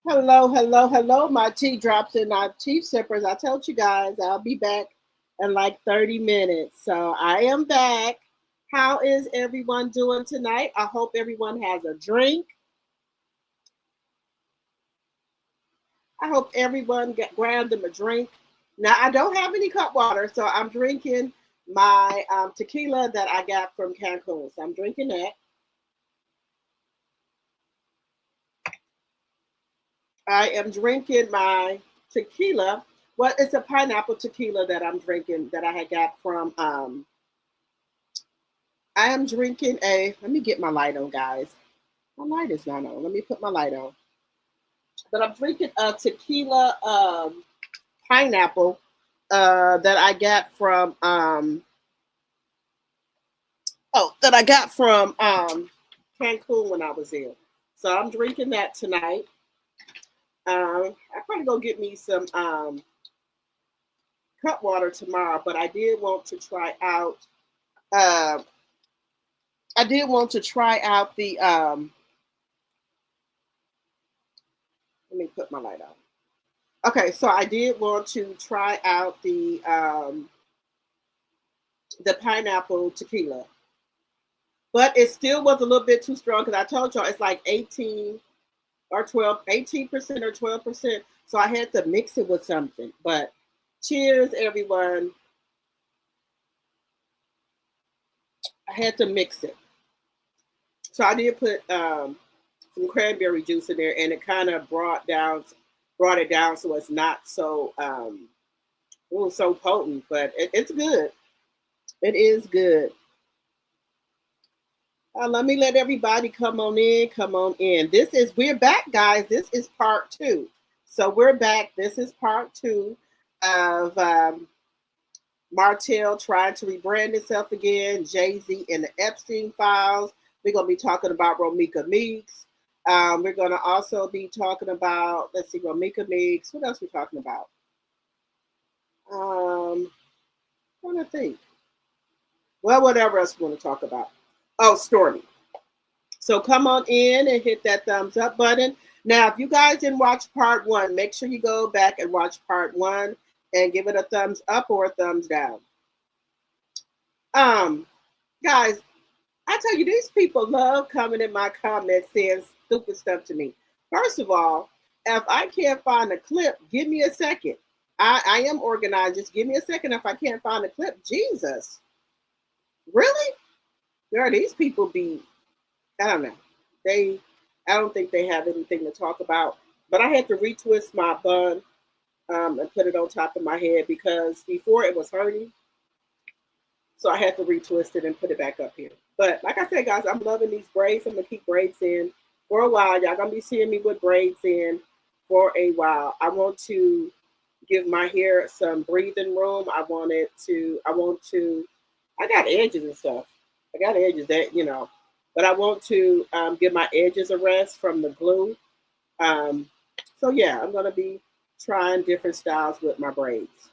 Hello, hello, hello, my tea drops and my tea sippers. I told you guys I'll be back in like 30 minutes. So I am back. How is everyone doing tonight? I hope everyone has a drink. I hope everyone grabbed them a drink. Now, I don't have any cup water, so I'm drinking my tequila that I got from Cancun. So I'm drinking that. I am drinking my tequila. Well, it's a pineapple tequila that I'm drinking that I had got from I am drinking a, let me get my light on, guys. My light is not on. Let me put my light on. But I'm drinking a tequila pineapple that I got from that I got from Cancun when I was there. So I'm drinking that tonight. I probably go get me some cut water tomorrow, but I did want to try out uh, the let me put my light on. Okay, so I did want to try out the pineapple tequila, but it still was a little bit too strong because I told y'all it's like 18 or 12, 18% or 12%. So I had to mix it with something. But cheers, everyone. I had to mix it. So I did put some cranberry juice in there, and it kind of brought it down so it's not so so potent, but it's good. It is good. Let me let everybody come on in. Come on in. We're back, guys. This is part two. So we're back. This is part two of Martell trying to rebrand itself again, Jay-Z and the Epstein files. We're going to be talking about ROMECA Meeks. We're going to also be talking about, let's see, ROMECA Meeks. What else are we talking about? I'm trying to think. Well, whatever else we want to talk about. Oh, STORMI. So come on in and hit that thumbs up button. Now, if you guys didn't watch part one, make sure you go back and watch part one and give it a thumbs up or a thumbs down. Guys, I tell you, these people love coming in my comments saying stupid stuff to me. First of all, if I can't find a clip, give me a second. I am organized. Just give me a second if I can't find a clip. Jesus. Really? Girl, these people be, I don't know. I don't think they have anything to talk about. But I had to retwist my bun and put it on top of my head because before it was hurting. So I had to retwist it and put it back up here. But like I said, guys, I'm loving these braids. I'm going to keep braids in for a while. Y'all going to be seeing me with braids in for a while. I want to give my hair some breathing room. I got edges and stuff. I got edges that. But I want to give my edges a rest from the glue. So yeah, I'm going to be trying different styles with my braids.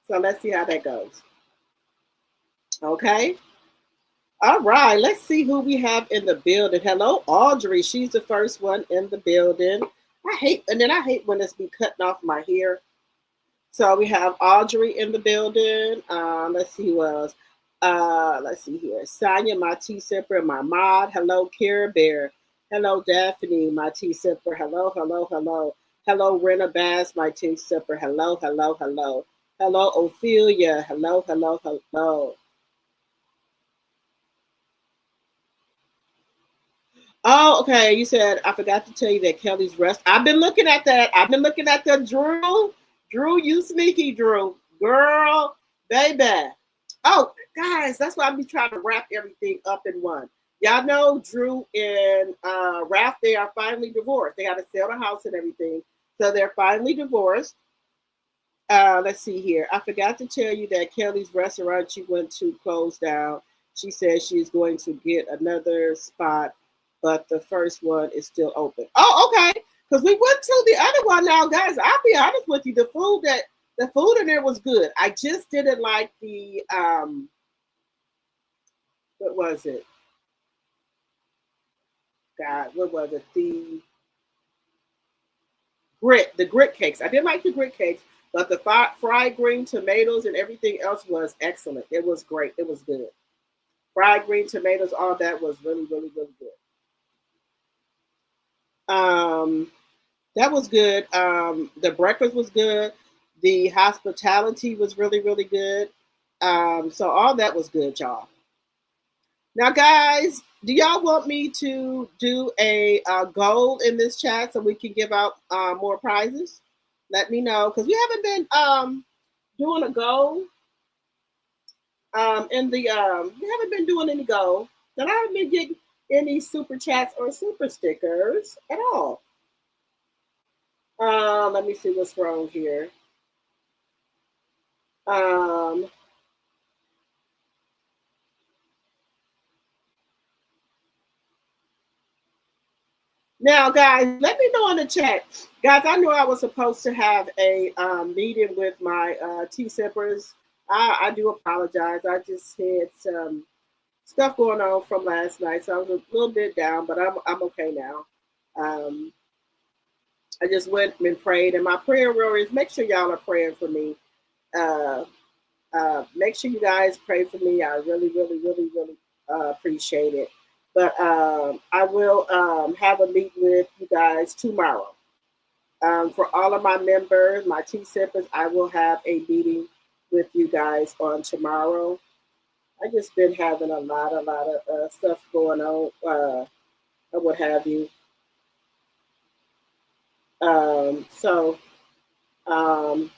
So let's see how that goes. Okay. All right. Let's see who we have in the building. Hello, Audrey. She's the first one in the building. I hate when it's be cutting off my hair. So we have Audrey in the building. Let's see who else. Let's see here. Sonia, my tea sipper, my mod. Hello, Care Bear. Hello, Daphne, my tea sipper. Hello, hello, hello. Hello, Rena Bass, my tea sipper. Hello, hello, hello. Hello, Ophelia. Hello, hello, hello. Oh, okay. You said I forgot to tell you that Kelly's rest. I've been looking at that. I've been looking at the Drew. Drew, you sneaky Drew. Girl, baby. Oh, guys, that's why I be trying to wrap everything up in one. Y'all know Drew and Ralph, they are finally divorced. They got to sell the house and everything. So they're finally divorced. Let's see here. I forgot to tell you that Kelly's restaurant she went to closed down. She says she's going to get another spot, but the first one is still open. Oh, okay. Because we went to the other one now, guys. I'll be honest with you. The food in there was good. I just didn't like the what was it? God, what was it? the grit cakes. I did like the grit cakes, but the fried green tomatoes and everything else was excellent. It was great. It was good. Fried green tomatoes, all that was really, really, really good. That was good. The breakfast was good. The hospitality was really, really good. So all that was good, y'all. Now, guys, do y'all want me to do a goal in this chat so we can give out more prizes? Let me know because we haven't been doing a goal in the we haven't been doing any goal. And I haven't been getting any super chats or super stickers at all. Let me see what's wrong here. Um, Now, guys, let me know in the chat. Guys, I knew I was supposed to have a meeting with my tea sippers. I do apologize. I just had some stuff going on from last night, so I was a little bit down, but I'm okay now. Um, I just went and prayed, and my prayer warriors, make sure y'all are praying for me. Uh, Make sure you guys pray for me. I really, really, really, really appreciate it. But I will have a meeting with you guys tomorrow. For all of my members, my tea sippers, I will have a meeting with you guys on tomorrow. I just been having a lot of stuff going on, or what have you. So, um,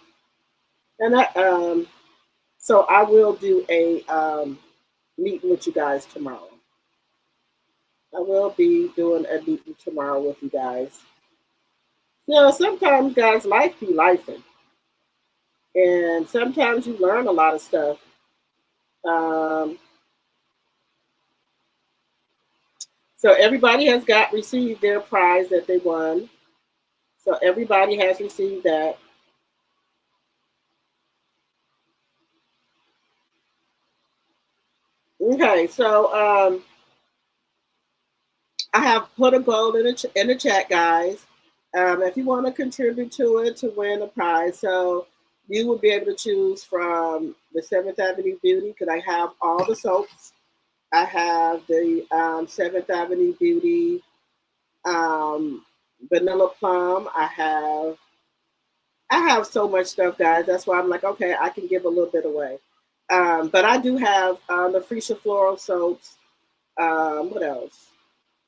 and so I will do a meeting with you guys tomorrow. I will be doing a meeting tomorrow with you guys. You know, sometimes, guys, life be lifing, and sometimes you learn a lot of stuff. Um, so everybody has got received their prize that they won. So everybody has received that. Okay, so I have put a goal in the chat, guys. If you want to contribute to it to win a prize, so you will be able to choose from the Seventh Avenue Beauty because I have all the soaps. I have the Seventh Avenue Beauty um, Vanilla Plum. I have so much stuff, guys. That's why I'm like, okay, I can give a little bit away. But I do have the Freesia Floral soaps. What else?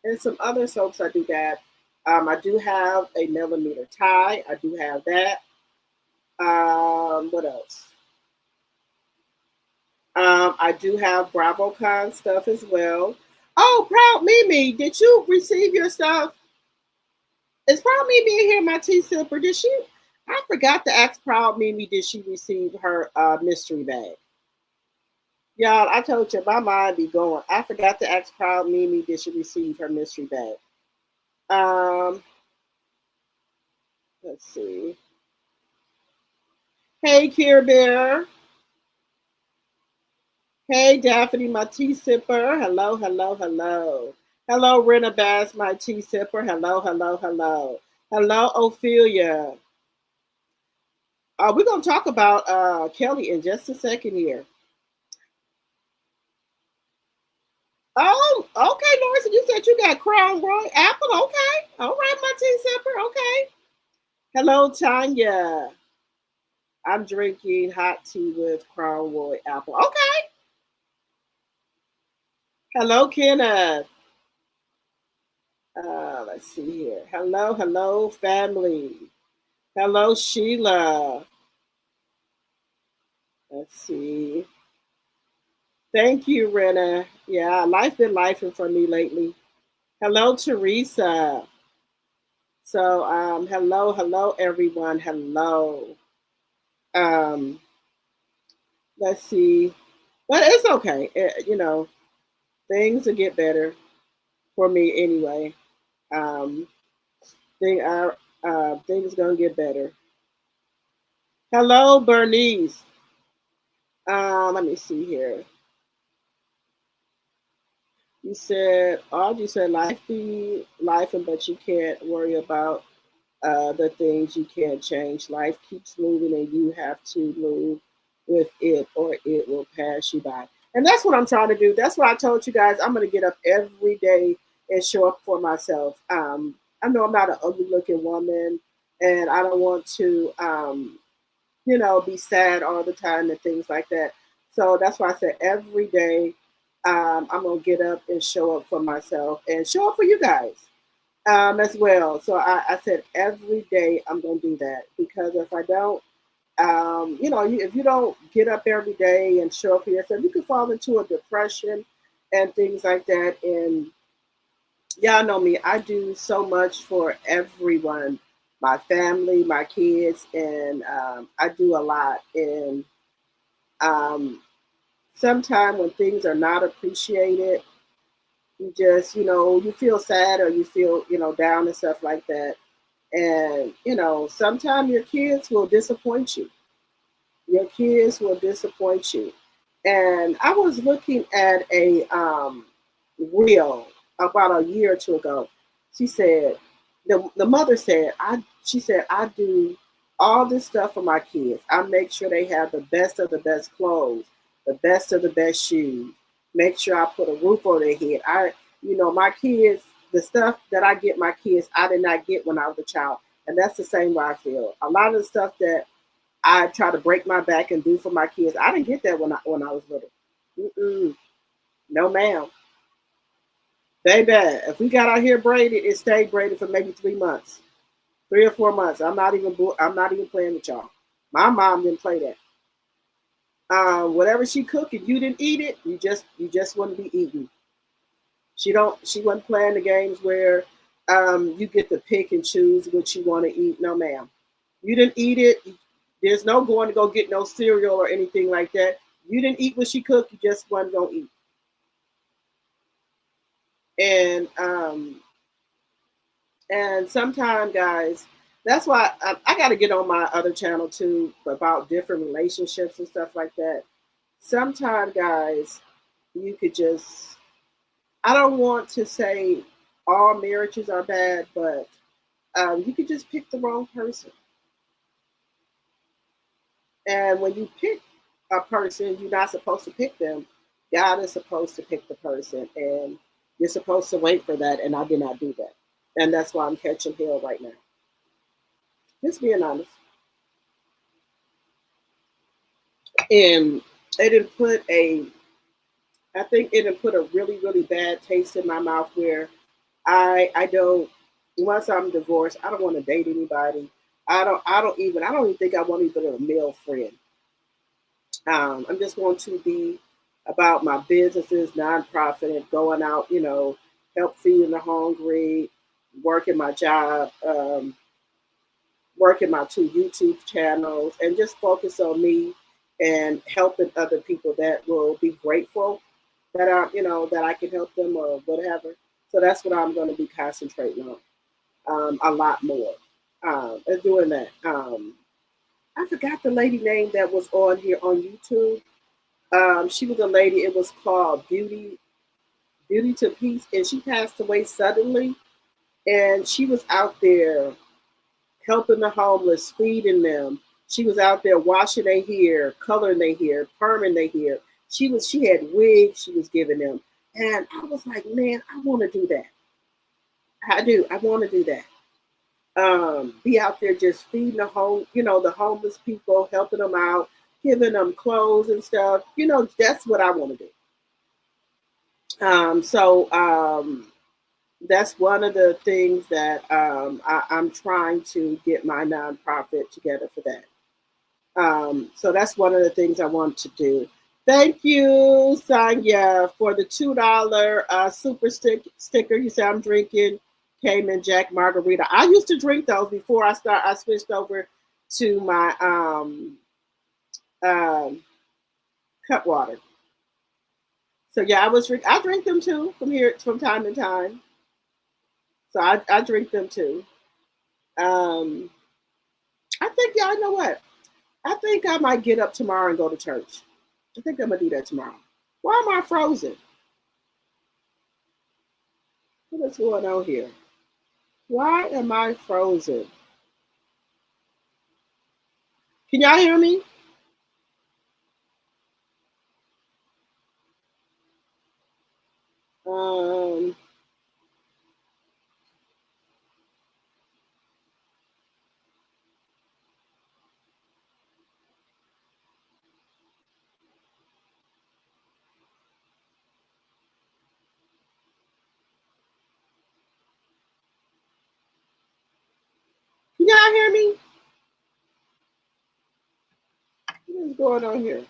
And some other soaps I do got. I do have a millimeter tie. I do have that. What else? I do have BravoCon stuff as well. Oh, Proud Mimi, did you receive your stuff? Is Proud Mimi in here, my tea sipper? Did she? I forgot to ask Proud Mimi, did she receive her mystery bag? Y'all, I told you, my mind be going. I forgot to ask Proud Mimi, did she receive her mystery bag? Um, let's see. Hey, Care Bear. Hey, Daphne, my tea sipper. Hello, hello, hello. Hello, Rena Bass, my tea sipper. Hello, hello, hello. Hello, Ophelia. We're going to talk about Kelly in just a second here. Oh, okay, Lawrence, you said you got Crown Royal Apple. Okay. All right, my tea sipper. Okay. Hello, Tanya. I'm drinking hot tea with Crown Royal Apple. Okay. Hello, Kenneth. Let's see here. Hello, hello, family. Hello, Sheila. Let's see. Thank you, Rena. Yeah, life been lifing for me lately. Hello, Teresa. So, hello, hello, everyone. Hello. Um, let's see. But it's okay. You know, things will get better for me anyway. Um, things gonna get better. Hello, Bernice. Let me see here. You said, Audrey said, life be life, but you can't worry about the things you can't change. Life keeps moving, and you have to move with it, or it will pass you by. And that's what I'm trying to do. That's why I told you guys I'm going to get up every day and show up for myself. I know I'm not an ugly looking woman, and I don't want to, be sad all the time and things like that. So that's why I said every day I'm going to get up and show up for myself and show up for you guys as well. So I said every day I'm going to do that, because if I don't, if you don't get up every day and show up for yourself, you can fall into a depression and things like that. And y'all know me, I do so much for everyone, my family, my kids, and I do a lot. And um, sometimes when things are not appreciated, you just, you feel sad, or you feel, down and stuff like that. And, sometimes your kids will disappoint you. Your kids will disappoint you. And I was looking at a reel about a year or two ago. She said, the mother said, I do all this stuff for my kids. I make sure they have the best of the best clothes, the best of the best shoes. Make sure I put a roof over their head. My kids, the stuff that I get my kids, I did not get when I was a child. And that's the same way I feel. A lot of the stuff that I try to break my back and do for my kids, I didn't get that when I was little. Mm-mm. No, ma'am. Baby, if we got out here braided, it stayed braided for maybe 3 months, 3 or 4 months. I'm not even playing with y'all. My mom didn't play that. Whatever she cooked, if you didn't eat it, you just wouldn't be eating. She wasn't playing the games where you get to pick and choose what you want to eat. No, ma'am. You didn't eat it. There's no going to go get no cereal or anything like that. You didn't eat what she cooked. You just wasn't gonna eat. And sometimes, guys, that's why I got to get on my other channel too about different relationships and stuff like that. Sometimes, guys, you could just, I don't want to say all marriages are bad, but you could just pick the wrong person. And when you pick a person, you're not supposed to pick them. God is supposed to pick the person, and you're supposed to wait for that. And I did not do that, and that's why I'm catching hell right now. Just being honest. And it didn't put a, I think it didn't put a really really bad taste in my mouth where I don't. Once I'm divorced, I don't want to date anybody. I don't even think I want even a male friend. I'm just going to be about my businesses, nonprofit, and going out, help feeding the hungry, working my job, working my 2 YouTube channels, and just focus on me and helping other people that will be grateful that that I can help them or whatever. So that's what I'm going to be concentrating on a lot more. And doing that. I forgot the lady name that was on here on YouTube. She was a lady. It was called Beauty to Peace, and she passed away suddenly. And she was out there helping the homeless, feeding them. She was out there washing their hair, coloring their hair, perming their hair. She had wigs she was giving them, and I was like, man, I want to do that. I do. I want to do that. Be out there just feeding the homeless people, helping them out, giving them clothes and stuff. That's what I want to do. That's one of the things that I'm trying to get my nonprofit together for that. So that's one of the things I want to do. Thank you, Sonia, for the $2 super sticker. You say I'm drinking Cayman Jack margarita. I used to drink those before I switched over to my cut water. So yeah, I drink them too from time to time. So I drink them too. I think y'all know what? I think I might get up tomorrow and go to church. I think I'm gonna do that tomorrow. Why am I frozen? What is going on here? Why am I frozen? Can y'all hear me? Um, can y'all hear me? What is going on here?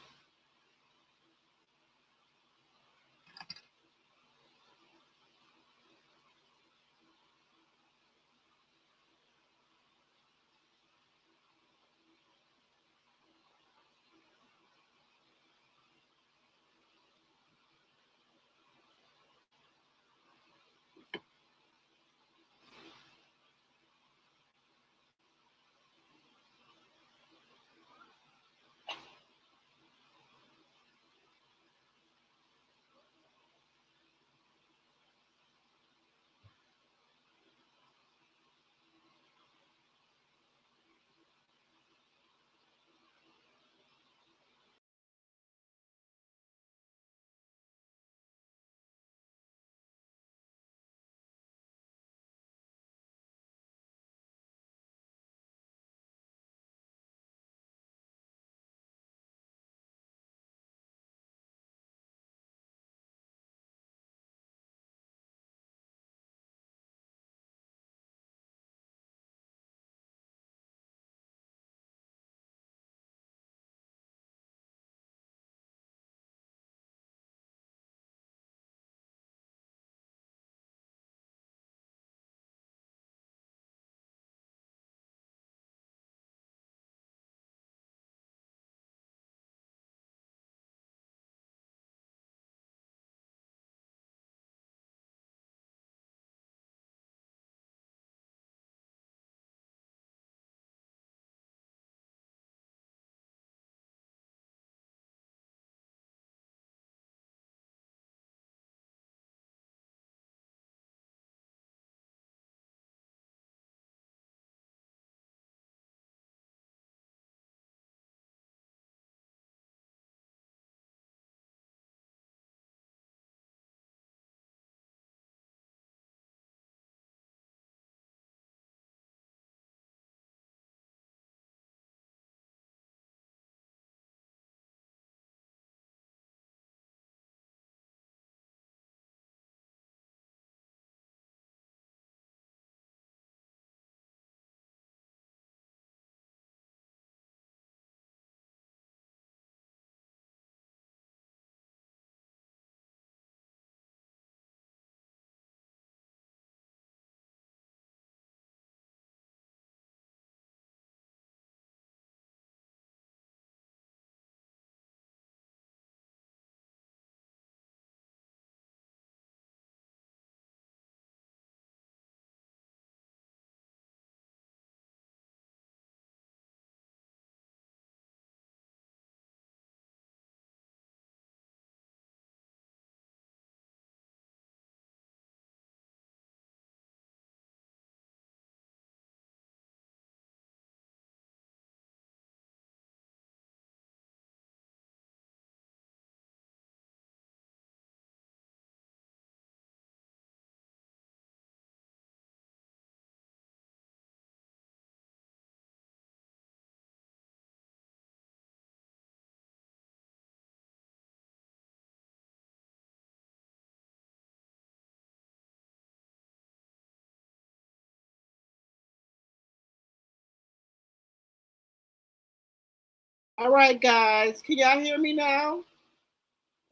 All right, guys. Can y'all hear me now?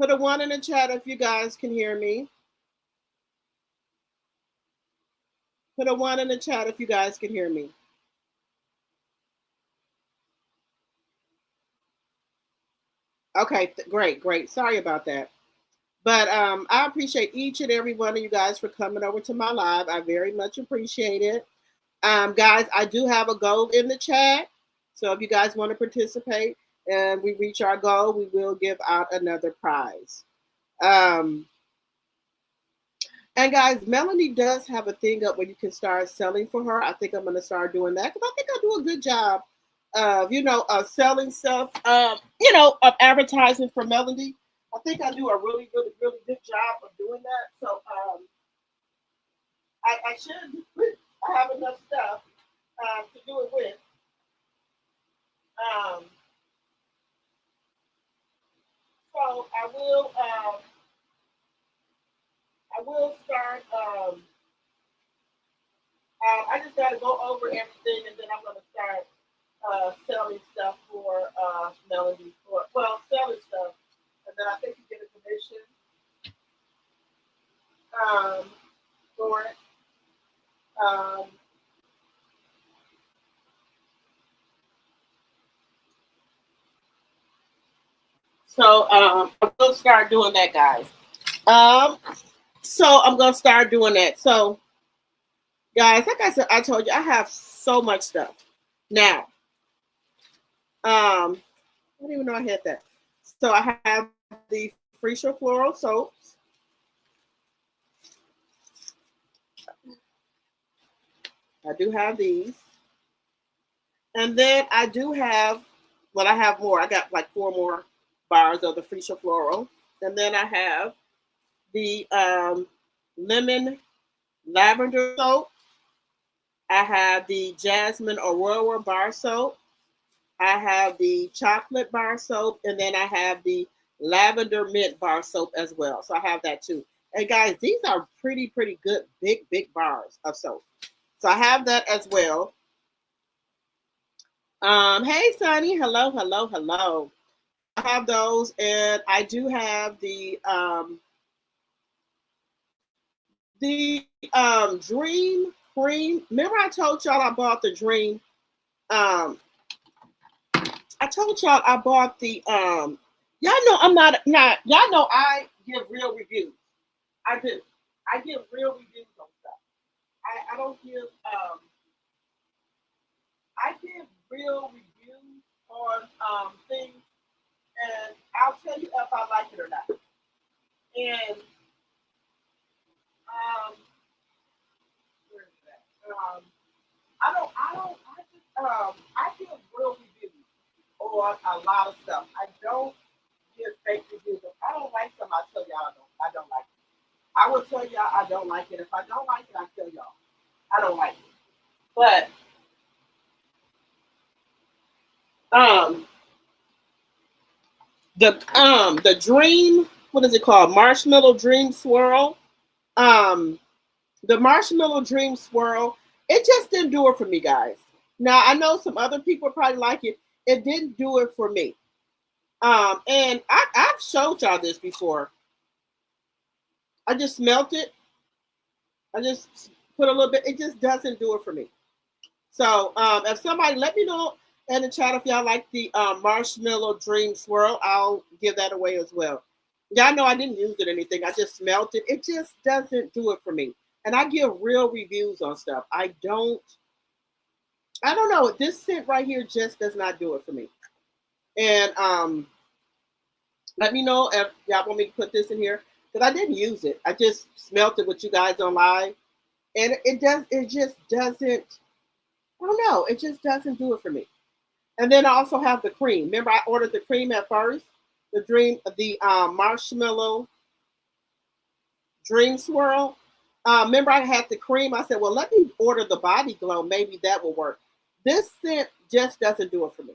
Put a one in the chat if you guys can hear me. Put a one in the chat if you guys can hear me. Okay, great, great. Sorry about that. But I appreciate each and every one of you guys for coming over to my live. I very much appreciate it. Guys, I do have a goal in the chat. So if you guys want to participate and we reach our goal, we will give out another prize. Um, and guys, Melanie does have a thing up where you can start selling for her. I think I'm going to start doing that because I think I do a good job of selling stuff, of advertising for Melody. I think I do a really, really, really good job of doing that. So I should. I have enough stuff to do it with. Um, so I will start. I just got to go over everything, and then I'm going to start selling stuff for Melody. Selling stuff, and then I think you get a commission um, for it. Um, I will start doing that, guys. Um, so I'm gonna start doing that. So, guys, like I said, I told you I have so much stuff. Now, I didn't even know I had that. So I have the Freesia Floral soaps. I do have these. And then I do have, I have more. I got like 4 more bars of the Freesia Floral. And then I have the lemon lavender soap. I have the jasmine aurora bar soap. I have the chocolate bar soap. And then I have the lavender mint bar soap as well. So I have that too. And guys, these are pretty good, big bars of soap. So I have that as well. Hey, Sonny. Hello. I have those, and I do have the Dream Cream. Remember, I told y'all I bought the Dream. I told y'all I bought the Y'all know I'm not. Y'all know I give real reviews. I do. I give real reviews on stuff. I don't give. I give real reviews on things, and I'll tell you if I like it or not. And where is that? I give real reviews on a lot of stuff. I don't give fake reviews. If I don't like something, I tell y'all I don't like it. I will tell y'all I don't like it. If I don't like it, I tell y'all I don't like it. But um the dream, what is it called? Marshmallow Dream Swirl. Um the Marshmallow Dream Swirl, it just didn't do it for me, guys. Now I know some other people probably like it. It didn't do it for me. And I've showed y'all this before. I just smelt it. I just put a little bit. It just doesn't do it for me. So if somebody let me know in the chat if y'all like the Marshmallow Dream Swirl, I'll give that away as well. Y'all know I didn't use it or anything. I just smelt it. It just doesn't do it for me. And I give real reviews on stuff. I don't know. This scent right here just does not do it for me. And let me know if y'all want me to put this in here, because I didn't use it. I just smelt it with you guys on live. And it just doesn't, I don't know. It just doesn't do it for me. And then I also have the cream. Remember, I ordered the cream at first, the Marshmallow Dream Swirl. Remember, I had the cream. I said, well, let me order the Body Glow. Maybe that will work. This scent just doesn't do it for me.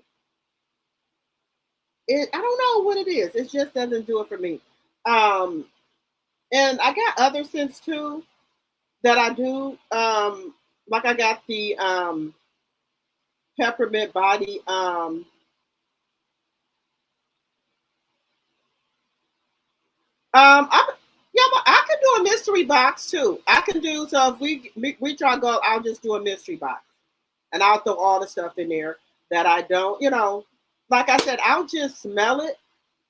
I don't know what it is. It just doesn't do it for me. And I got other scents too that I do. Like I got the peppermint body. I can do a mystery box too. I can do, so if we reach our goal, I'll just do a mystery box, and I'll throw all the stuff in there that I don't. Like I said, I'll just smell it,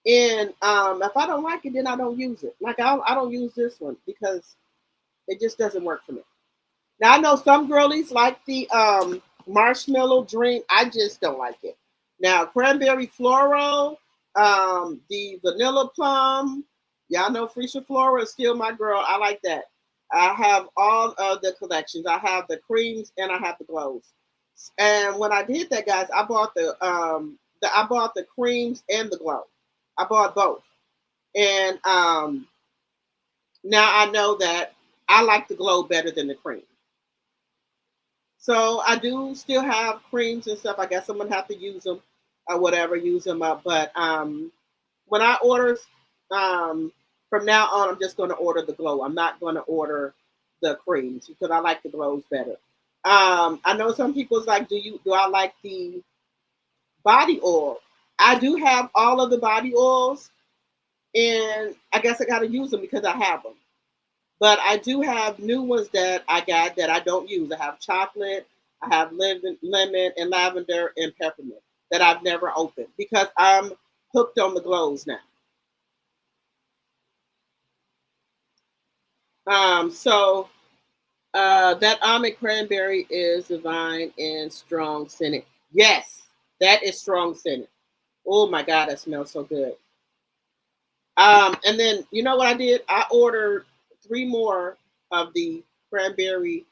and if I don't like it, then I don't use it. Like I don't use this one because it just doesn't work for me. Now I know some girlies like the Marshmallow Dream. I just don't like it. Now Cranberry Floral, the Vanilla Plum. Y'all know Freesia Floral is still my girl. I like that. I have all of the collections. I have the creams and I have the glows. And when I did that, guys, I bought the creams and the glow. I bought both. And now I know that I like the glow better than the cream. So I do still have creams and stuff. I guess I'm gonna have to use them or whatever, use them up. But when I order, um, from now on, I'm just gonna order the glow. I'm not gonna order the creams because I like the glows better. I know some people's like, do I like the body oil? I do have all of the body oils, and I guess I gotta use them because I have them. But I do have new ones that I got that I don't use. I have chocolate, I have lemon and lavender and peppermint that I've never opened because I'm hooked on the glows now. So that almond cranberry is divine and strong scented. Yes, that is strong scented. Oh my God, that smells so good. And then you know what I did? I ordered 3 more of the cranberry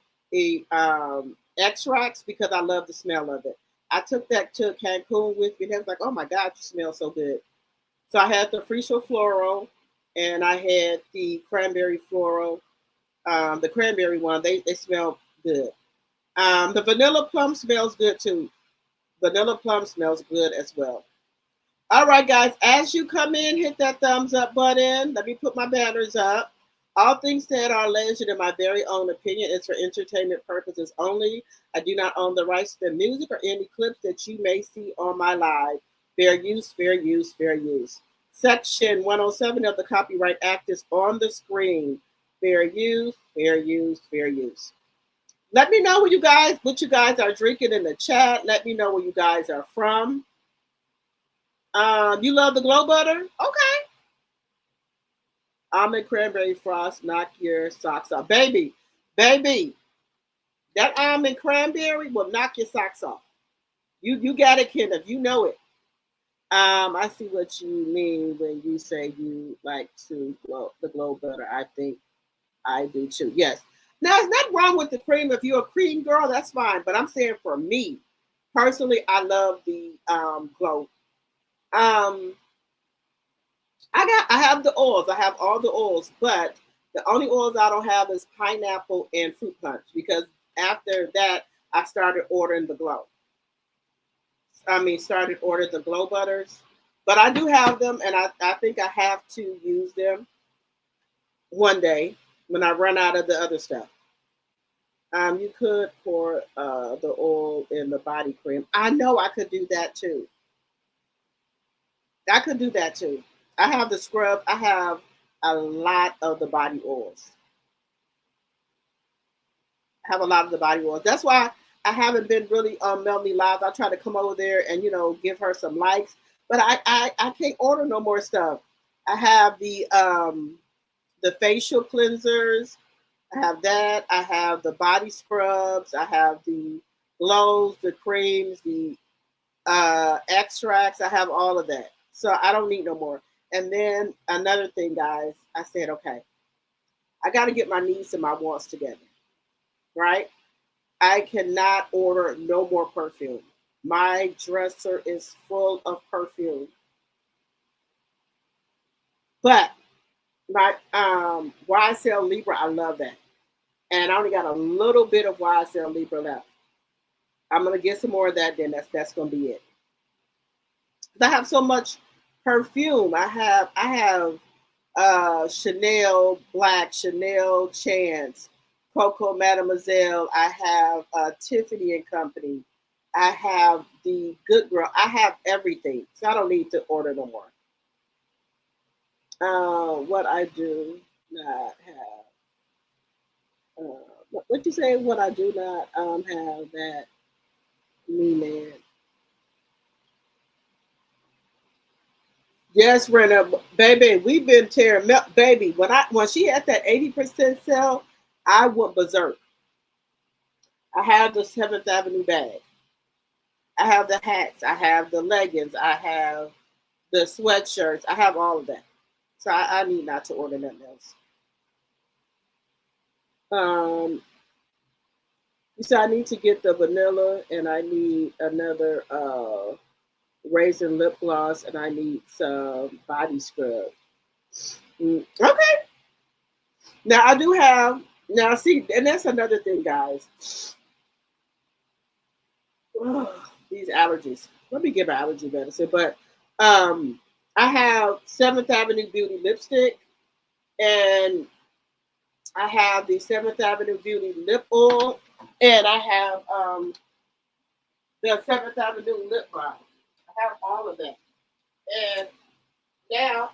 extracts because I love the smell of it. I took that to Cancun with me, and they was like, "Oh my God, you smell so good." So I had the Friso Floral, and I had the cranberry floral. The cranberry one, they smell good. The vanilla plum smells good too. Vanilla plum smells good as well. All right, guys, as you come in, hit that thumbs up button. Let me put my banners up. All things said are alleged in my very own opinion. It's for entertainment purposes only. I do not own the rights to the music or any clips that you may see on my live. Fair use, fair use, fair use. Section 107 of the Copyright Act is on the screen. Fair use, fair use, fair use. Let me know what you guys are drinking in the chat. Let me know where you guys are from. You love the glow butter? Okay. Almond cranberry frost, knock your socks off. Baby, that almond cranberry will knock your socks off. You got it, Kenneth. You know it. I see what you mean when you say you like to the glow butter. I think I do too. Yes. Now, there's nothing wrong with the cream. If you're a cream girl, that's fine. But I'm saying for me, personally, I love the glow. Um, I have the oils. I have all the oils, but the only oils I don't have is pineapple and fruit punch because after that I started ordering the glow. Started ordering the glow butters. But I do have them, and I think I have to use them one day when I run out of the other stuff. You could pour the oil in the body cream. I know I could do that too. I could do that too. I have the scrub. I have a lot of the body oils. I have a lot of the body oils. That's why I haven't been really on Melanie Live. I try to come over there and give her some likes, but I can't order no more stuff. I have the facial cleansers. I have that. I have the body scrubs. I have the glows, the creams, the extracts. I have all of that. So I don't need no more. And then another thing, guys, I said, okay, I got to get my needs and my wants together, right? I cannot order no more perfume. My dresser is full of perfume. But my YSL Libra, I love that. And I only got a little bit of YSL Libra left. I'm gonna get some more of that. Then that's gonna be it. I have so much perfume. I have Chanel Black, Chanel Chance, Coco Mademoiselle. I have Tiffany and Company. I have the Good Girl. I have everything, so I don't need to order no more. What I do not have. What you say? What I do not have that me man. Yes, Rena, baby, we've been tearing milk, baby. When she had that 80% sale, I went berserk. I have the Seventh Avenue bag. I have the hats. I have the leggings. I have the sweatshirts. I have all of that. So I need not to order nothing else. Um, So I need to get the vanilla, and I need another raisin lip gloss, and I need some body scrub. Okay. Now I do have, now see, and that's another thing, guys. Ugh, these allergies. Let me get my allergy medicine. But I have Seventh Avenue Beauty lipstick, and I have the Seventh Avenue Beauty lip oil, and I have the Seventh Avenue lip balm. I have all of that, and now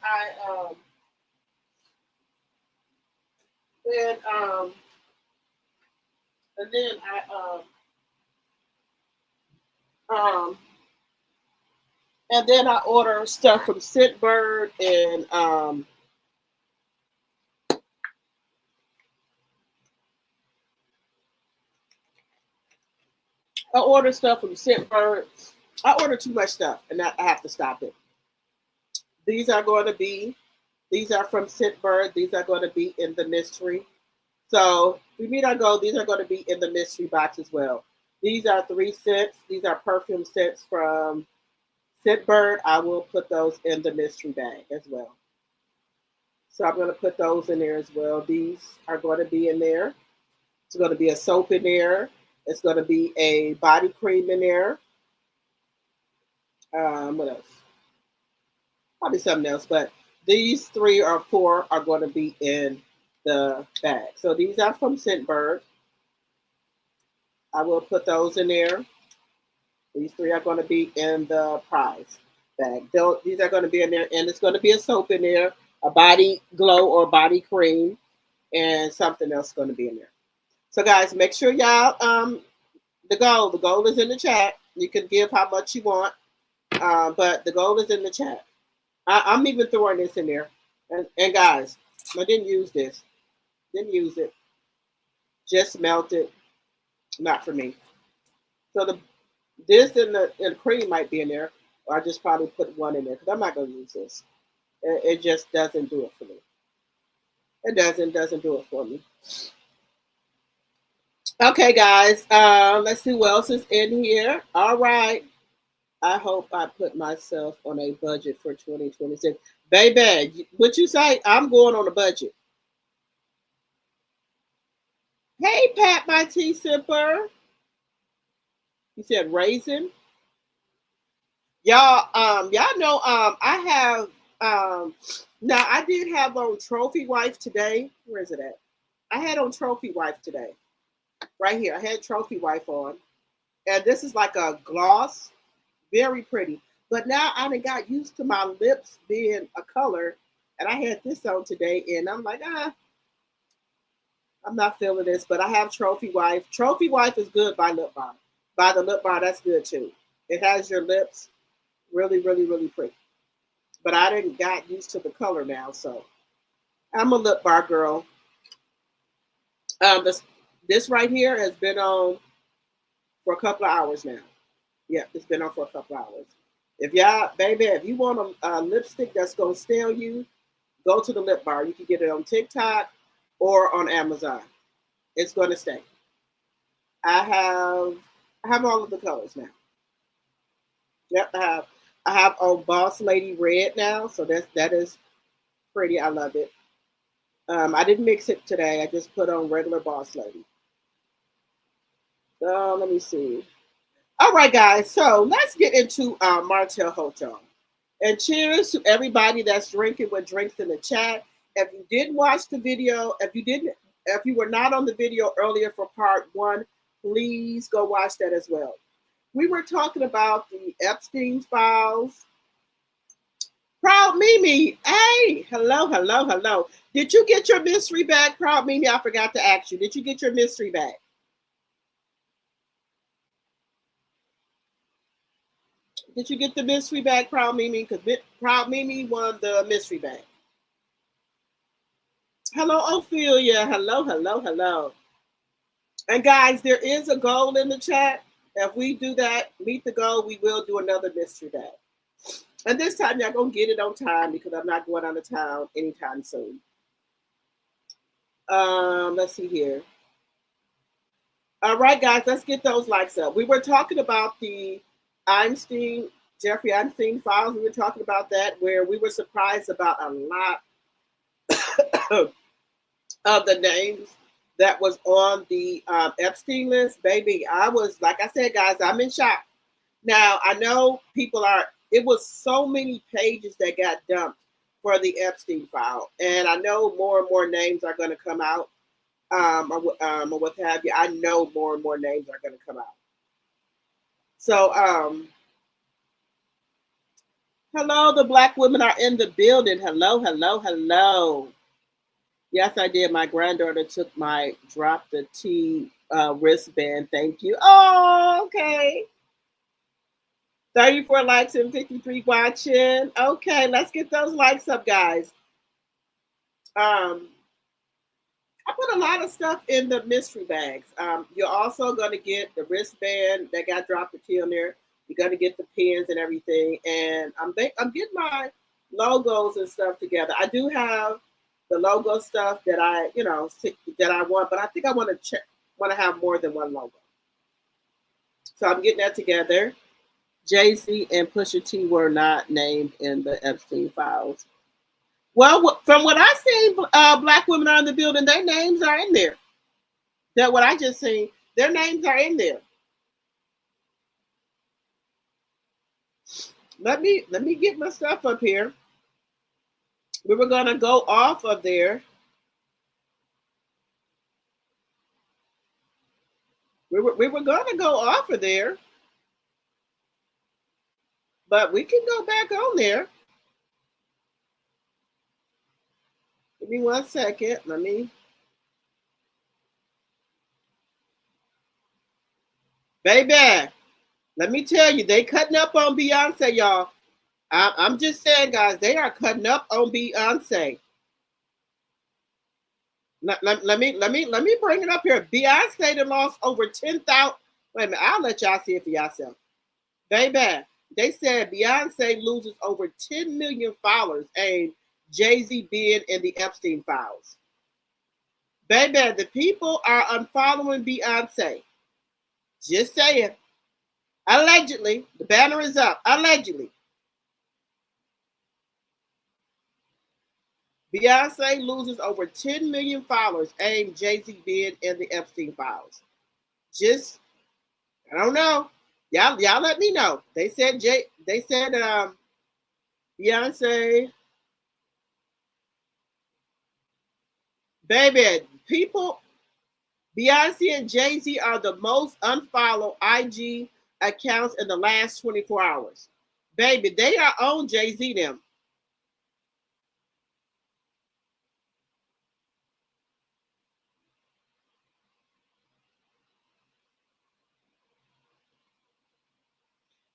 then and then um and then I order stuff from Scentbird, and I order stuff from Scentbird. I order too much stuff, and I have to stop it. These are going to be, these are from Scentbird. These are going to be in the mystery. So we meet our goal. These are going to be in the mystery box as well. These are 3 scents. These are perfume scents from Scentbird. I will put those in the mystery bag as well. So I'm going to put those in there as well. These are going to be in there. It's going to be a soap in there. It's going to be a body cream in there. What else? Probably something else, but these 3 or 4 are going to be in the bag. So these are from Scentbird. I will put those in there. These 3 are going to be in the prize bag. These are going to be in there, and it's going to be a soap in there, a body glow or body cream, and something else going to be in there. So guys, make sure y'all the goal is in the chat. You can give how much you want, but the goal is in the chat. I'm even throwing this in there, and guys, I didn't use this. Didn't use it. Just melted. Not for me. So this and the cream might be in there, or I just probably put 1 in there because I'm not going to use this. It just doesn't do it for me. It doesn't do it for me. Okay, guys. Let's see what else is in here. All right. I hope I put myself on a budget for 2026. Baby, what you say? I'm going on a budget. Hey, Pat, my tea sipper. You said raisin. Y'all know, I have, now I did have on Trophy Wife today. Where is it at? I had on Trophy Wife today. Right here. I had Trophy Wife on. And this is like a gloss. Very pretty. But now I done got used to my lips being a color. And I had this on today. And I'm like, I'm not feeling this. But I have Trophy Wife. Trophy Wife is good by Lip Balm. By the Lip Balm, that's good too. It has your lips really, really, really pretty. But I didn't got used to the color now. So I'm a lip bar girl. This right here has been on for a couple of hours now. Yeah, it's been on for a couple of hours. If y'all, baby, if you want a lipstick that's going to stay on you, go to the lip bar. You can get it on TikTok or on Amazon. It's going to stay. I have all of the colors now. Yep, I have on Boss Lady Red now, so that is pretty. I love it. I didn't mix it today. I just put on regular Boss Lady. Let me see. All right, guys. So let's get into Martell Hotel. And cheers to everybody that's drinking with drinks in the chat. If you didn't watch the video, if you were not on the video earlier for part 1, please go watch that as well. We were talking about the Epstein files. Proud Mimi, hey, hello. Did you get your mystery bag, Proud Mimi? I forgot to ask you. Did you get your mystery bag? Did you get the mystery bag, Proud Mimi? Because Proud Mimi won the mystery bag. Hello, Ophelia. Hello. And guys, there is a goal in the chat. If we do that, meet the goal, we will do another mystery bag. And this time, y'all gonna get it on time because I'm not going out of town anytime soon. Let's see here. All right, guys, let's get those likes up. We were talking about the Einstein, Jeffrey Einstein files. We were talking about that, where we were surprised about a lot of the names that was on the Epstein list. Baby, I was, like I said, guys, I'm in shock. Now, I know people are, it was so many pages that got dumped for the Epstein file. And I know more and more names are going to come out, or what have you. I know more and more names are going to come out. So, hello, the Black women are in the building. Hello, hello, hello. Yes, I did. My granddaughter took my drop the T wristband. Thank you. Oh, okay. 34 likes and 53 watching. Okay, let's get those likes up, guys. I put a lot of stuff in the mystery bags. You're also going to get the wristband that got dropped the T on there. You're going to get the pins and everything. And I'm getting my logos and stuff together. I do have the logo stuff that I want, but I think I want to have more than one logo. So I'm getting that together. Jay-Z and Pusha T were not named in the Epstein files. Well, from what I seen, Black women are in the building. Their names are in there. That what I just seen. Their names are in there. Let me get my stuff up here. We were gonna go off of there. We were gonna go off of there, but we can go back on there. Give me 1 second. Baby, let me tell you, they cutting up on Beyonce, y'all. I'm just saying, guys, they are cutting up on Beyonce. Let me bring it up here. Beyonce done lost over 10,000. Wait a minute, I'll let y'all see it for yourself. Baby, they said Beyonce loses over 10 million followers and Jay-Z being in the Epstein files. Baby, the people are unfollowing Beyonce. Just saying. Allegedly, the banner is up. Allegedly. Beyonce loses over 10 million followers, and Jay-Z being in the Epstein files. Just, I don't know. Y'all let me know. They said Beyonce. Baby, people, Beyonce and Jay-Z are the most unfollowed IG accounts in the last 24 hours. Baby, they are on Jay-Z them.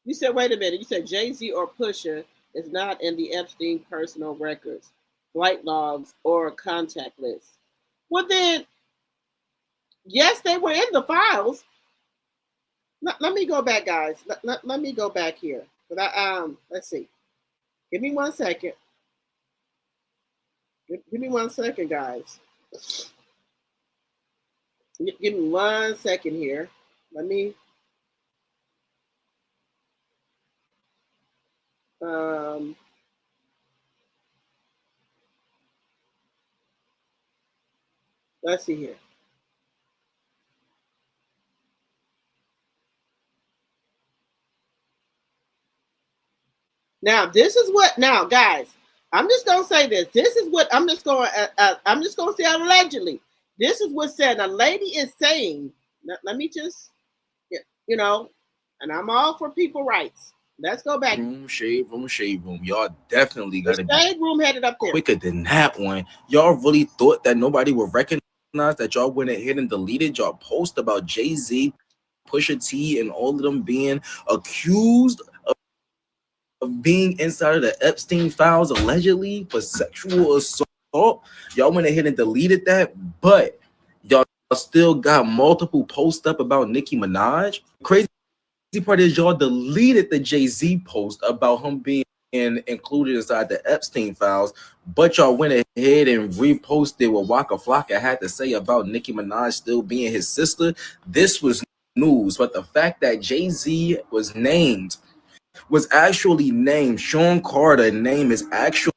You said, wait a minute. You said Jay-Z or Pusha is not in the Epstein personal records, flight logs, or contact lists. Well, then, yes, they were in the files. Let me go back, guys. Let me go back here. But let's see. Give me 1 second. Give me 1 second, guys. Give me 1 second here. Let me. Let's see here. Now, this is what. Now, guys, I'm just gonna say this. This is what I'm just going. I'm just gonna say allegedly. This is what said. A lady is saying. Let me just, you know, and I'm all for people rights. Let's go back. Shade room. Y'all definitely gotta be shade room headed up there. Quicker than that one. Y'all really thought that nobody would recognize that y'all went ahead and deleted y'all post about Jay-Z, Pusha T, and all of them being accused of being inside of the Epstein files allegedly for sexual assault. Y'all went ahead and deleted that, but y'all still got multiple posts up about Nicki Minaj. Crazy part is y'all deleted the Jay-Z post about him being included inside the Epstein files, but y'all went ahead and reposted what Waka Flocka had to say about Nicki Minaj still being his sister. This was news, but the fact that Jay-Z was actually named, Sean Carter's name is actually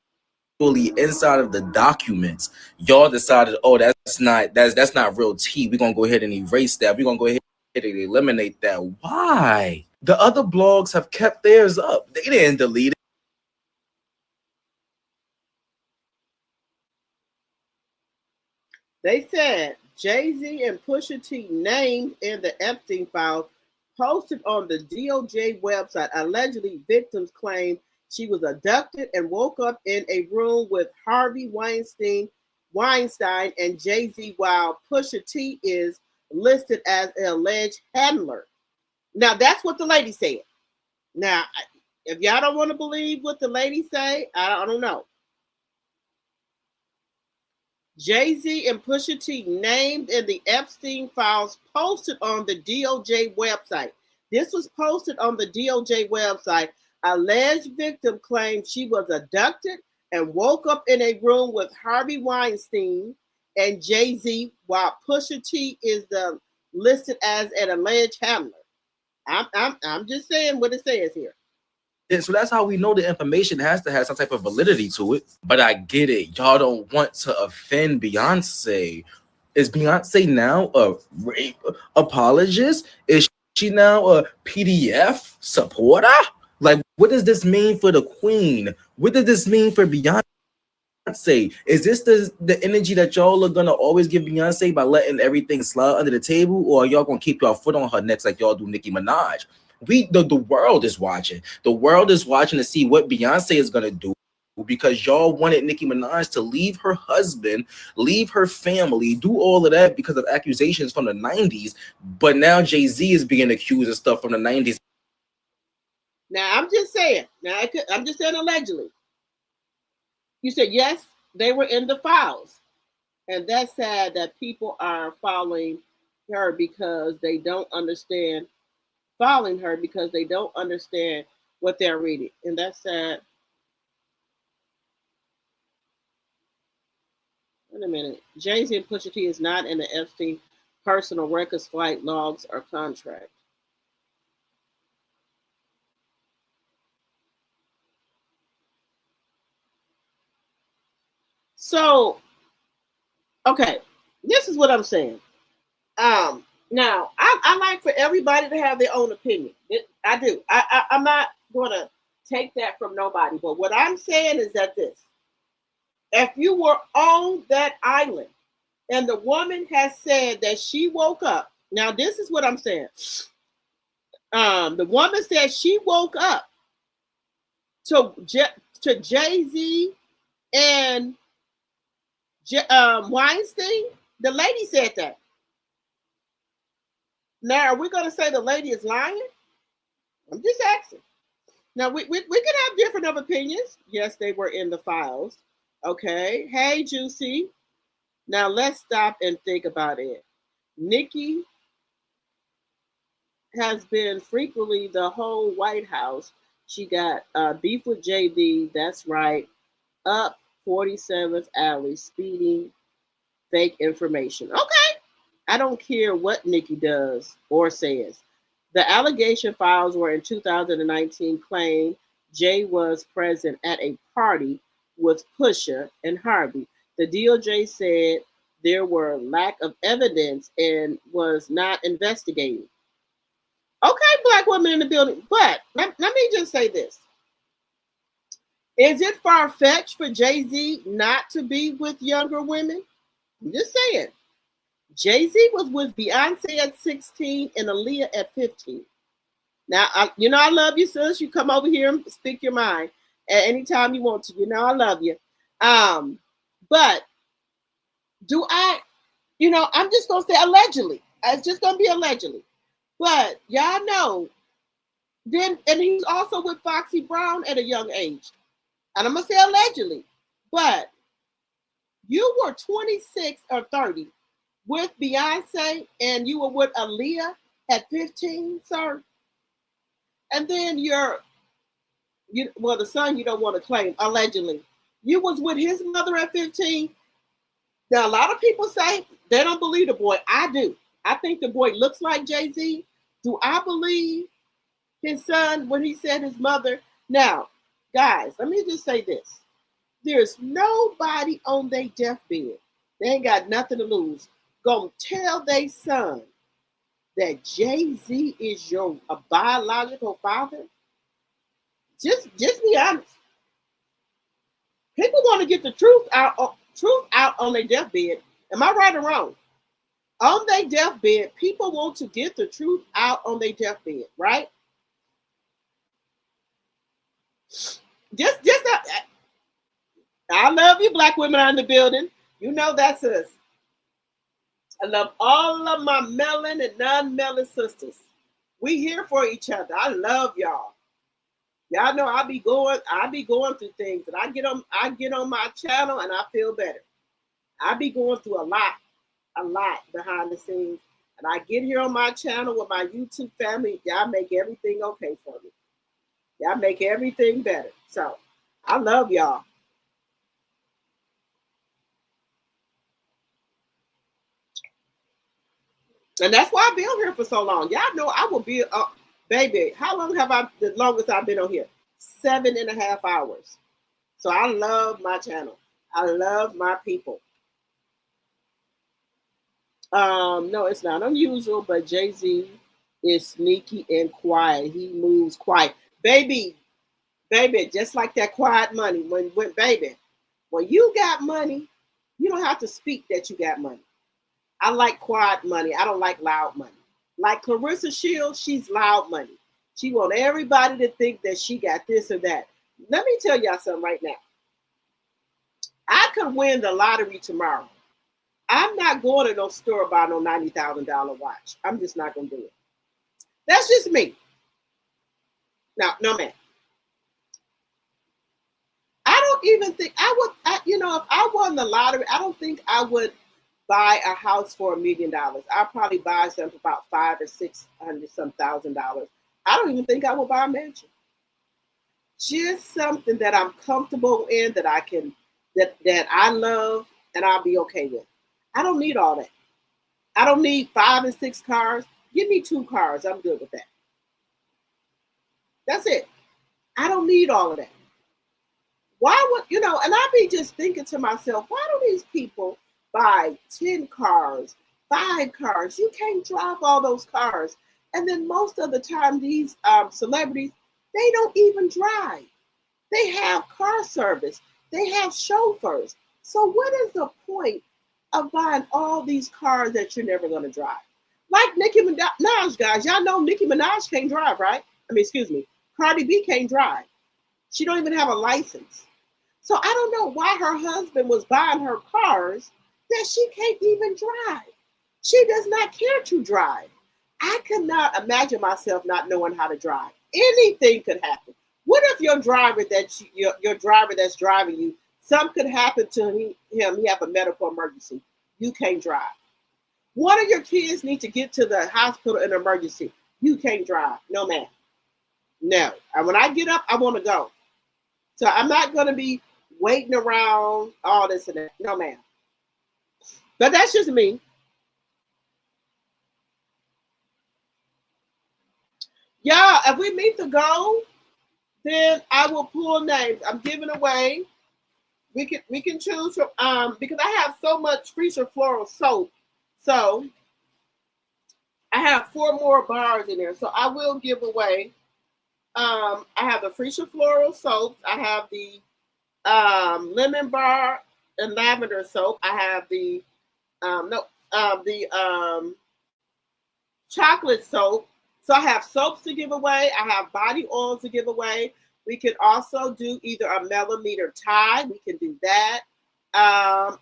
inside of the documents. Y'all decided, oh, that's not real tea. We're gonna go ahead and erase that. We're gonna go ahead and eliminate that. Why? The other blogs have kept theirs up. They didn't delete it. They said Jay-Z and Pusha T named in the Epstein file posted on the DOJ website. Allegedly, victims claim she was abducted and woke up in a room with Harvey Weinstein and Jay-Z, while Pusha T is listed as an alleged handler. Now, that's what the lady said. Now, if y'all don't want to believe what the lady say, I don't know. Jay-Z and Pusha T named in the Epstein files posted on the DOJ website. This was posted on the DOJ website. Alleged victim claimed she was abducted and woke up in a room with Harvey Weinstein and Jay-Z, while Pusha T is listed as an alleged handler. I'm just saying what it says here. Yeah, so that's how we know the information has to have some type of validity to it. But I get it. Y'all don't want to offend Beyonce. Is Beyonce now a rape apologist? Is she now a PDF supporter? Like, what does this mean for the queen? What does this mean for Beyonce? Is this the energy that y'all are gonna always give Beyonce by letting everything slide under the table, or are y'all gonna keep y'all foot on her neck like y'all do Nicki Minaj? The world is watching. The world is watching to see what Beyonce is gonna do, because y'all wanted Nicki Minaj to leave her husband, leave her family, do all of that because of accusations from the 90s. But now Jay-Z is being accused of stuff from the 90s. Now, I'm just saying. I'm just saying allegedly. You said, yes, they were in the files. And that's sad that people are following her because they don't understand, what they're reading. And that's sad. Wait a minute. Jay-Z and Pusha T is not in the Epstein personal records, flight logs, or contract. So, okay, this is what I'm saying. Now, I like for everybody to have their own opinion. I do. I'm not going to take that from nobody. But what I'm saying is that if you were on that island and the woman has said that she woke up, now this is what I'm saying. The woman said she woke up to Jay-Z and Weinstein. The lady said that. Now, are we going to say the lady is lying? I'm just asking. Now, we can have different of opinions. Yes, they were in the files. Okay. Hey, Juicy. Now, let's stop and think about it. Nicki has been frequently the whole White House. She got beef with JB. That's right. Up 47th Alley, speeding, fake information. Okay. I don't care what Nicki does or says. The allegation files were in 2019 claim Jay was present at a party with Pusha and Harvey. The DOJ said there were lack of evidence and was not investigating. Okay, Black women in the building. But let me just say this. Is it far-fetched for Jay-Z not to be with younger women? I'm just saying. Jay-Z was with Beyonce at 16 and Aaliyah at 15. Now, I love you, sis. You come over here and speak your mind at any time you want to. I love you. But do I, I'm just going to say allegedly. It's just going to be allegedly. But y'all know, and he's also with Foxy Brown at a young age. And I'm going to say allegedly. But you were 26 or 30 with Beyonce and you were with Aaliyah at 15, sir. And then your the son you don't want to claim, allegedly. You was with his mother at 15. Now, a lot of people say they don't believe the boy. I do. I think the boy looks like Jay-Z. Do I believe his son when he said his mother? Now, guys, let me just say this. There's nobody on their deathbed. They ain't got nothing to lose. Gonna tell their son that Jay-Z is a biological father? Just be honest. People want to get the truth out on their deathbed. Am I right or wrong? On their deathbed, people want to get the truth out on their deathbed, right? I love you, black women out in the building. You know that's us. I love all of my melon and non-melon sisters. We here for each other. I love y'all. Y'all know I be going through things, and I get on my channel and I feel better. I be going through a lot behind the scenes, and I get here on my channel with my YouTube family. Y'all make everything okay for me. Y'all make everything better. So I love y'all. And that's why I've been on here for so long. Y'all know I will be, baby, how long have the longest I've been on here? 7.5 hours. So I love my channel. I love my people. No, it's not unusual, but Jay-Z is sneaky and quiet. He moves quiet. Baby, just like that quiet money. When you got money, you don't have to speak that you got money. I like quiet money. I don't like loud money. Like Claressa Shields, she's loud money. She wants everybody to think that she got this or that. Let me tell y'all something right now. I could win the lottery tomorrow. I'm not going to no store buy no $90,000 watch. I'm just not going to do it. That's just me. No, man. I don't even think I would, if I won the lottery, I don't think I would buy a house for $1 million. I'll probably buy something for about $500,000 or $600,000. I don't even think I will buy a mansion. Just something that I'm comfortable in, that I can, that I love, and I'll be okay with. I don't need all that. I don't need 5 and 6 cars. Give me 2 cars. I'm good with that. That's it. I don't need all of that. Why would, and I be just thinking to myself, why do these people buy 10 cars, 5 cars? You can't drive all those cars. And then most of the time, these celebrities, they don't even drive. They have car service. They have chauffeurs. So what is the point of buying all these cars that you're never going to drive? Like Nicki Minaj, guys. Y'all know Nicki Minaj can't drive, right? Cardi B can't drive. She don't even have a license. So I don't know why her husband was buying her cars that she can't even drive. She does not care to drive. I could not imagine myself not knowing how to drive. Anything could happen. What if your driver that's driving you, something could happen to him, he have a medical emergency. You can't drive. One of your kids need to get to the hospital in an emergency. You can't drive. No, ma'am. No. And when I get up, I want to go. So I'm not going to be waiting around, all this and that. No, ma'am. But that's just me. Y'all, if we meet the goal, then I will pull names. I'm giving away. We can choose from because I have so much Freesia Floral soap. So I have 4 more bars in there. So I will give away. I have the Freesia Floral soap. I have the lemon bar and lavender soap. I have the chocolate soap. So I have soaps to give away. I have body oils to give away. We can also do either a millimeter tie. We can do that.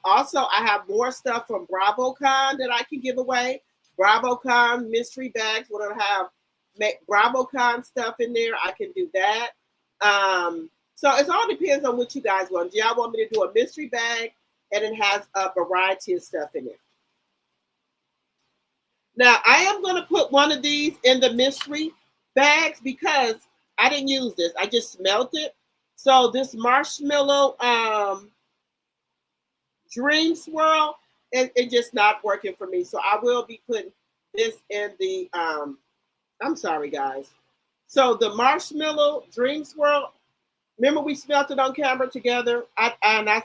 Also, I have more stuff from BravoCon that I can give away. BravoCon mystery bags. We're going to have BravoCon stuff in there. I can do that. So it all depends on what you guys want. Do y'all want me to do a mystery bag? And it has a variety of stuff in it. Now, I am going to put one of these in the mystery bags because I didn't use this. I just smelt it. So this marshmallow dream swirl, it just not working for me. So I will be putting this in the I'm sorry guys. So the marshmallow dream swirl, remember we smelt it on camera together? I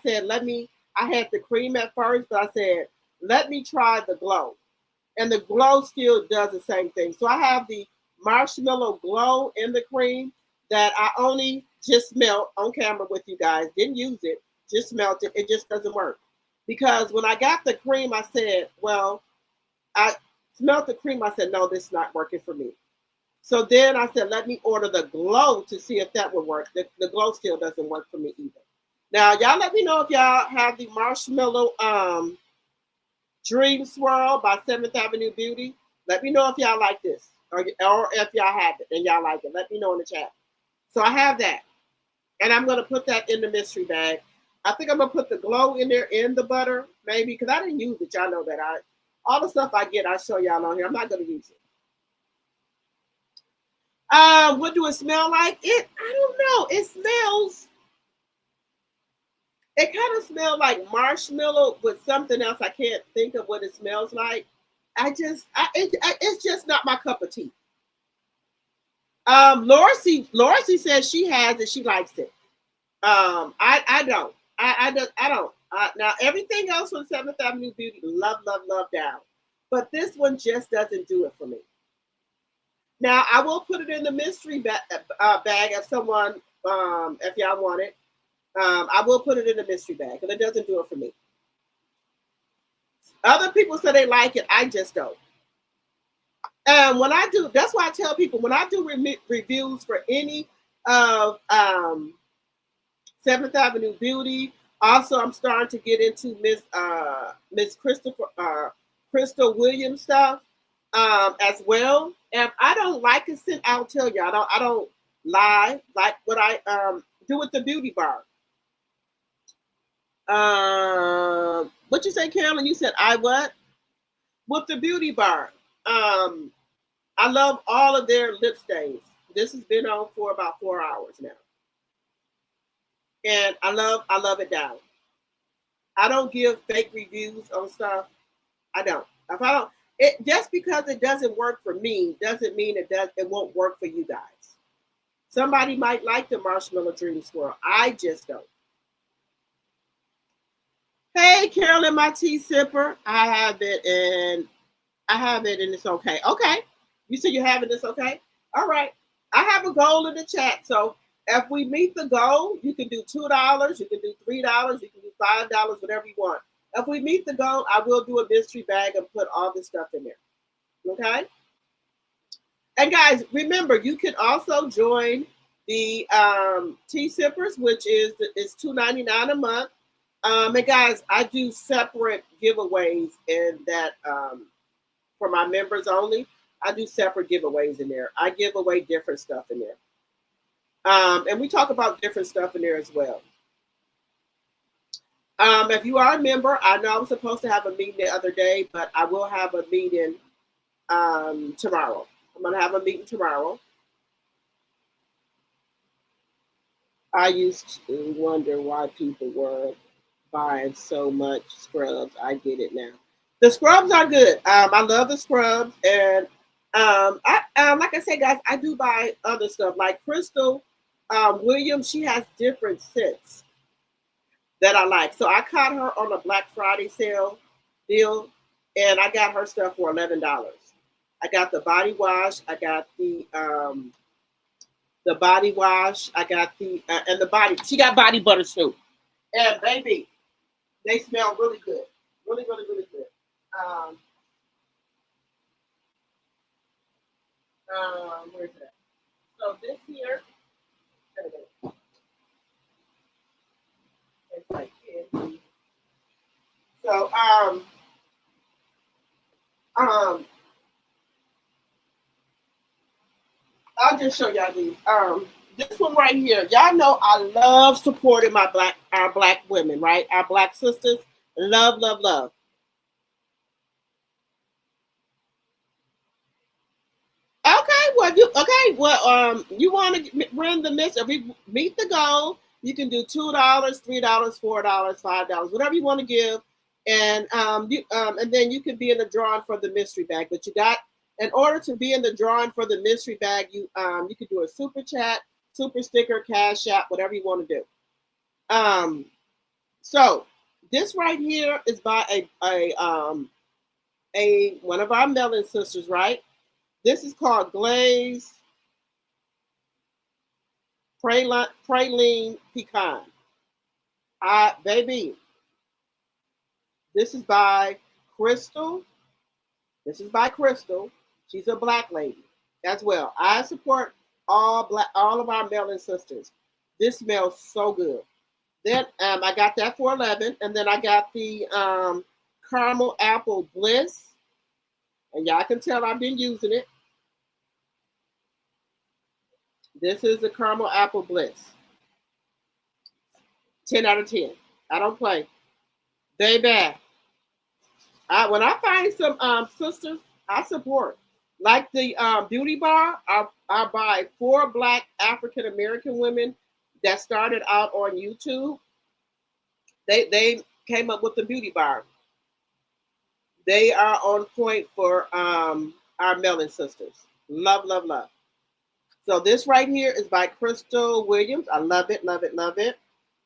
said, I had the cream at first, but I said, let me try the glow. And the glow still does the same thing. So I have the marshmallow glow in the cream that I only just smelt on camera with you guys. Didn't use it, just smelt it. It just doesn't work. Because when I got the cream, I said, well, I smelled the cream. I said, no, this is not working for me. So then I said, let me order the glow to see if that would work. The glow still doesn't work for me either. Now, y'all let me know if y'all have the marshmallow Dream Swirl by 7th Avenue Beauty. Let me know if y'all like this or if y'all have it and y'all like it. Let me know in the chat. So I have that. And I'm going to put that in the mystery bag. I think I'm going to put the glow in there in the butter, maybe, because I didn't use it. Y'all know that. All the stuff I get, I show y'all on here. I'm not going to use it. What do it smell like? I don't know. It kind of smells like marshmallow with something else. I can't think of what it smells like. It's just not my cup of tea. Lorcy says she has it. She likes it. I don't. I don't. Now everything else from 7th Avenue Beauty, love down. But this one just doesn't do it for me. Now I will put it in the mystery bag if someone, if y'all want it. I will put it in the mystery bag, and it doesn't do it for me. Other people say they like it. I just don't. And when I do, that's why I tell people when I do reviews for any of 7th Avenue Beauty. Also, I'm starting to get into Miss Crystal Williams stuff as well. If I don't like a scent, I'll tell you. I don't lie like what I do with the beauty bar. What you say, Carolyn? You said I what? With the beauty bar. I love all of their lip stains. This has been on for about 4 hours now. And I love it down. I don't give fake reviews on stuff. I don't. If I don't, just because it doesn't work for me doesn't mean it won't work for you guys. Somebody might like the Marshmallow Dream Swirl. I just don't. Hey, Carolyn, my tea sipper. I have it and it's okay. Okay. You said you have it, it's okay? All right. I have a goal in the chat. So if we meet the goal, you can do $2, you can do $3, you can do $5, whatever you want. If we meet the goal, I will do a mystery bag and put all this stuff in there. Okay? And guys, remember, you can also join the tea sippers, which is $2.99 a month. And guys, I do separate giveaways in that for my members only. I do separate giveaways in there. I give away different stuff in there. And we talk about different stuff in there as well. If you are a member, I know I was supposed to have a meeting the other day, but I will have a meeting tomorrow. I'm going to have a meeting tomorrow. I used to wonder why people were buying so much scrubs. I get it now. The scrubs are good. I love the scrubs. And like I said, guys, I do buy other stuff. Like Crystal Williams, she has different scents that I like. So I caught her on a Black Friday sale deal, and I got her stuff for $11. I got the body wash. I got the body wash. I got the and the body. She got body butter too. And baby, they smell really good. Really, really, really good. Where's that? So this here. It's like candy. So I'll just show y'all these. This one right here. Y'all know I love supporting our black women, right? Our black sisters. Love, love, love. Okay, well, Well, you want to run the mist. If we meet the goal, you can do $2, $3, $4, $5, whatever you want to give, and and then you can be in the drawing for the mystery bag. But you got, in order to be in the drawing for the mystery bag, you can do a super chat, super sticker, cash app, whatever you want to do. So this right here is by a one of our melon sisters, right? This is called Glaze Praline Pecan. Baby, this is by Crystal. This is by Crystal. She's a black lady as well. I support all of our melon sisters. This smells so good. Then I got that for 11, and then I got the caramel apple bliss, and y'all can tell I've been using it. This is the caramel apple bliss. 10 out of 10. I don't play. Baby. When I find some sisters, I support. Like the beauty bar, I buy 4 black African American women that started out on YouTube. They came up with the beauty bar. They are on point for our melon sisters. Love, love, love. So this right here is by Crystal Williams. I love it, love it, love it.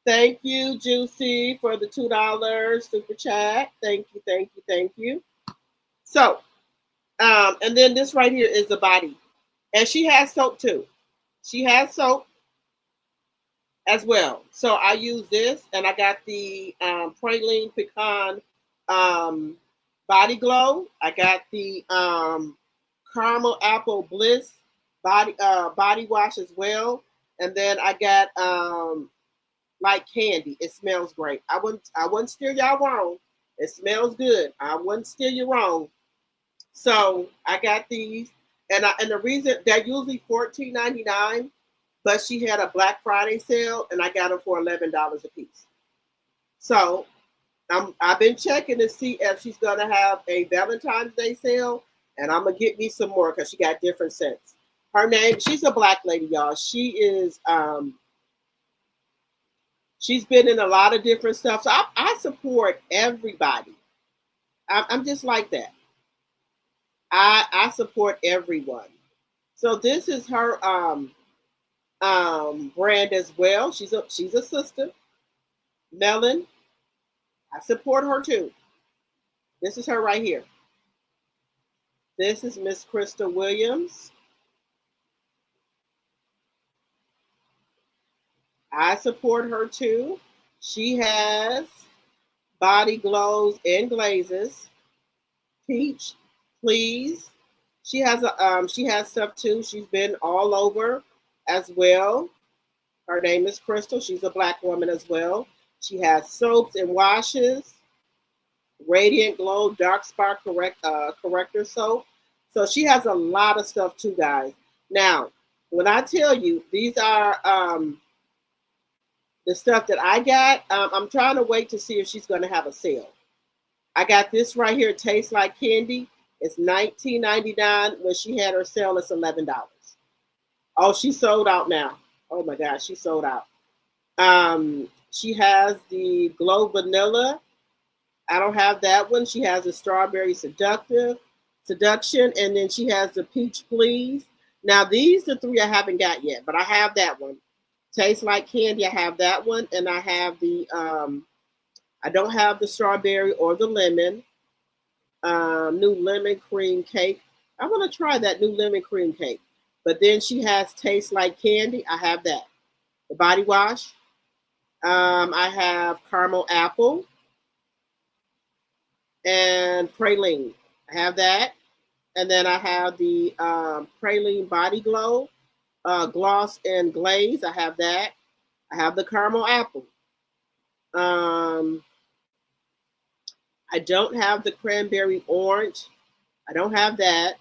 Thank you, Juicy, for the $2 super chat. Thank you, thank you, thank you. So, and then this right here is the body. And she has soap too. She has soap as well. So I use this, and I got the Praline Pecan Body Glow. I got the Caramel Apple Bliss body wash as well. And then I got like candy. It smells great. I wouldn't steer y'all wrong. It smells good. I wouldn't steer you wrong. So I got these, and the reason they're usually $14.99, but she had a Black Friday sale, and I got them for $11 a piece. So I've been checking to see if she's gonna have a Valentine's Day sale, and I'm gonna get me some more because she got different scents. Her name, she's a black lady, y'all. She is she's been in a lot of different stuff. So I support everybody. I'm just like that. I support everyone. So this is her brand as well. She's a sister. Melon. I support her too. This is her right here. This is Miss Crystal Williams. I support her too. She has body glows and glazes. Peach, please. She has stuff too. She's been all over as well. Her name is Crystal. She's a black woman as well. She has soaps and washes, Radiant Glow Dark Spot Corrector soap. So she has a lot of stuff too, guys. Now, when I tell you these are the stuff that I got, I'm trying to wait to see if she's going to have a sale. I got this right here, Tastes Like Candy. It's $19.99. When she had her sale, it's $11. Oh, she sold out now. Oh my gosh, she sold out. She has the Glow Vanilla. I don't have that one. She has the Strawberry Seduction, and then she has the Peach Please. Now, these are 3 I haven't got yet, but I have that one. Tastes Like Candy, I have that one, and I have the, I don't have the strawberry or the lemon. New lemon cream cake. I want to try that new lemon cream cake. But then she has Tastes Like Candy. I have that. The body wash. I have caramel apple and praline. I have that. And then I have the praline body glow, gloss and glaze. I have that. I have the caramel apple. I don't have the cranberry orange. I don't have that.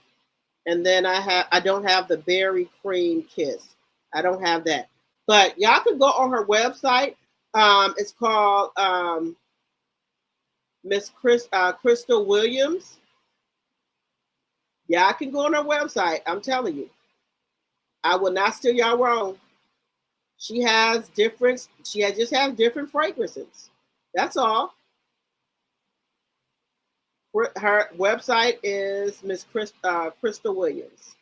And then I don't have the berry cream kiss. I don't have that. But y'all can go on her website. It's called Miss Crystal Williams. Y'all can go on her website. I'm telling you. I will not steer y'all wrong. She has different. Just has different fragrances. That's all. Her website is Miss Crystal Williams.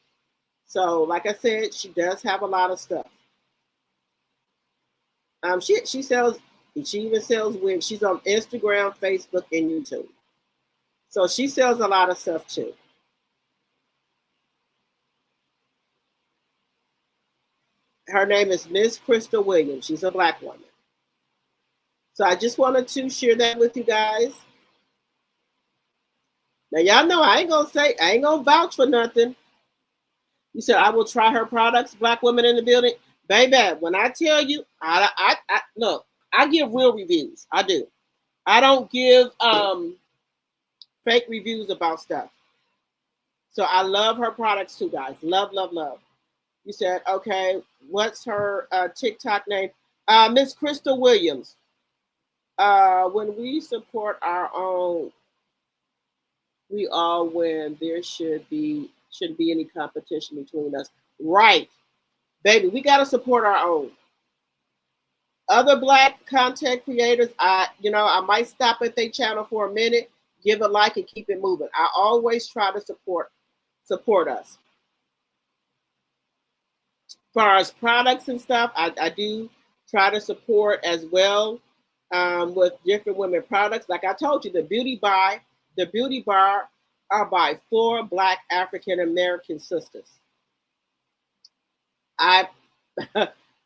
So, like I said, she does have a lot of stuff. She sells. She even sells wigs. She's on Instagram, Facebook, and YouTube. So she sells a lot of stuff too. Her name is Miss Crystal Williams. She's a Black woman. So I just wanted to share that with you guys. Now y'all know I ain't gonna vouch for nothing. You said I will try her products, Black women in the building. Baby, when I tell you, I look, I give real reviews. I do. I don't give fake reviews about stuff. So I love her products too, guys. Love, love, love. You said, okay, what's her TikTok name? Miss Crystal Williams. When we support our own, we all win. There shouldn't be any competition between us. Right. Baby, we gotta support our own. Other Black content creators, I might stop at their channel for a minute, give a like, and keep it moving. I always try to support us. As far as products and stuff, I do try to support as well with different women products. Like I told you, the beauty bar are by 4 Black African American sisters. I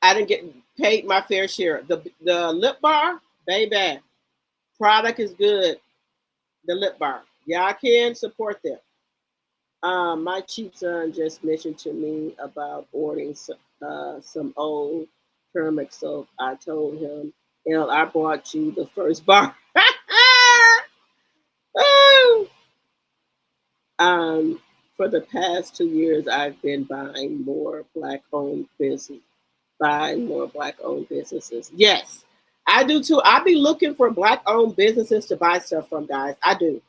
I didn't get paid my fair share. The lip bar, baby, product is good. The lip bar, y'all can support them. My cheap son just mentioned to me about ordering some old turmeric soap. I told him, I bought you the first bar. For the past 2 years, I've been buying more Black-owned businesses. Yes, I do too. I be looking for Black-owned businesses to buy stuff from, guys. I do.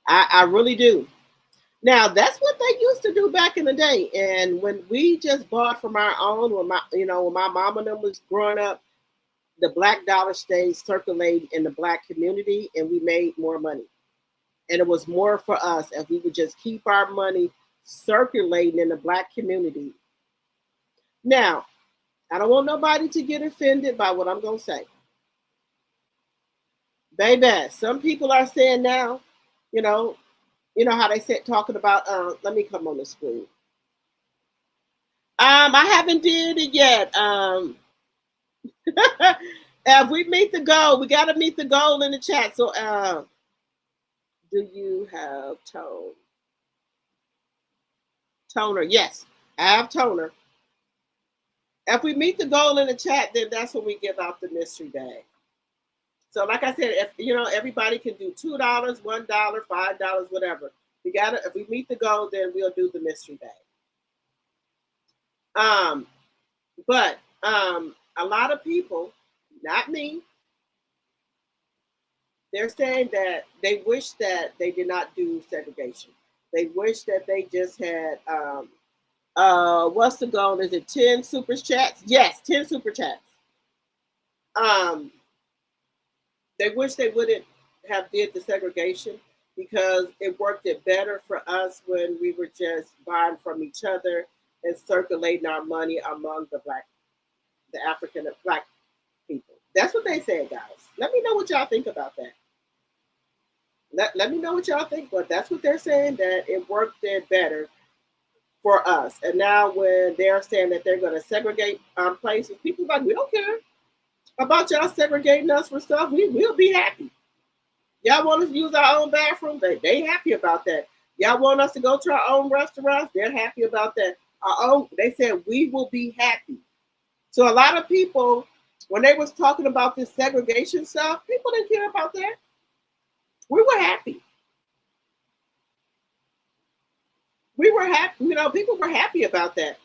I really do. Now that's what they used to do back in the day. And when we just bought from our own, when my mom and them was growing up, the Black dollar stayed circulating in the Black community, and we made more money. And it was more for us if we would just keep our money circulating in the Black community. Now, I don't want nobody to get offended by what I'm gonna say. Baby, some people are saying now, you know how they said talking about let me come on the screen. I haven't did it yet. If we meet the goal, we gotta meet the goal in the chat. So do you have toner? Yes, I have toner. If we meet the goal in the chat, then that's when we give out the mystery bag. So like I said, if everybody can do $2, $1, $5, whatever. If we meet the goal, then we'll do the mystery bag. But a lot of people, not me, they're saying that they wish that they did not do segregation. They wish that they just had what's the goal? Is it 10 super chats? Yes, 10 super chats. They wish they wouldn't have did the segregation because it worked it better for us when we were just buying from each other and circulating our money among the African and Black people. That's what they said, guys. Let me know what y'all think about that. Let me know what y'all think, but that's what they're saying, that it worked it better for us. And now when they're saying that they're going to segregate places, people are like, we don't care about y'all segregating us for stuff. We'll be happy. Y'all want us to use our own bathroom? They happy about that. Y'all want us to go to our own restaurants? They're happy about that. They said we will be happy. So a lot of people, when they was talking about this segregation stuff, people didn't care about that. We were happy. We were happy. People were happy about that.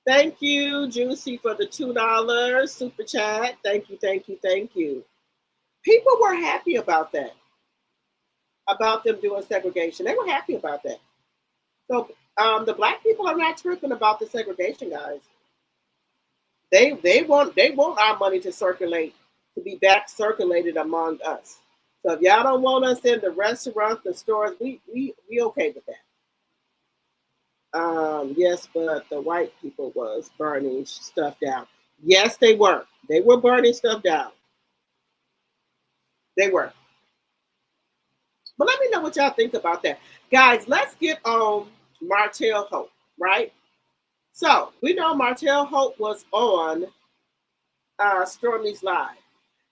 Thank you, Juicy, for the $2 super chat. Thank you, thank you, thank you. People were happy about that, about them doing segregation. They were happy about that. So the black people are not tripping about the segregation, guys. They want our money to circulate, to be back circulated among us. So if y'all don't want us in the restaurants, the stores, we okay with that. Yes, but the white people was burning stuff down. Yes, they were. They were burning stuff down. They were. But let me know what y'all think about that. Guys, let's get on Martell Hope, right? So we know Martell Hope was on Stormy's Live.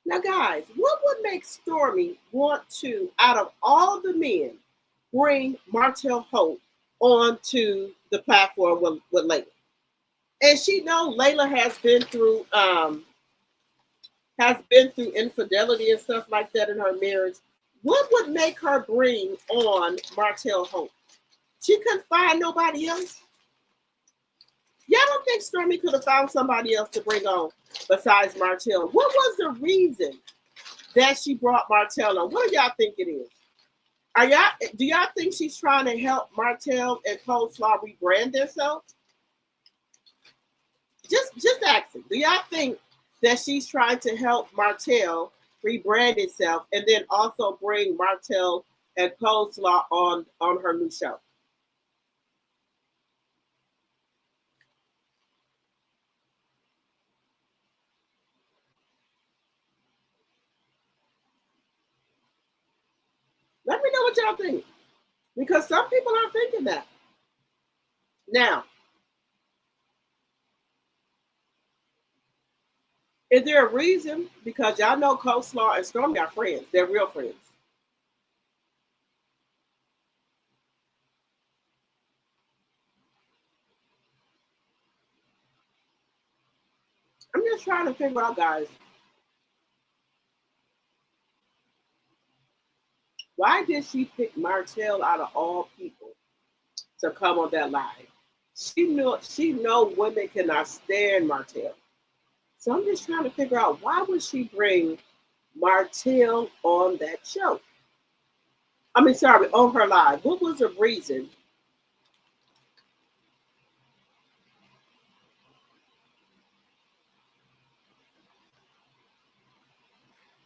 Now, guys, what would make Stormy want to, out of all the men, bring Martell Hope onto the platform with Layla? And she know Layla has been through infidelity and stuff like that in her marriage. What would make her bring on Martell Hope? She couldn't find nobody else. Y'all don't think Stormy could have found somebody else to bring on besides Martell? What was the reason that she brought Martell on? What do y'all think it is? Do y'all think she's trying to help Martell and Coleslaw rebrand themselves? Just asking. Do y'all think that she's trying to help Martell rebrand itself and then also bring Martell and Coleslaw on her new show? Let me know what y'all think. Because some people are thinking that. Now, is there a reason? Because y'all know Coleslaw and Stormy are friends. They're real friends. I'm just trying to figure out, guys, why did she pick Martell out of all people to come on that live? She know women cannot stand Martell. So I'm just trying to figure out, why would she bring Martell on that show? I mean, sorry, on her live. What was the reason?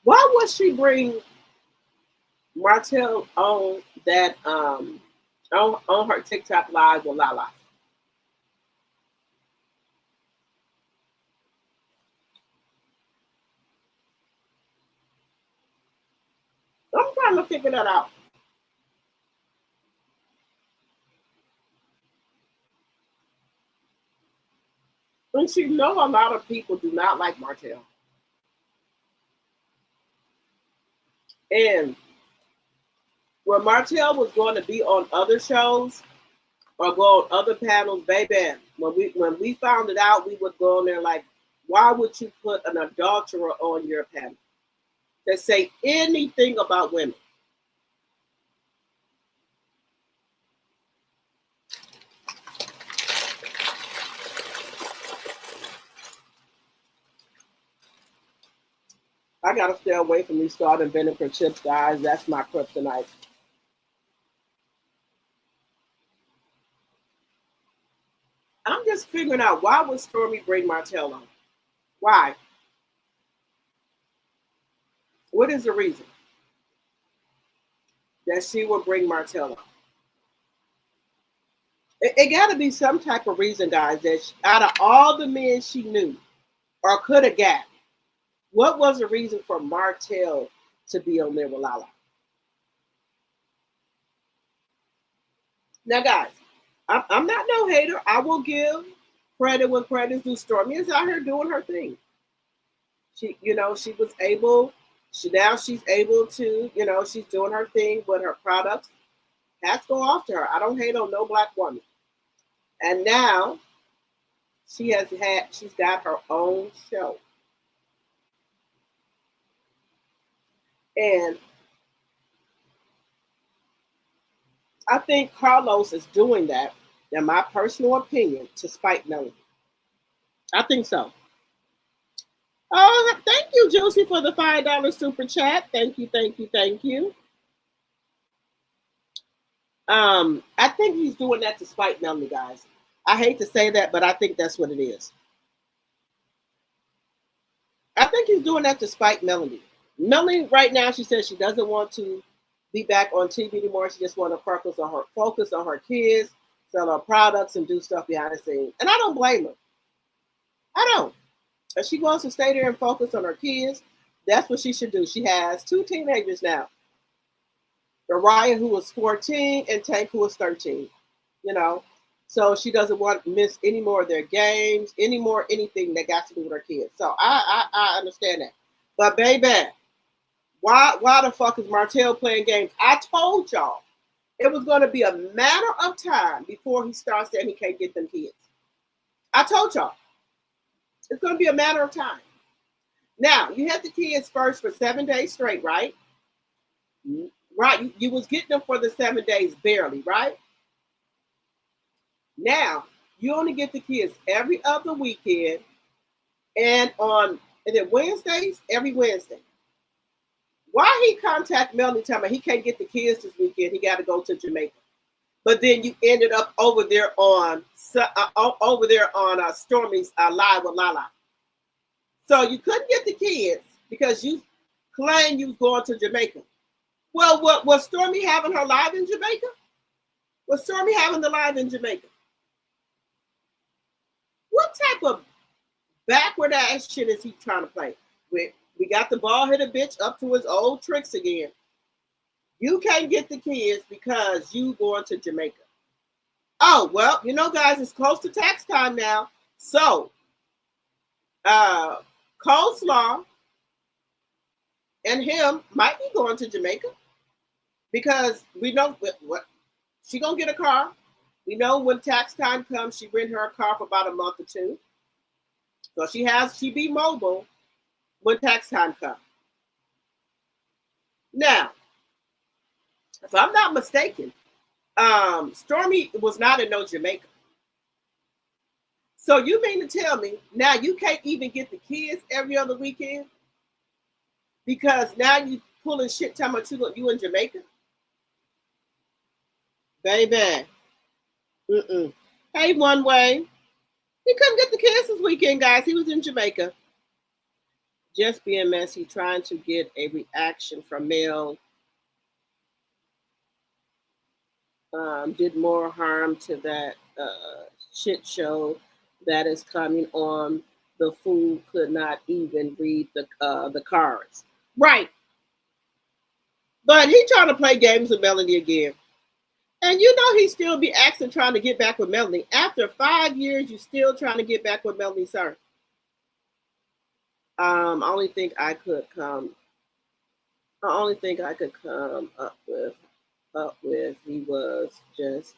Why would she bring Martell on that on her TikTok live with Lala? I'm trying to figure that out. And she know a lot of people do not like Martell. And when Martell was going to be on other shows or go on other panels, baby, when we found it out, we would go on there like, why would you put an adulterer on your panel that say anything about women? I gotta stay away from these salt and vinegar chips, guys. That's my kryptonite. I'm just figuring out, why would Stormy bring Martell on? Why? What is the reason that she would bring Martell on? It got to be some type of reason, guys, that out of all the men she knew or could have got, what was the reason for Martell to be on there with Lala? Now, guys, I'm not no hater. I will give credit when credit's due. Stormy is out here doing her thing. She was able. She's able to. She's doing her thing with her products. Hats go off to her. I don't hate on no black woman. And now she's got her own show. And I think Carlos is doing that, in my personal opinion, to spite Melody. I think so. Oh, thank you, Juicy, for the $5 super chat. Thank you, thank you, thank you. I think he's doing that to spite Melanie, guys. I hate to say that, but I think that's what it is. I think he's doing that to spite Melanie. Melanie, right now, she says she doesn't want to be back on TV anymore. She just want to focus on her kids, sell her products, and do stuff behind the scenes. And I don't blame her. I don't. If she wants to stay there and focus on her kids, that's what she should do. She has two teenagers now. Mariah, who was 14, and Tank, who was 13. You know, so she doesn't want to miss any more of their games, any more anything that got to do with her kids. So I understand that. But baby, why the fuck is Martell playing games? I told y'all it was going to be a matter of time before he starts saying he can't get them kids. I told y'all it's going to be a matter of time. Now you had the kids first for 7 days straight, right? Right, you was getting them for the 7 days barely, right? Now you only get the kids every other weekend, and then Wednesdays, every Wednesday. Why he contact Melanie telling me he can't get the kids this weekend? He got to go to Jamaica, but then you ended up over there on Stormy's Live with Lala. So you couldn't get the kids because you claimed you was going to Jamaica. Well, was Stormy having her live in Jamaica? Was Stormy having the live in Jamaica? What type of backward ass shit is he trying to play? We got the bald headed bitch up to his old tricks again. You can't get the kids because you going to Jamaica. Oh, well, you know, guys, it's close to tax time now. So, Coleslaw and him might be going to Jamaica because we know what she gonna get a car. We know when tax time comes, she rent her a car for about a month or two. So she be mobile when tax time comes. Now, if I'm not mistaken, Stormy was not in no Jamaica. So you mean to tell me now you can't even get the kids every other weekend because now you pulling shit talking about you in Jamaica? Baby. Hey, One Way. He couldn't get the kids this weekend, guys. He was in Jamaica. Just being messy, trying to get a reaction from Mel. Did more harm to that shit show that is coming on. The fool could not even read the cards. Right. But he trying to play games with Melanie again. And you know he still be asking trying to get back with Melanie. After 5 years, you still trying to get back with Melanie, sir. I only think I could come up with he was just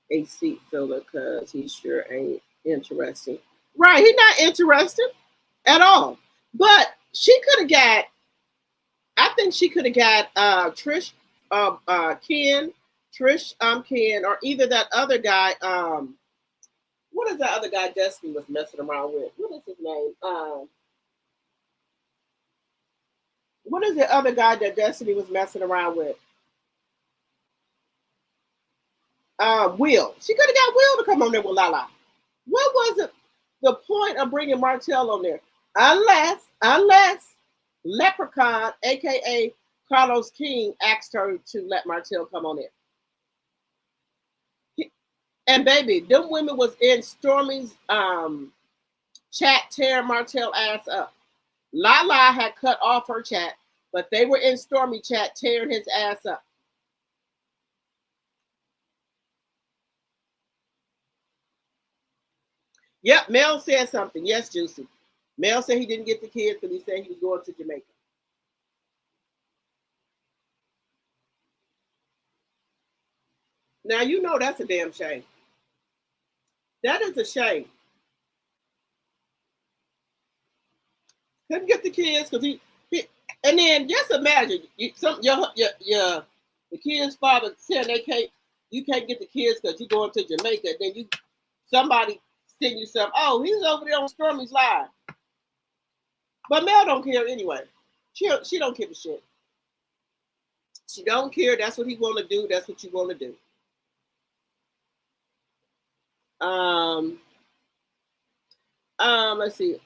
a seat filler because he sure ain't interesting. Right, he's not interested at all. But she could have got, I think she could have got Trish, Ken, or either that other guy. What is that other guy Destiny was messing around with? What is his name? What is the other guy that Destiny was messing around with? Will. She could have got Will to come on there with Lala. What was it? The point of bringing Martell on there? Unless Leprechaun, aka Carlos King, asked her to let Martell come on there. And baby, them women was in Stormy's chat tearing Martell ass up. Lala had cut off her chat, but they were in Stormy chat tearing his ass up. Yep, Mel said something. Yes, Juicy. Mel said he didn't get the kids because he said he was going to Jamaica. Now, you know that's a damn shame. That is a shame. Couldn't get the kids because he and then just imagine the kids' father saying you can't get the kids because you're going to Jamaica. Then somebody send you some. Oh, he's over there on Stormy's live. But Mel don't care anyway. She don't give a shit. She don't care. That's what he want to do. That's what you want to do. Um, let's see.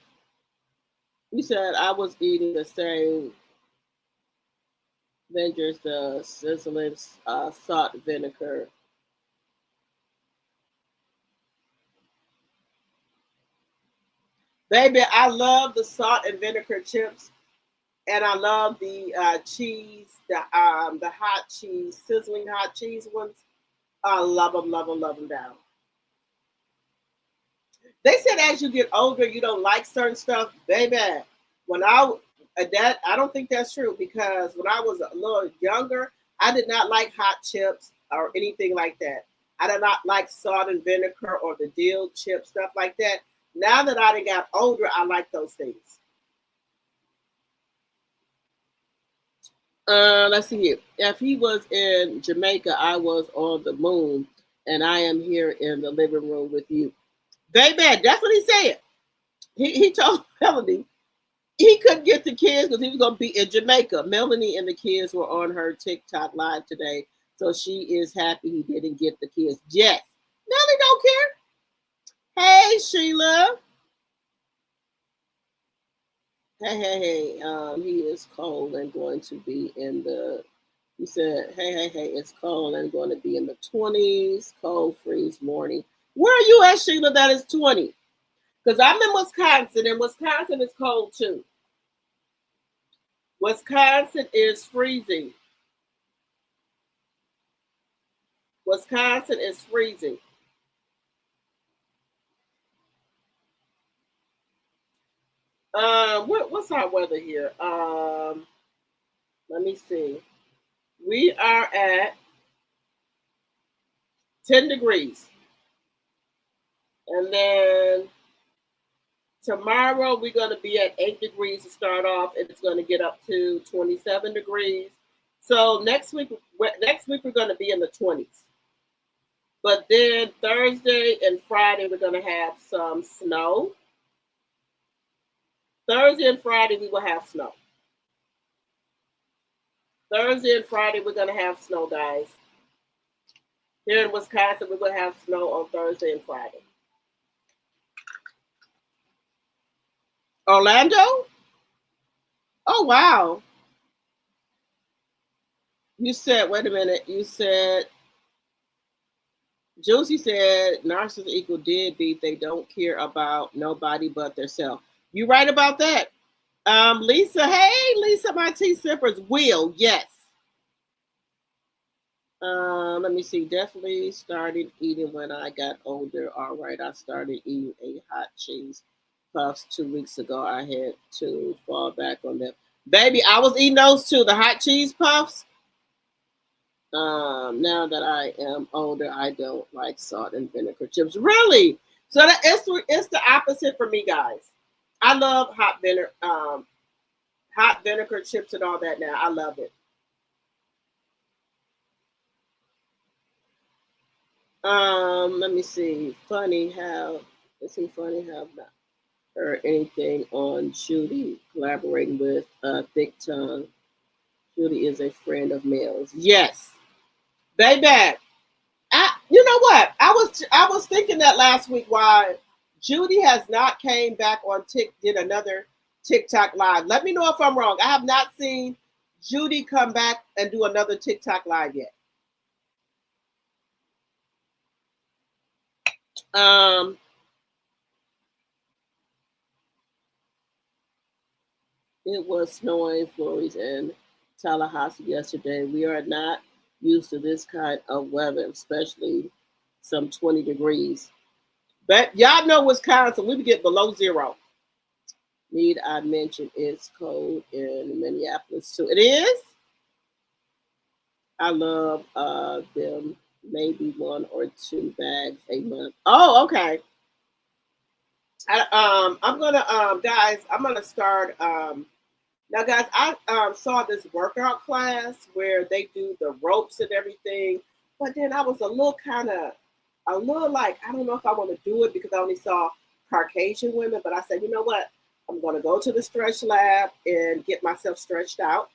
You said I was eating the same Avengers, the sizzling salt vinegar. Baby, I love the salt and vinegar chips, and I love the cheese, the hot cheese, sizzling hot cheese ones. I love them down. They said as you get older, you don't like certain stuff, baby. When I don't think that's true because when I was a little younger, I did not like hot chips or anything like that. I did not like salt and vinegar or the dill chip stuff like that. Now that I got older, I like those things. Let's see here. If he was in Jamaica, I was on the moon, and I am here in the living room with you. Baby, that's what he said. He told Melanie he couldn't get the kids because he was going to be in Jamaica. Melanie and the kids were on her TikTok live today, so she is happy he didn't get the kids. Yes, Melanie don't care. Hey, Sheila. Hey. He is cold and going to be in the. He said, hey. It's cold and going to be in the 20s. Cold freeze morning. Where are you at, Sheila? That is 20. Because I'm in Wisconsin, and Wisconsin is cold too. Wisconsin is freezing. Wisconsin is freezing. What's our weather here? Let me see. We are at 10 degrees. And then tomorrow we're going to be at 8 degrees to start off, and it's going to get up to 27 degrees. So next week we're going to be in the 20s. But then Thursday and Friday we're going to have some snow. Thursday and Friday we will have snow. Thursday and Friday we're going to have snow, guys. Here in Wisconsin we're going to have snow on Thursday and Friday. Orlando? Oh, wow. You said, wait a minute. You said, Josie said, narcissists equal deadbeat. They don't care about nobody but themselves. You right about that. Lisa, hey, Lisa, my tea sippers will, yes. Let me see. Definitely started eating when I got older. All right, I started eating a hot cheese puffs 2 weeks ago. I had to fall back on them. Baby, I was eating those too. The hot cheese puffs. Now that I am older, I don't like salt and vinegar chips. Really? So it's the opposite for me, guys. I love hot vinegar chips and all that now. I love it. Let me see. Funny how I've not heard anything on Judy collaborating with Thick Tongue. Judy is a friend of Mel's. Yes. Baby. You know what? I was thinking that last week why Judy has not came back on did another TikTok live. Let me know if I'm wrong. I have not seen Judy come back and do another TikTok live yet. It was snowing in Florida and Tallahassee yesterday. We are not used to this kind of weather, especially some 20 degrees. But y'all know Wisconsin, we get below zero. Need I mention it's cold in Minneapolis too. It is. I love them. Maybe 1 or 2 bags a month. Oh, okay. I'm gonna guys. I'm gonna start. Now, guys, I saw this workout class where they do the ropes and everything, but then I was a little like, I don't know if I want to do it because I only saw Caucasian women, but I said, you know what? I'm going to go to the stretch lab and get myself stretched out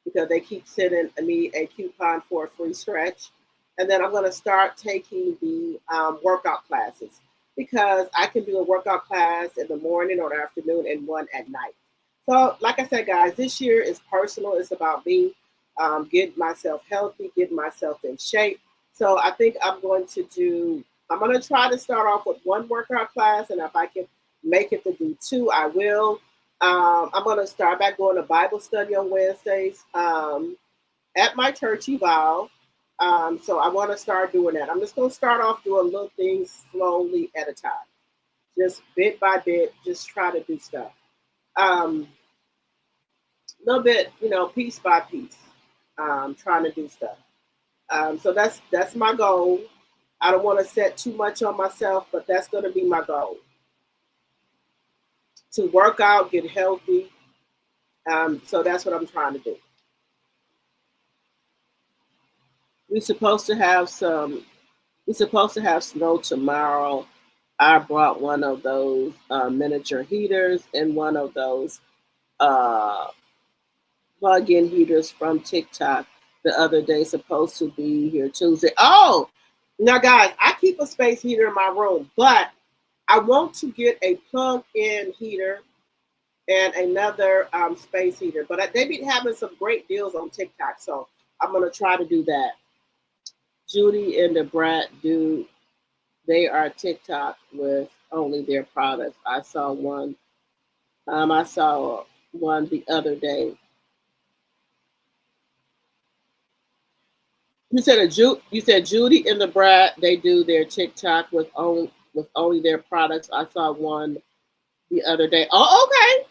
because they keep sending me a coupon for a free stretch. And then I'm going to start taking the workout classes because I can do a workout class in the morning or the afternoon and one at night. So, like I said, guys, this year is personal. It's about me getting myself healthy, getting myself in shape. So I think I'm going to try to start off with one workout class. And if I can make it to do two, I will. I'm going to start back going to Bible study on Wednesdays at my church, Evolve. So I want to start doing that. I'm just going to start off doing little things slowly at a time, just bit by bit, just try to do stuff. Little bit, piece by piece, trying to do stuff. So that's my goal. I don't want to set too much on myself, but that's going to be my goal. To work out, get healthy. So that's what I'm trying to do. We're supposed to have snow tomorrow. I brought one of those miniature heaters and one of those plug-in heaters from TikTok the other day. Supposed to be here Tuesday. Oh, now guys, I keep a space heater in my room, but I want to get a plug-in heater and another space heater. But they be having some great deals on TikTok, so I'm gonna try to do that. Judy and the Brat they are TikTok with only their products. I saw one the other day. You said Judy and the Brat, they do their TikTok with only their products. I saw one the other day. Oh, okay.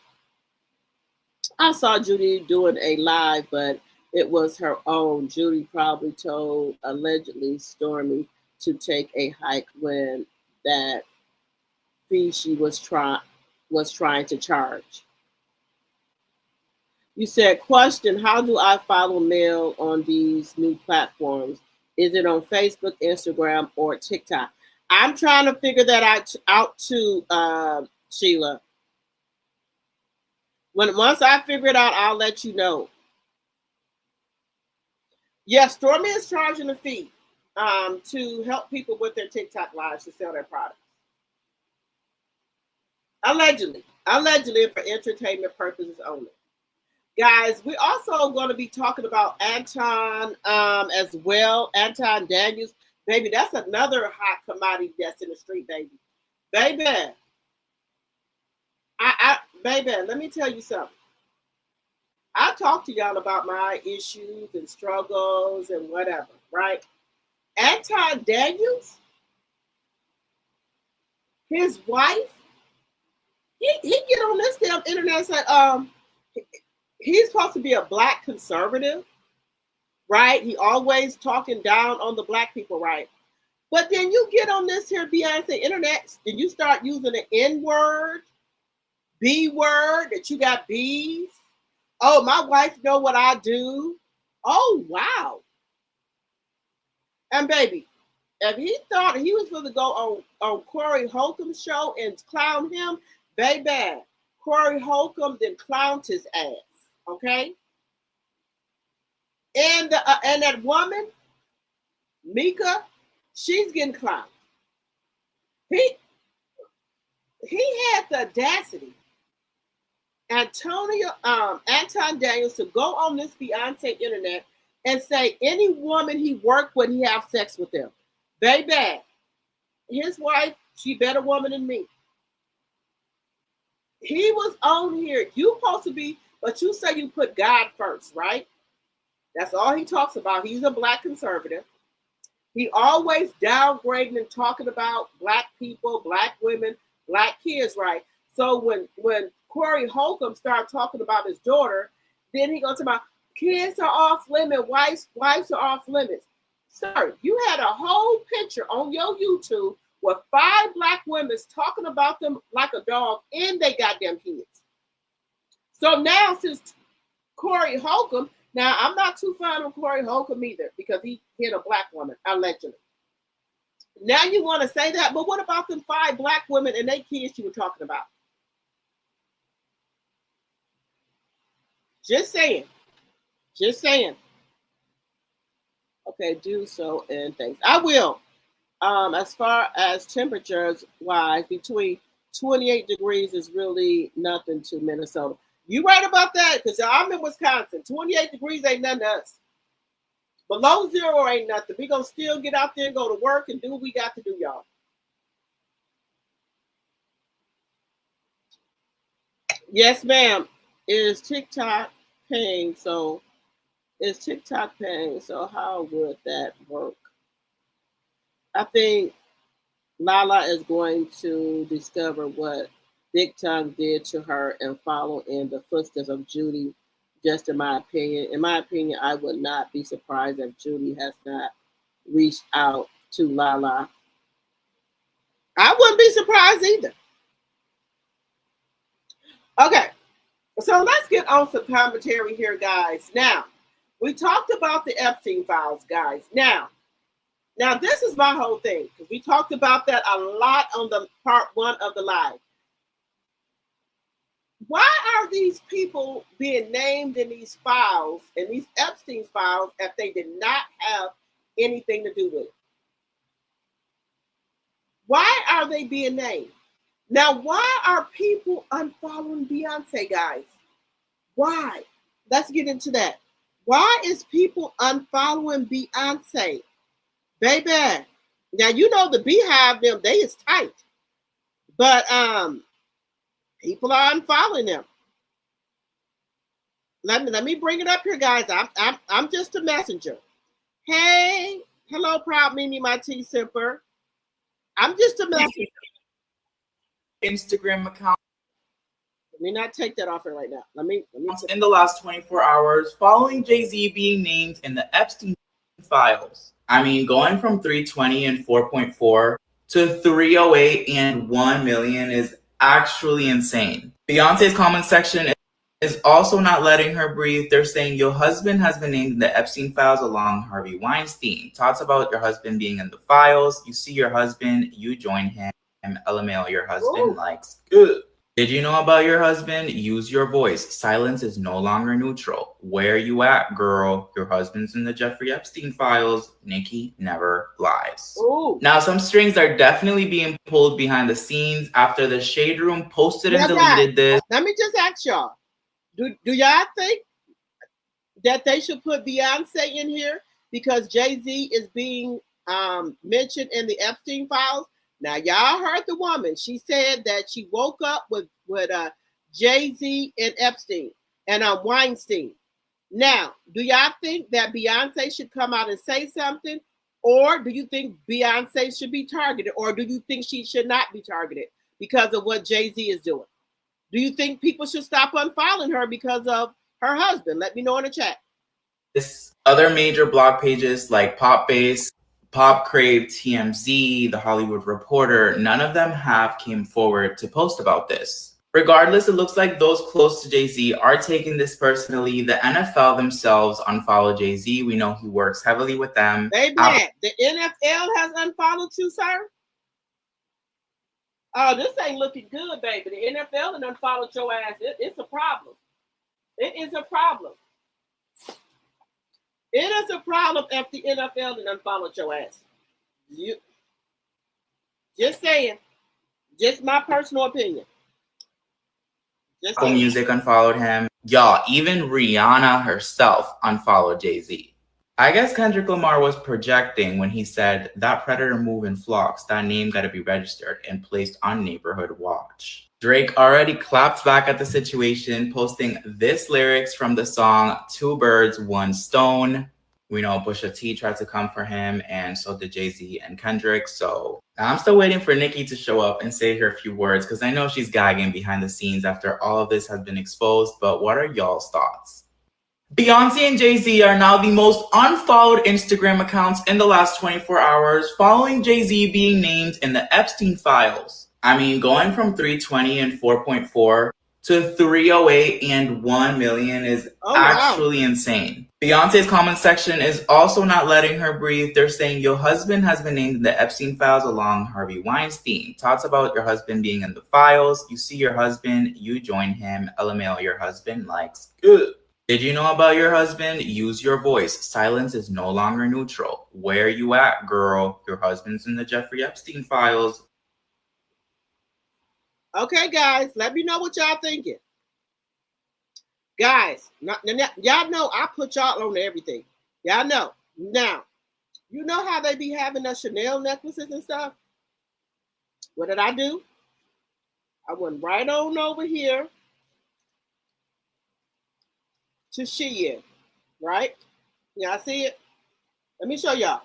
I saw Judy doing a live, but it was her own. Judy probably told allegedly Stormy to take a hike when that fee she was trying to charge. You said, question, how do I follow Mel on these new platforms? Is it on Facebook, Instagram, or TikTok? I'm trying to figure that out too, Sheila. Once I figure it out, I'll let you know. Yes, Stormy is charging a fee to help people with their TikTok lives to sell their products. Allegedly for entertainment purposes only. Guys, we're also going to be talking about Anton as well. Anton Daniels. Baby, that's another hot commodity that's in the street, baby. Baby. Baby, let me tell you something. I talked to y'all about my issues and struggles and whatever, right? Anton Daniels, his wife, he get on this damn internet and say, he's supposed to be a black conservative, right? He always talking down on the black people, right? But then you get on this here Beyonce internet and you start using the N word, B word, that you got B's. Oh, my wife know what I do. Oh, wow. And baby, if he thought he was going to go on Corey Holcomb's show and clown him, baby, Corey Holcomb then clowned his ass, okay? And that woman, Mika, she's getting clowned. He had the audacity, Anton Daniels, to go on this Beyonce internet and say any woman he worked with, he have sex with them. Baby, his wife, she better woman than me. He was on here. You supposed to be, but you say you put God first, right? That's all he talks about. He's a black conservative. He always downgrading and talking about black people, black women, black kids, right? So when Corey Holcomb started talking about his daughter, then he goes to about kids are off limits, wives are off limits. Sir, you had a whole picture on your YouTube with 5 black women talking about them like a dog and they goddamn kids. So now since Corey Holcomb, now I'm not too fond of Corey Holcomb either because he hit a black woman, allegedly. Now you want to say that, but what about them 5 black women and their kids you were talking about? Just saying. Okay, do so and thanks. I will. As far as temperatures wise, between 28 degrees is really nothing to Minnesota. You right about that because I'm in Wisconsin. 28 degrees ain't nothing to us. Below zero ain't nothing. We gonna still get out there and go to work and do what we got to do, y'all. Yes, ma'am. Is TikTok paying? So is TikTok paying? So how would that work? I think Lala is going to discover what Big Tongue did to her and follow in the footsteps of Judy, just in my opinion. In my opinion, I would not be surprised if Judy has not reached out to Lala. I wouldn't be surprised either. Okay, so let's get on some commentary here, guys. Now, we talked about the Epstein files, guys. Now this is my whole thing because we talked about that a lot on the part one of the live. Why are these people being named in these files, in these Epstein files, if they did not have anything to do with it? Why are they being named? Now, why are people unfollowing Beyonce, guys? Why? Let's get into that. Why is people unfollowing Beyonce? Baby. Now, you know the Beehive, them, they is tight. But people are unfollowing them. Let me bring it up here, guys. I'm just a messenger. Hey, hello, Proud Mimi, my tea sipper. I'm just a messenger. Instagram account. Let me not take that off here right now. Let me in the last 24 hours following Jay-Z being named in the Epstein files. I mean, going from 320 and 4.4 to 308 and 1 million is actually insane. Beyonce's comment section is also not letting her breathe. They're saying your husband has been named in the Epstein files along Harvey Weinstein. Talks about your husband being in the files. You see your husband, you join him. LMAO, your husband likes good. Did you know about your husband? Use your voice. Silence is no longer neutral. Where you at, girl? Your husband's in the Jeffrey Epstein files. Nicki never lies. Ooh. Now, some strings are definitely being pulled behind the scenes after the Shade Room posted and deleted this. Let me just ask y'all. Do y'all think that they should put Beyonce in here because Jay-Z is being mentioned in the Epstein files? Now, y'all heard the woman. She said that she woke up with Jay-Z and Epstein and Weinstein. Now, do y'all think that Beyonce should come out and say something? Or do you think Beyonce should be targeted? Or do you think she should not be targeted because of what Jay-Z is doing? Do you think people should stop unfollowing her because of her husband? Let me know in the chat. This other major blog pages like Pop Base, Pop Crave, TMZ, The Hollywood Reporter, none of them have came forward to post about this. Regardless, it looks like those close to Jay-Z are taking this personally. The NFL themselves unfollow Jay-Z. We know he works heavily with them. Baby, the NFL has unfollowed you, sir? Oh, this ain't looking good, baby. The NFL and unfollowed your ass. It's a problem. It is a problem. It is a problem if the NFL and unfollowed your ass. You just saying. Just my personal opinion. Apple Music unfollowed him. Y'all, even Rihanna herself unfollowed Jay-Z. I guess Kendrick Lamar was projecting when he said that predator move in flocks, that name got to be registered and placed on Neighborhood Watch. Drake already clapped back at the situation, posting this lyrics from the song Two Birds, One Stone. We know Pusha T tried to come for him, and so did Jay-Z and Kendrick. So I'm still waiting for Nicki to show up and say her few words because I know she's gagging behind the scenes after all of this has been exposed. But what are y'all's thoughts? Beyonce and Jay-Z are now the most unfollowed Instagram accounts in the last 24 hours following Jay-Z being named in the Epstein files. I mean, going from 320 and 4.4 to 308 and 1 million is actually insane. Beyonce's comment section is also not letting her breathe. They're saying your husband has been named in the Epstein files along Harvey Weinstein. Talks about your husband being in the files. You see your husband, you join him. LMAO, your husband likes good. Did you know about your husband? Use your voice. Silence is no longer neutral. Where you at, girl? Your husband's in the Jeffrey Epstein files. Okay, guys, let me know what y'all thinking. Guys, y'all know I put y'all on everything. Y'all know. Now, you know how they be having the Chanel necklaces and stuff? What did I do? I went right on over here to Shein, right? Yeah, I see it. Let me show y'all.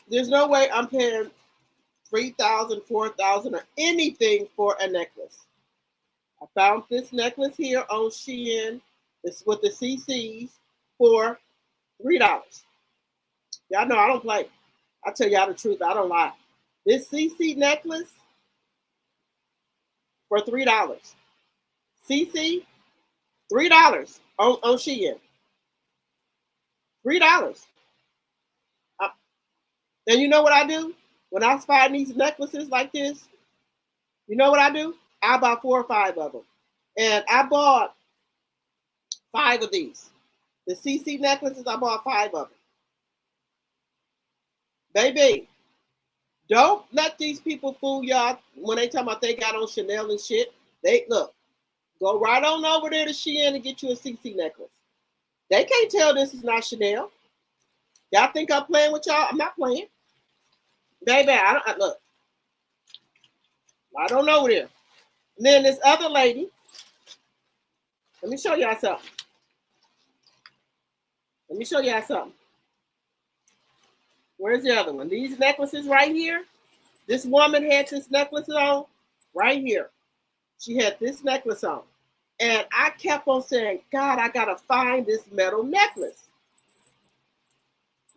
There's no way I'm paying $3,000, $4,000 or anything for a necklace. I found this necklace here on Shein. It's with the CCs for $3. Y'all know I don't play. I tell y'all the truth. I don't lie. This CC necklace for $3. CC, $3 on Shein. $3. And you know what I do? When I find these necklaces like this, you know what I do? I buy 4 or 5 of them. And I bought 5 of these. The CC necklaces, I bought 5 of them. Baby, don't let these people fool y'all when they talk about they got on Chanel and shit. They look, go right on over there to Shein and get you a CC necklace. They can't tell this is not Chanel. Y'all think I'm playing with y'all? I'm not playing. Baby, look. I don't know there. And then this other lady, let me show y'all something. Let me show y'all something. Where's the other one? These necklaces right here. This woman had this necklace on right here. She had this necklace on. And I kept on saying, God, I got to find this metal necklace.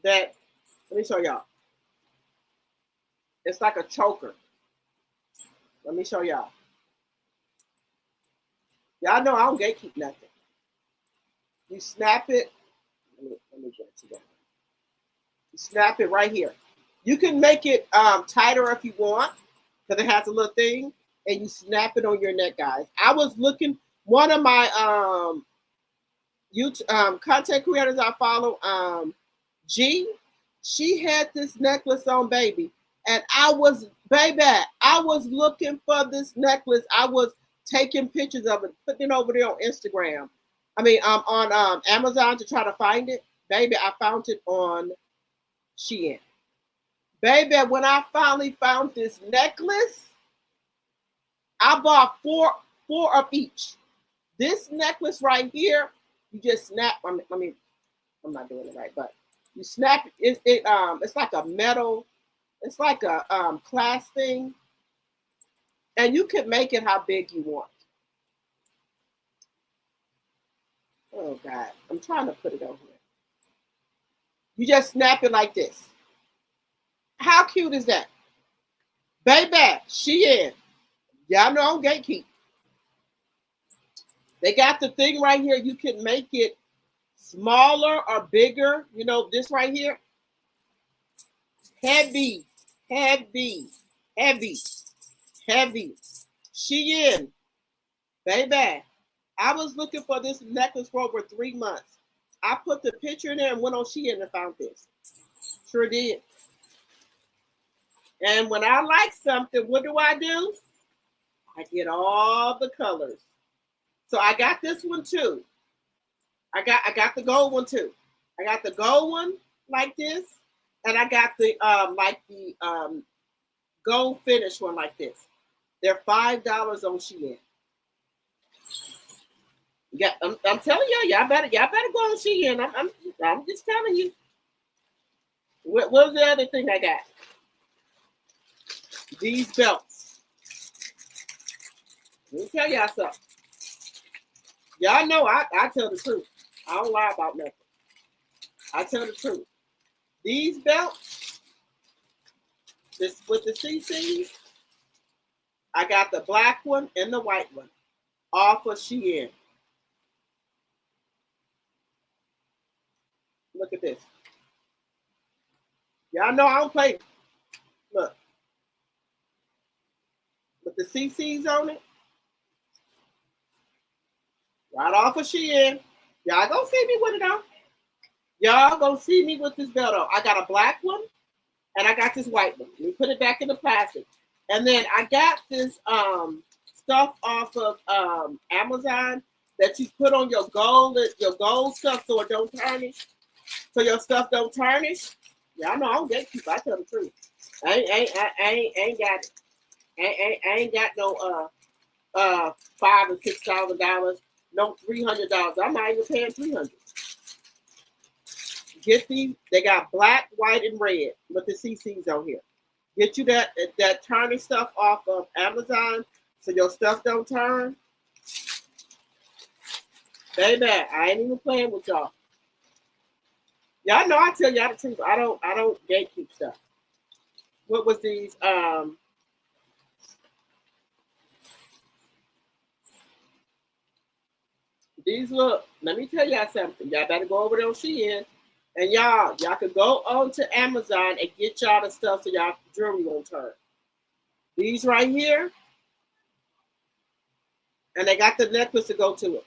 Let me show y'all. It's like a choker. Let me show y'all. Y'all know I don't gatekeep nothing. You snap it. Let me get it together. You snap it right here. You can make it tighter if you want, because it has a little thing, and you snap it on your neck, guys. I was looking, one of my YouTube content creators I follow, G, she had this necklace on, baby. And I was looking for this necklace. I was taking pictures of it, putting it over there on Instagram. I mean, on Amazon to try to find it. Baby, I found it on Shein. Baby, when I finally found this necklace, I bought four of each. This necklace right here, you just snap. I'm not doing it right, but you snap it. It's like a metal. It's like a class thing, and you can make it how big you want. Oh God, I'm trying to put it over here. You just snap it like this. How cute is that? Baby, Shein. Y'all know I'm gatekeep. They got the thing right here. You can make it smaller or bigger. You know, this right here. Heavy. Shein. Baby, I was looking for this necklace for over 3 months. I put the picture in there and went on Shein and found this. Sure did. And when I like something, what do? I get all the colors. So I got this one too. I got the gold one too. I got the gold one like this, and I got the gold finish one like this. They're $5 on Shein. Yeah, I'm telling y'all better go on Shein. I'm just telling you. What was the other thing I got? These belts. Let me tell y'all something. Y'all know I tell the truth. I don't lie about nothing. I tell the truth. These belts, this with the CCs, I got the black one and the white one off of Shein. Look at this. Y'all know I don't play. Look. With the CCs on it. Right off of Shein. Y'all gonna see me with it on. Y'all gonna see me with this belt on. I got a black one and I got this white one. Let me put it back in the plastic. And then I got this stuff off of Amazon that you put on your gold stuff so it don't tarnish. So your stuff don't tarnish. Y'all know I don't gatekeep. I tell the truth. I ain't got it. I ain't got no $5,000 or $6,000, no $300. I'm not even paying $300. Get these. They got black, white, and red with the CCs on here. Get you that tarnish stuff off of Amazon so your stuff don't turn. Baby, I ain't even playing with y'all. Y'all know I tell y'all the truth. I don't gatekeep stuff. What was these? These look. Let me tell y'all something. Y'all better go over there on Shein. And y'all could go on to Amazon and get y'all the stuff so y'all jewelry won't turn. These right here. And they got the necklace to go to it.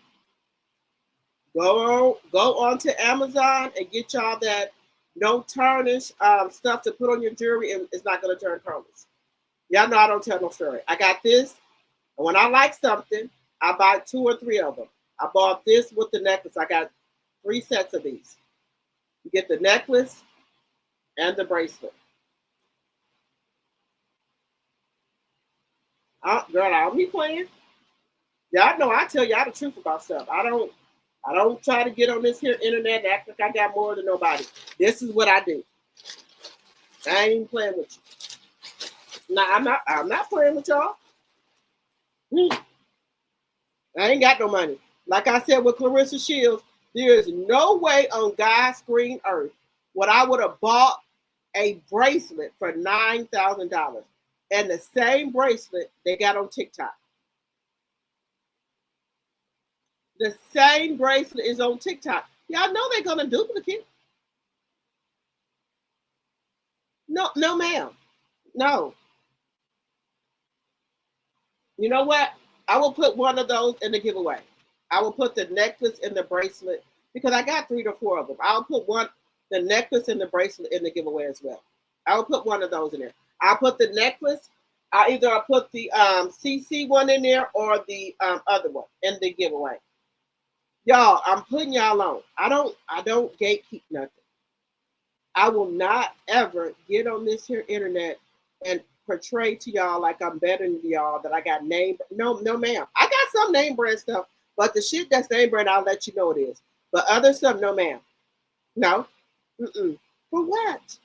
Go on to Amazon and get y'all that no tarnish stuff to put on your jewelry, and it's not going to turn colors. Y'all know I don't tell no story. I got this, and when I like something, I buy 2 or 3 of them. I bought this with the necklace. I got 3 sets of these. You get the necklace and the bracelet. Girl, I don't be playing. Y'all know I tell y'all the truth about stuff. I don't try to get on this here internet and act like I got more than nobody. This is what I do. I ain't even playing with you. Nah, I'm not playing with y'all. I ain't got no money. Like I said with Claressa Shields, there is no way on God's green earth would I would have bought a bracelet for $9,000 and the same bracelet they got on TikTok. The same bracelet is on TikTok. Y'all know they're gonna duplicate. No, ma'am. No. You know what? I will put one of those in the giveaway. I will put the necklace and the bracelet because I got 3 to 4 of them. I'll put the necklace and the bracelet in the giveaway as well. I'll put one of those in there. I'll put the necklace. I'll put the CC one in there or the other one in the giveaway. Y'all, I'm putting y'all on. I don't gatekeep nothing. I will not ever get on this here internet and portray to y'all like I'm better than y'all, that I got name. No, ma'am. I got some name brand stuff, but the shit that's name brand, I'll let you know it is. But other stuff, no, ma'am. No. For what?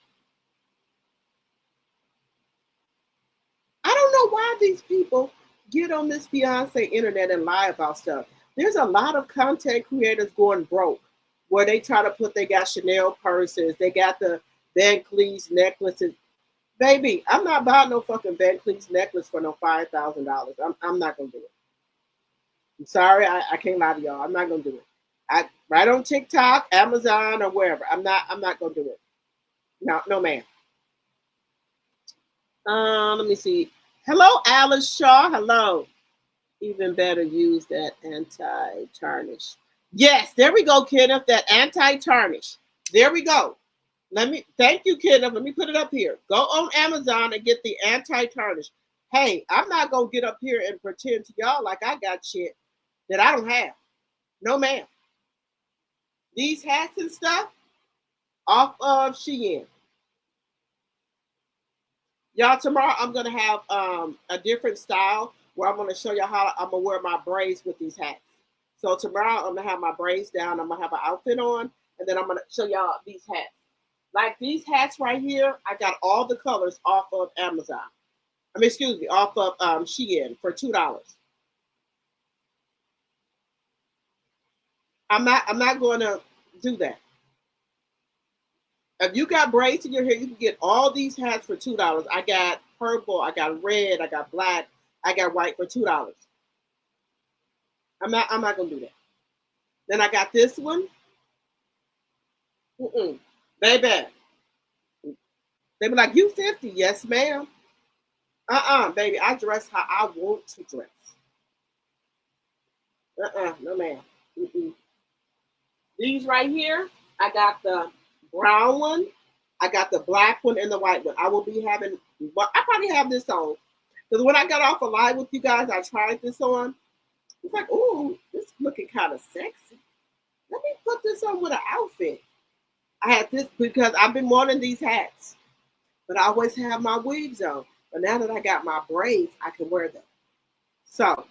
I don't know why these people get on this Beyonce internet and lie about stuff. There's a lot of content creators going broke where they try to put, they got Chanel purses, they got the Van Cleef necklaces. Baby, I'm not buying no fucking Van Cleef necklace for no $5,000. I'm not going to do it. I'm sorry, I can't lie to y'all. I'm not going to do it. Right on TikTok, Amazon, or wherever. I'm not going to do it. No, ma'am. Let me see. Hello, Alice Shaw. Hello. Even better, use that anti-tarnish. Yes, there we go, Kenneth. That anti-tarnish. There we go. Thank you, Kenneth. Let me put it up here. Go on Amazon and get the anti-tarnish. Hey, I'm not gonna get up here and pretend to y'all like I got shit that I don't have. No, ma'am. These hats and stuff off of Shein. Y'all, tomorrow I'm gonna have a different style where I'm gonna show you how I'm gonna wear my braids with these hats. So tomorrow I'm gonna have my braids down. I'm gonna have an outfit on, and then I'm gonna show y'all these hats. Like these hats right here, I got all the colors off of Amazon. Off of Shein for $2. I'm not going to do that. If you got braids in your hair, you can get all these hats for $2. I got purple, I got red, I got black, I got white for $2. I'm not gonna do that. Then I got this one. Baby. They be like, you 50? Yes, ma'am. Baby, I dress how I want to dress. No, ma'am. These right here, I got the brown one, I got the black one, and the white one. I will be having, well, I probably have this on. Because when I got off a live with you guys, I tried this on. It's like, ooh, this is looking kind of sexy. Let me put this on with an outfit. I had this because I've been wanting these hats, but I always have my wigs on. But now that I got my braids, I can wear them. So,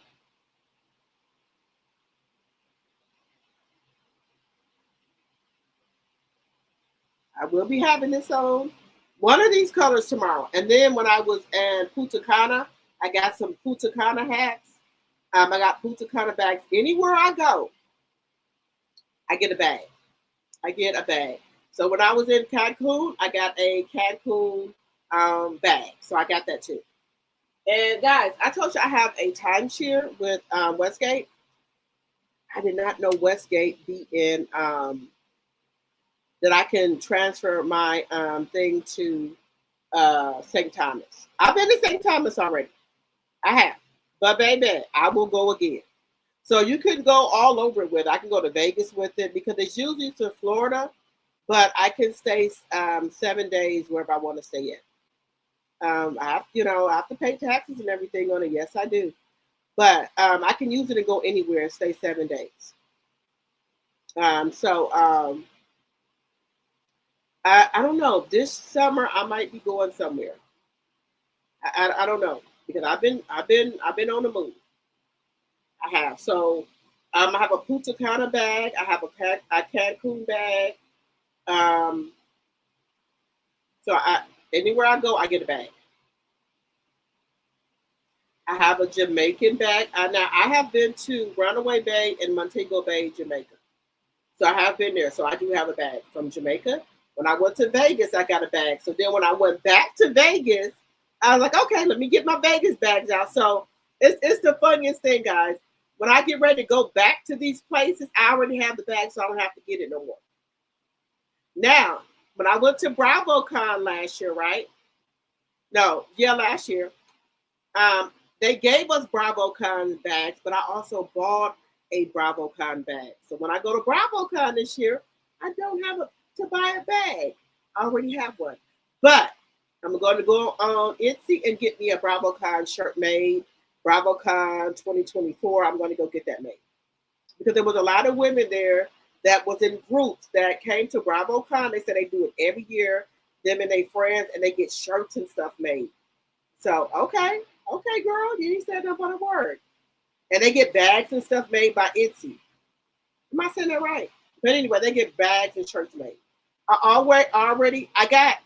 I will be having this on one of these colors tomorrow. And then when I was in Punta Cana, I got some Punta Cana hats. I got Punta Cana bags. Anywhere I go, I get a bag. I get a bag. So when I was in Cancun, I got a Cancun bag. So I got that too. And guys, I told you I have a timeshare with Westgate. I did not know Westgate be in that I can transfer my thing to St. Thomas. I've been to St. Thomas already. I have. But baby, I will go again. So you can go all over it with it. I can go to Vegas with it because it's usually to Florida, but I can stay 7 days wherever I want to stay at. I have to pay taxes and everything on it. Yes, I do. But I can use it and go anywhere and stay 7 days. I don't know. This summer I might be going somewhere. I don't know because I've been on the move. I have. So I have a Punta Cana bag. I have a Cancun bag. So anywhere I go, I get a bag. I have a Jamaican bag. Now I have been to Runaway Bay and Montego Bay, Jamaica. So I have been there. So I do have a bag from Jamaica. When I went to Vegas, I got a bag. So then when I went back to Vegas, I was like, okay, let me get my Vegas bags out. So it's the funniest thing, guys. When I get ready to go back to these places, I already have the bag, so I don't have to get it no more. Now, when I went to BravoCon last year, right? Last year, they gave us BravoCon bags, but I also bought a BravoCon bag. So when I go to BravoCon this year, I don't have to buy a bag. I already have one. But I'm going to go on Etsy and get me a BravoCon shirt made. BravoCon 2024, I'm going to go get that made. Because there was a lot of women there that was in groups that came to BravoCon. They said they do it every year, them and their friends, and they get shirts and stuff made. So, okay, girl, you ain't said nothing but a word. And they get bags and stuff made by Etsy. Am I saying that right? But anyway, they get bags and shirts made. I got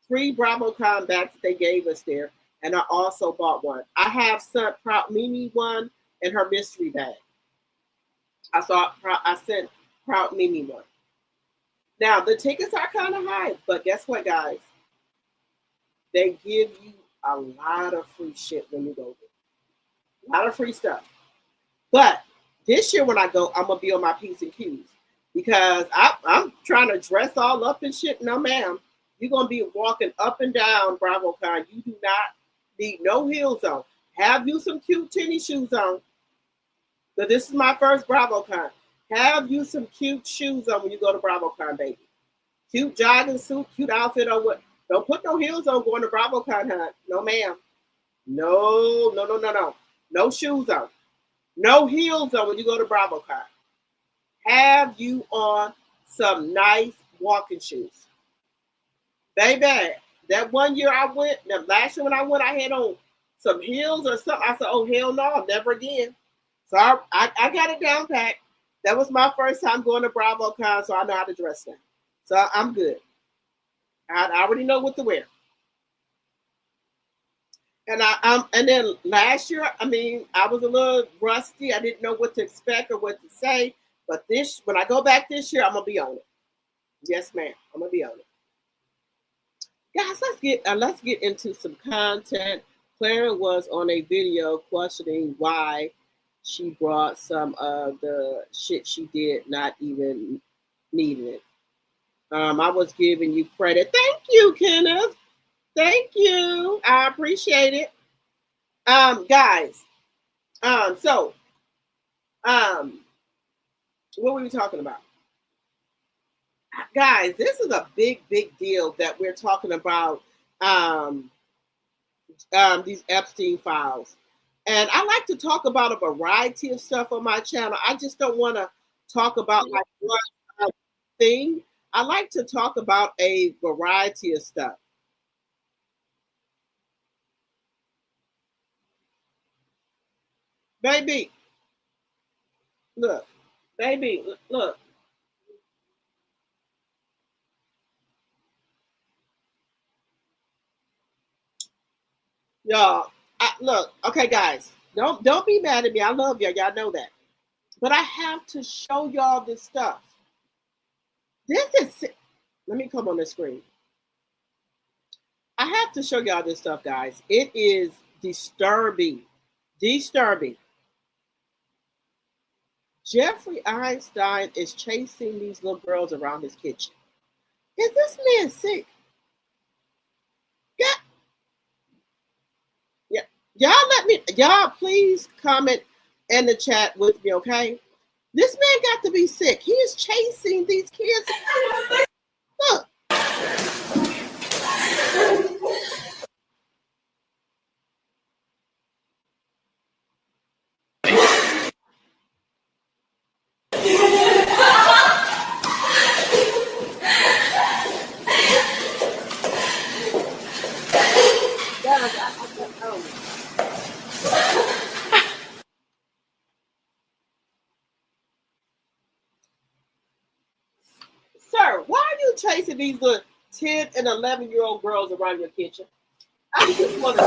3 BravoCon bags that they gave us there. And I also bought one. I have sent Proud Mimi one and her mystery bag. I sent Proud Mimi one. Now, the tickets are kind of high, but guess what, guys? They give you a lot of free shit when you go there. A lot of free stuff. But this year when I go, I'm going to be on my P's and Q's. Because I'm trying to dress all up and shit. No, ma'am. You're going to be walking up and down BravoCon. You do not need no heels on. Have you some cute tennis shoes on. So this is my first BravoCon. Have you some cute shoes on when you go to BravoCon, baby. Cute jogging suit, cute outfit on what. Don't put no heels on going to BravoCon, hunt. No, ma'am. No. No shoes on. No heels on when you go to BravoCon. Have you on some nice walking shoes. Baby, that one year I went, last year when I went, I had on some heels or something. I said, oh, hell no, never again. So I got it down pat. That was my first time going to BravoCon, so I know how to dress now. So I'm good. I already know what to wear. And then last year, I was a little rusty. I didn't know what to expect or what to say. But when I go back this year, I'm gonna be on it. Yes, ma'am. I'm gonna be on it. Guys, let's get into some content. Clara was on a video questioning why she brought some of the shit she did not even needing it. I was giving you credit. Thank you, Kenneth. Thank you. I appreciate it. Guys. What were we talking about? Guys, this is a big deal that we're talking about. Um, these Epstein files. And I like to talk about a variety of stuff on my channel. I just don't want to talk about like one thing. I like to talk about a variety of stuff. Baby, look. Baby, look. Y'all, look. Okay, guys, don't be mad at me. I love y'all. Y'all know that. But I have to show y'all this stuff. This is. Let me come on the screen. I have to show y'all this stuff, guys. It is disturbing. Disturbing. Jeffrey Einstein is chasing these little girls around his kitchen. Is this man sick? Yeah. Y'all please comment in the chat with me, okay? This man got to be sick. He is chasing these kids. Look. Sir, why are you chasing these little 10 and 11-year-old girls around your kitchen? I just want to.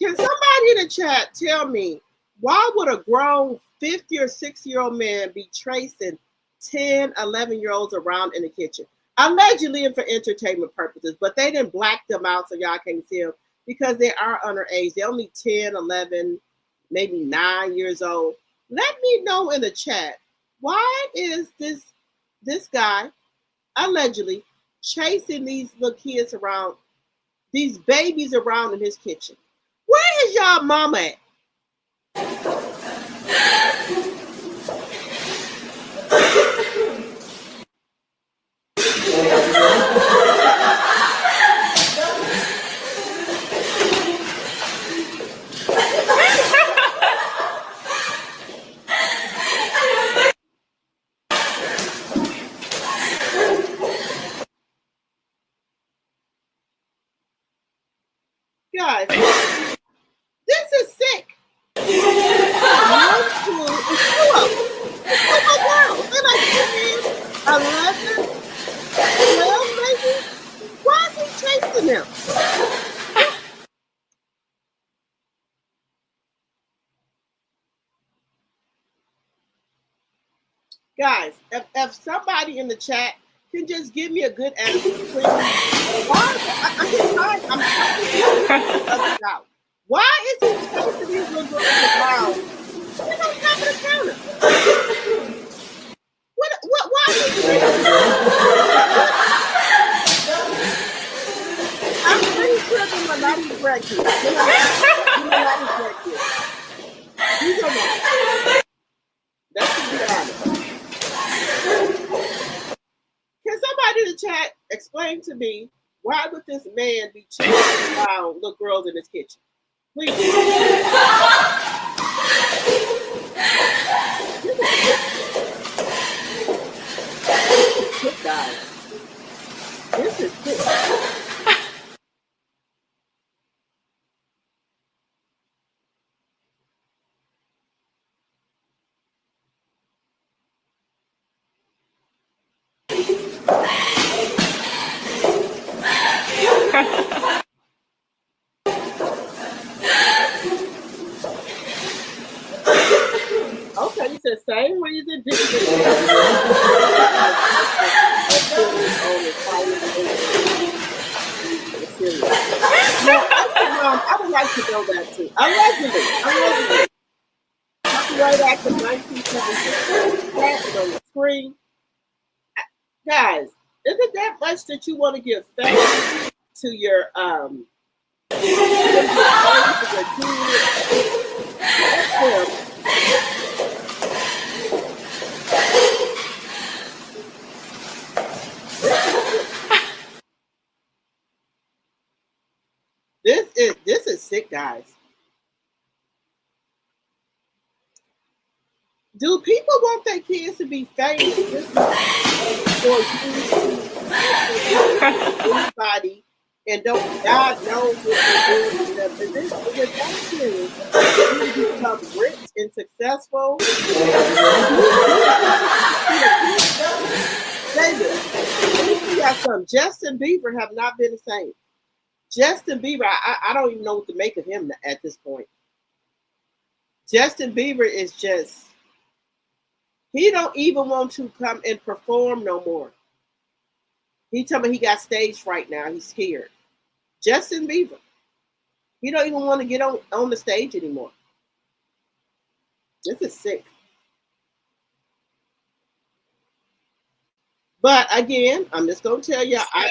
Can somebody in the chat tell me why would a grown 50 or 60-year-old man be tracing 10, 11-year-olds around in the kitchen? Allegedly and for entertainment purposes, but they didn't black them out so y'all can't see them because they are underage. They're only 10, 11, maybe 9 years old. Let me know in the chat, why is this guy allegedly chasing these little kids around, these babies around in his kitchen? Where is y'all mama at? Guys, this is sick. One, two, it's two of them. It's two of girls. They're like 10, 11, 12, maybe. Why is he chasing them? Guys, if somebody in the chat can just give me a good answer, please. I'm just trying. I'm trying to figure this out. Why is he chasing these little girls around? They're on top of the counter. Why is he chasing them? I'm pretty sure they're my not even grandkids. They're not even grandkids. These are mine. That's to be honest. Can somebody in the chat explain to me why would this man be chasing around little girls in his kitchen? Please. This guy. This is sick. Okay, you said same reason, different. I would like to know that too. Allegedly. Copyright Act of 1976 passed on the screen. Guys, isn't that much that you want to give thanks to your this is sick, guys. Do people want their kids to be famous just for you to anybody and don't God knows what they're doing to them? Is it that serious? For you to become rich and successful, and David, let me tell you something. Justin Bieber have not been the same. Justin Bieber, I don't even know what to make of him at this point. Justin Bieber is just, he don't even want to come and perform no more. He told me he got stage fright now. He's scared. Justin Bieber, he don't even want to get on the stage anymore. This is sick. But again, I'm just gonna tell you, guys,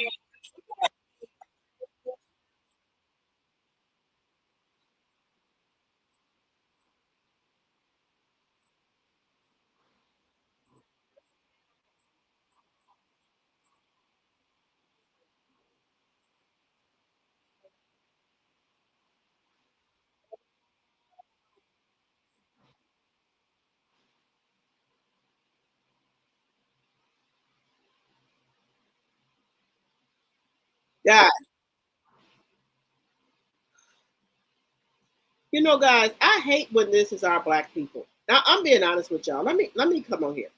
guys, I hate when this is our black people. Now, I'm being honest with y'all. Let me come on here,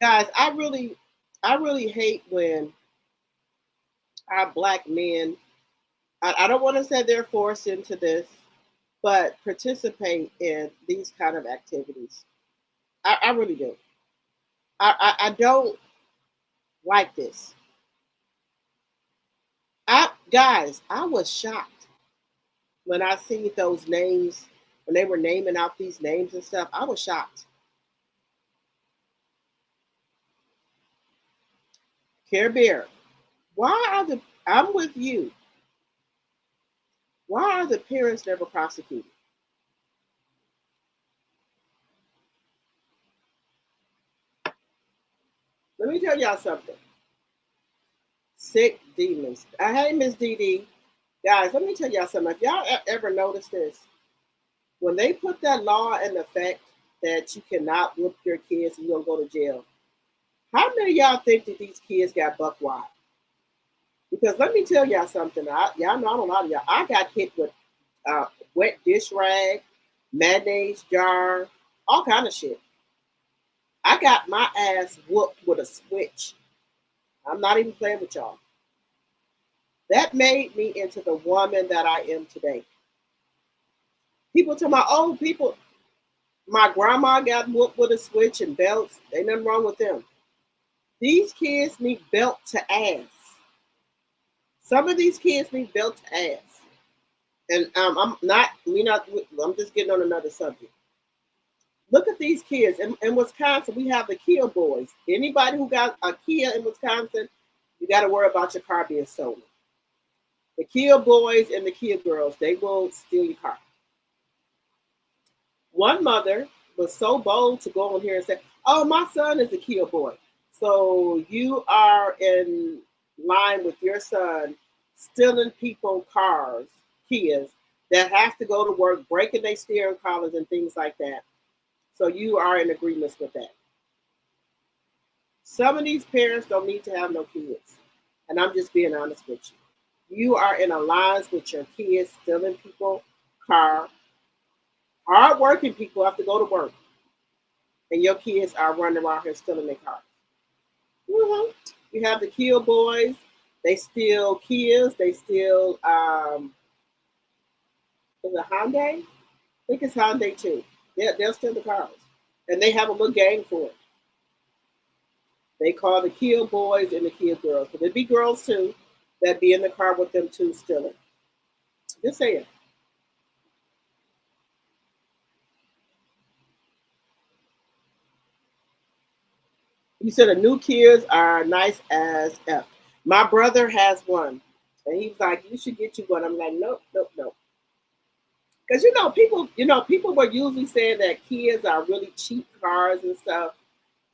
guys. I really hate when our black men. I don't want to say they're forced into this, but participate in these kind of activities. I really do. I don't like this. Guys, I was shocked when I see those names, when they were naming out these names and stuff. I was shocked. Care Bear, I'm with you. Why are the parents never prosecuted? Let me tell y'all something. Sick demons. Hey, Miss Dee. Guys, let me tell y'all something. If y'all ever noticed this, when they put that law in effect that you cannot whoop your kids and you're going to go to jail, how many of y'all think that these kids got buck wild? Because let me tell y'all something. Y'all know I'm a lot of y'all. I got hit with wet dish rag, mayonnaise jar, all kind of shit. I got my ass whooped with a switch. I'm not even playing with y'all. That made me into the woman that I am today. People tell my old people, my grandma got whooped with a switch and belts. Ain't nothing wrong with them. These kids need belt to ass. Some of these kids need belt to ass. And I'm just getting on another subject. Look at these kids. In Wisconsin, we have the Kia boys. Anybody who got a Kia in Wisconsin, you got to worry about your car being stolen. The Kia boys and the Kia girls, they will steal your car. One mother was so bold to go on here and say, oh, my son is a Kia boy. So you are in line with your son stealing people cars, Kias, that have to go to work, breaking their steering collars and things like that. So you are in agreement with that. Some of these parents don't need to have no kids. And I'm just being honest with you. You are in alliance with your kids stealing people car. Hard-working people have to go to work. And your kids are running around here stealing their cars. Mm-hmm. You have the Kia boys. They steal Kias. They steal, is it Hyundai? I think it's Hyundai too. They'll steal the cars. And they have a little gang for it. They call the Kia boys and the Kia girls. But there'd be girls too that be in the car with them too stealing. Just saying. You said the new Kias are nice as F. My brother has one. And he's like, you should get you one. I'm like, nope. Because people were usually saying that Kias are really cheap cars and stuff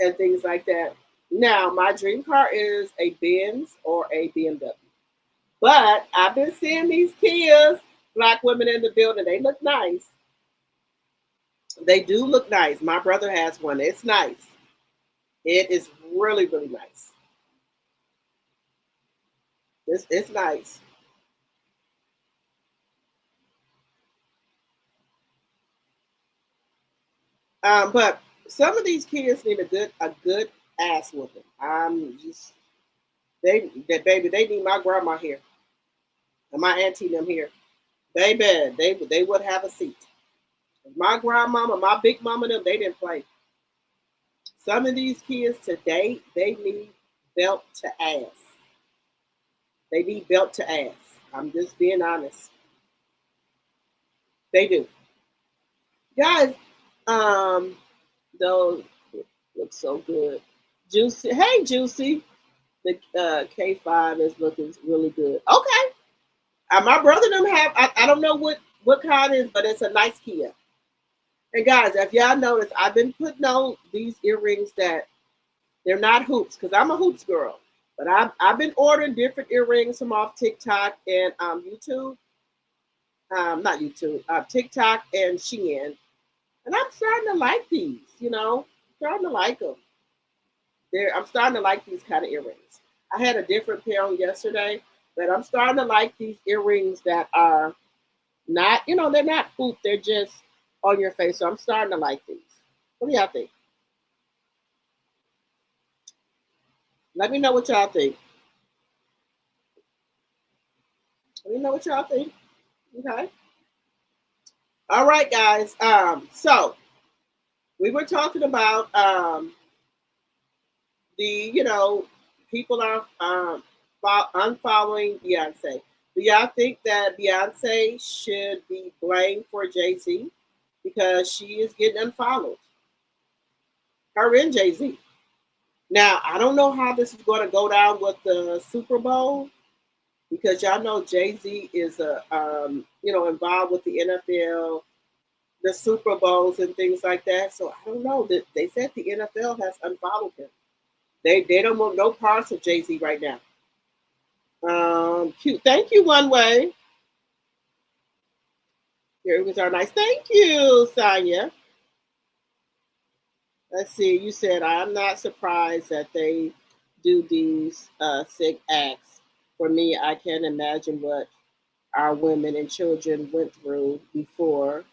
and things like that. Now, my dream car is a Benz or a BMW. But I've been seeing these Kias Black women in the building. They look nice. They do look nice. My brother has one. It's nice. It is really, really nice. It's nice. But some of these kids need a good ass whooping. I'm just that baby. They need my grandma here and my auntie them here. Baby, they would have a seat. My grandmama, my big mama, them they didn't play. Some of these kids today they need belt to ass. They need belt to ass. I'm just being honest. They do, guys. Um, those look so good. Juicy, hey Juicy. The K5 is looking really good. Okay. My brother them have. I don't know what kind it is, but it's a nice Kia. And guys, if y'all notice, I've been putting on these earrings that they're not hoops because I'm a hoops girl. But I've been ordering different earrings from off TikTok and YouTube. Not YouTube, TikTok and Shein. And I'm starting to like these. Starting to like them. I'm starting to like these kind of earrings. I had a different pair on yesterday, but I'm starting to like these earrings that are not, they're not hoop, they're just on your face. So I'm starting to like these. What do y'all think? Let me know what y'all think. Let me know what y'all think. Okay. All right, guys. So we were talking about people are unfollowing Beyonce. Do y'all think that Beyonce should be blamed for Jay-Z because she is getting unfollowed? Her and Jay-Z. Now, I don't know how this is going to go down with the Super Bowl because y'all know Jay-Z is involved with the NFL, the Super Bowls and things like that. So I don't know. They said the NFL has unfollowed him. They don't want no parts of Jay-Z right now. Cute. Thank you, One Way. Here was our nice. Thank you, Sonia. Let's see. You said I'm not surprised that they do these sick acts. For me, I can't imagine what our women and children went through before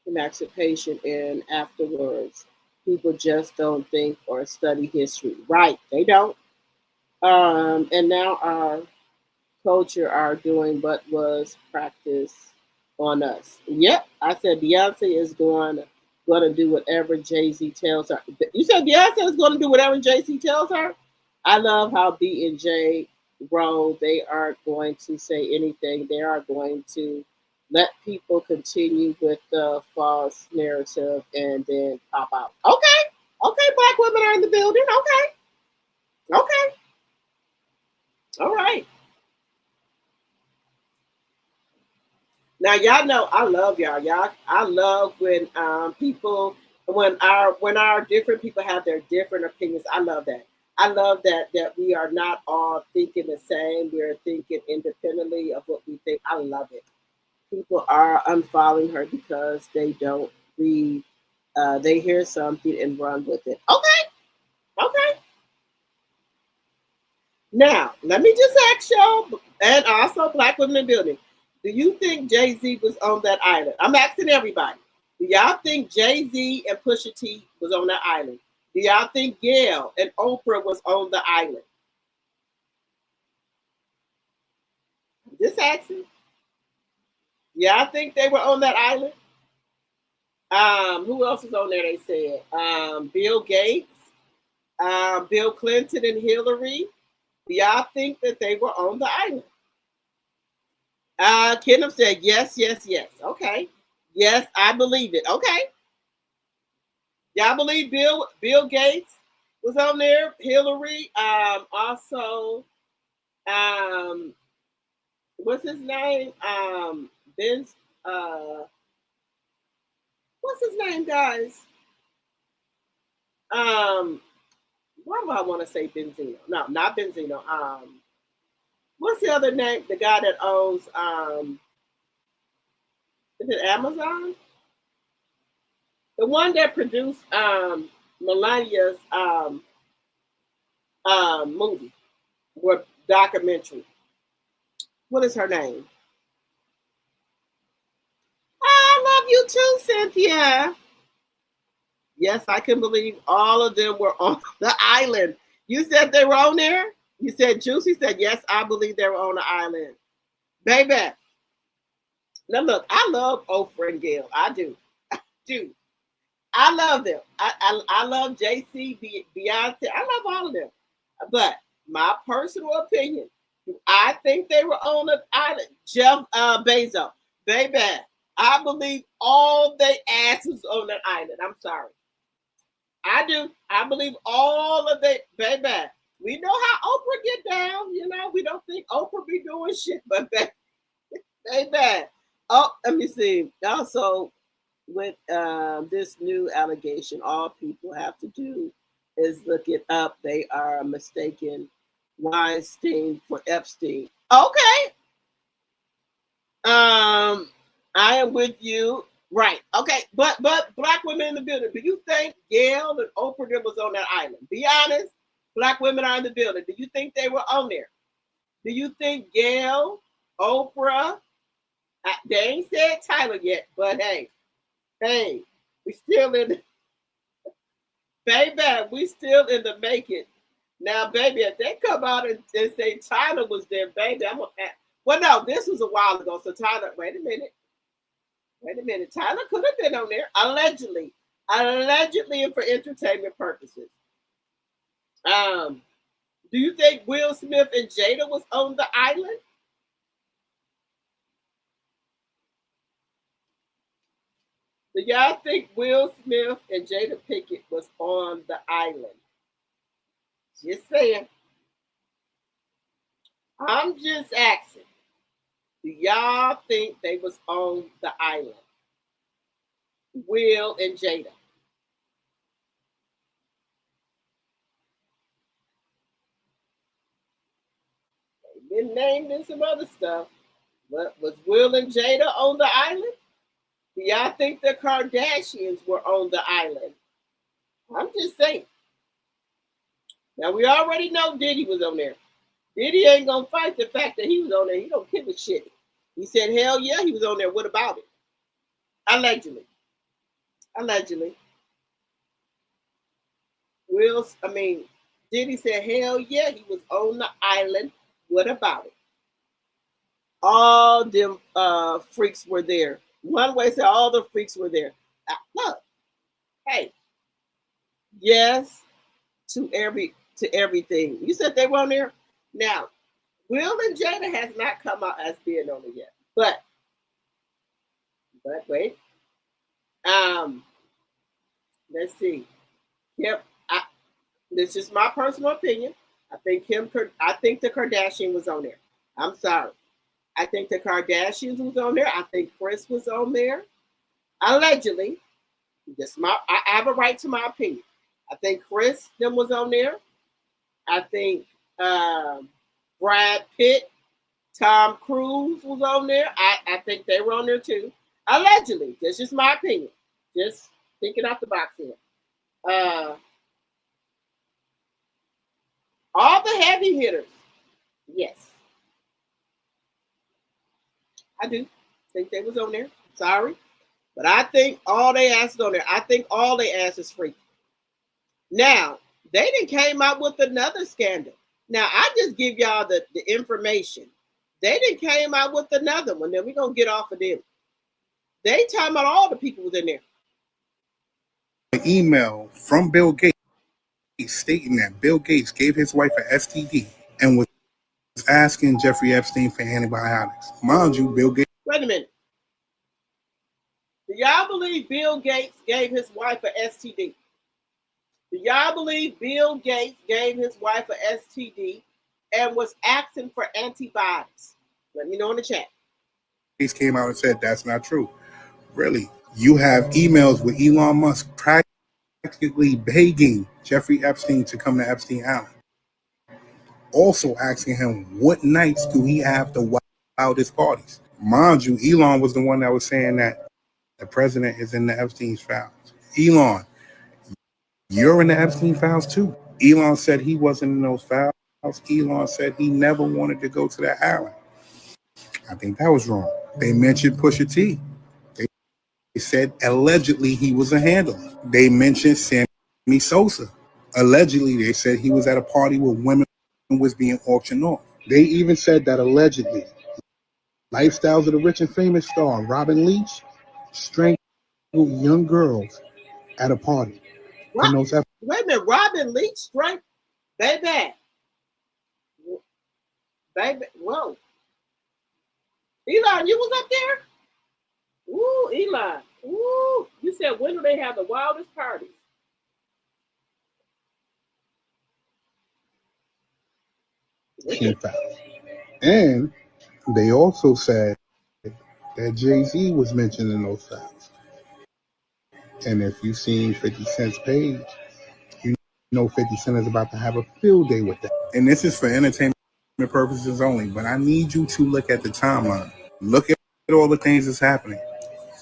emancipation and afterwards. People just don't think or study history. Right. They don't. And now our culture are doing what was practiced on us. Yep, I said Beyonce is going to do whatever Jay-Z tells her. You said Beyonce is going to do whatever Jay-Z tells her? I love how B and J roll. They aren't going to say anything. They are going to let people continue with the false narrative and then pop out. Okay. Okay, black women are in the building. Okay. Okay. All right. Now y'all know I love y'all. I love when when our different people have their different opinions. I love that. I love that we are not all thinking the same. We're thinking independently of what we think. I love it. People are unfollowing her because they don't read. They hear something and run with it. Okay. Okay. Now, let me just ask y'all, and also black women in building, do you think Jay-Z was on that island? I'm asking everybody. Do y'all think Jay-Z and Pusha T was on that island? Do y'all think Gail and Oprah was on the island? Just asking. Y'all think they were on that island? Who else was on there? They said Bill Gates, Bill Clinton, and Hillary. Do y'all think that they were on the island? Kenneth said yes, yes, yes. Okay. Yes, I believe it. Okay. Y'all believe Bill Gates was on there? Hillary. Also, what's his name? Vince. What's his name, guys? Why do I want to say Benzino? No, not Benzino. What's the other name? The guy that owns Is it Amazon? The one that produced Melania's movie or documentary. What is her name? I love you too, Cynthia. Yes, I can believe all of them were on the island. You said they were on there? You said Juicy said, yes, I believe they were on the island. Baby. Now look, I love Oprah and Gail. I do. I do. I love them. I love JC, Beyonce. I love all of them. But my personal opinion, I think they were on the island. Jeff Bezos. Baby, I believe all they asses on that island. I'm sorry. I do. I believe all of they, baby. We know how Oprah get down. You know, we don't think Oprah be doing shit, but baby. Oh, let me see. Also, with this new allegation, all people have to do is look it up. They are mistaken Weinstein for Epstein. Okay. I am with you. Right. Okay. But black women in the building. Do you think Gail and Oprah was on that island? Be honest. Black women are in the building. Do you think they were on there? Do you think Gail, Oprah, they ain't said Tyler yet, but hey, we still in the, baby, we still in the making. Now, baby, if they come out and say Tyler was there, baby, I'm gonna well, no, this was a while ago. So Tyler, wait a minute. Tyler could have been on there, allegedly and for entertainment purposes. Do you think Will Smith and Jada was on the island? Do y'all think Will Smith and Jada Pinkett was on the island? Just saying. I'm just asking. Do y'all think they was on the island? Will and Jada. They've been named in some other stuff. But was Will and Jada on the island? Do y'all think the Kardashians were on the island? I'm just saying. Now, we already know Diddy was on there. Diddy ain't going to fight the fact that he was on there. He don't give a shit. He said, hell yeah, he was on there. What about it? Allegedly. Diddy said, hell yeah, he was on the island. What about it? All them freaks were there. One way said all the freaks were there. Look, hey, yes to everything. You said they were on there. Now, Will and Jada has not come out as being on it yet. But wait. Let's see. Yep. This is my personal opinion. I think the Kardashian was on there. I'm sorry. I think the Kardashians was on there. I think Chris was on there. Allegedly. I have a right to my opinion. I think Chris them was on there. I think Brad Pitt, Tom Cruise was on there. I think they were on there too. Allegedly. That's just my opinion. Just thinking out the box here. All the heavy hitters. Yes. I do think they was on there. Sorry. But I think all they asses on there. I think all they asses freaky. Now, they done came out with another scandal. Now, I just give y'all the information. They done came out with another one. Then we're going to get off of them. They talking about all the people was in there. An email from Bill Gates stating that Bill Gates gave his wife an STD and was asking Jeffrey Epstein for antibiotics. Mind you, Bill Gates. Wait a minute. Do y'all believe Bill Gates gave his wife an STD? Do y'all believe Bill Gates gave his wife an STD and was asking for antibiotics? Let me know in the chat. Gates came out and said that's not true. Really? You have emails with Elon Musk practically begging Jeffrey Epstein to come to Epstein Island. Also asking him what nights do he have the wildest parties. Mind you, Elon was the one that was saying that the president is in the Epstein's files. Elon, you're in the Epstein files too. Elon said he wasn't in those files. Elon said he never wanted to go to that island. I think that was wrong. They mentioned Pusha T. They said allegedly he was a handler. They mentioned Sammy Sosa. Allegedly, they said he was at a party where women was being auctioned off. They even said that allegedly, Lifestyles of the Rich and Famous star Robin Leach strangled young girls at a party. What? Wait a minute, Robin Leach strangled? Baby. Whoa. Elon, you was up there? Ooh, Elon. Ooh. You said, when do they have the wildest parties? And they also said that Jay-Z was mentioned in those files. And if you've seen 50 Cent's page, you know 50 Cent is about to have a field day with that. And this is for entertainment purposes only, but I need you to look at the timeline. Look at all the things that's happening.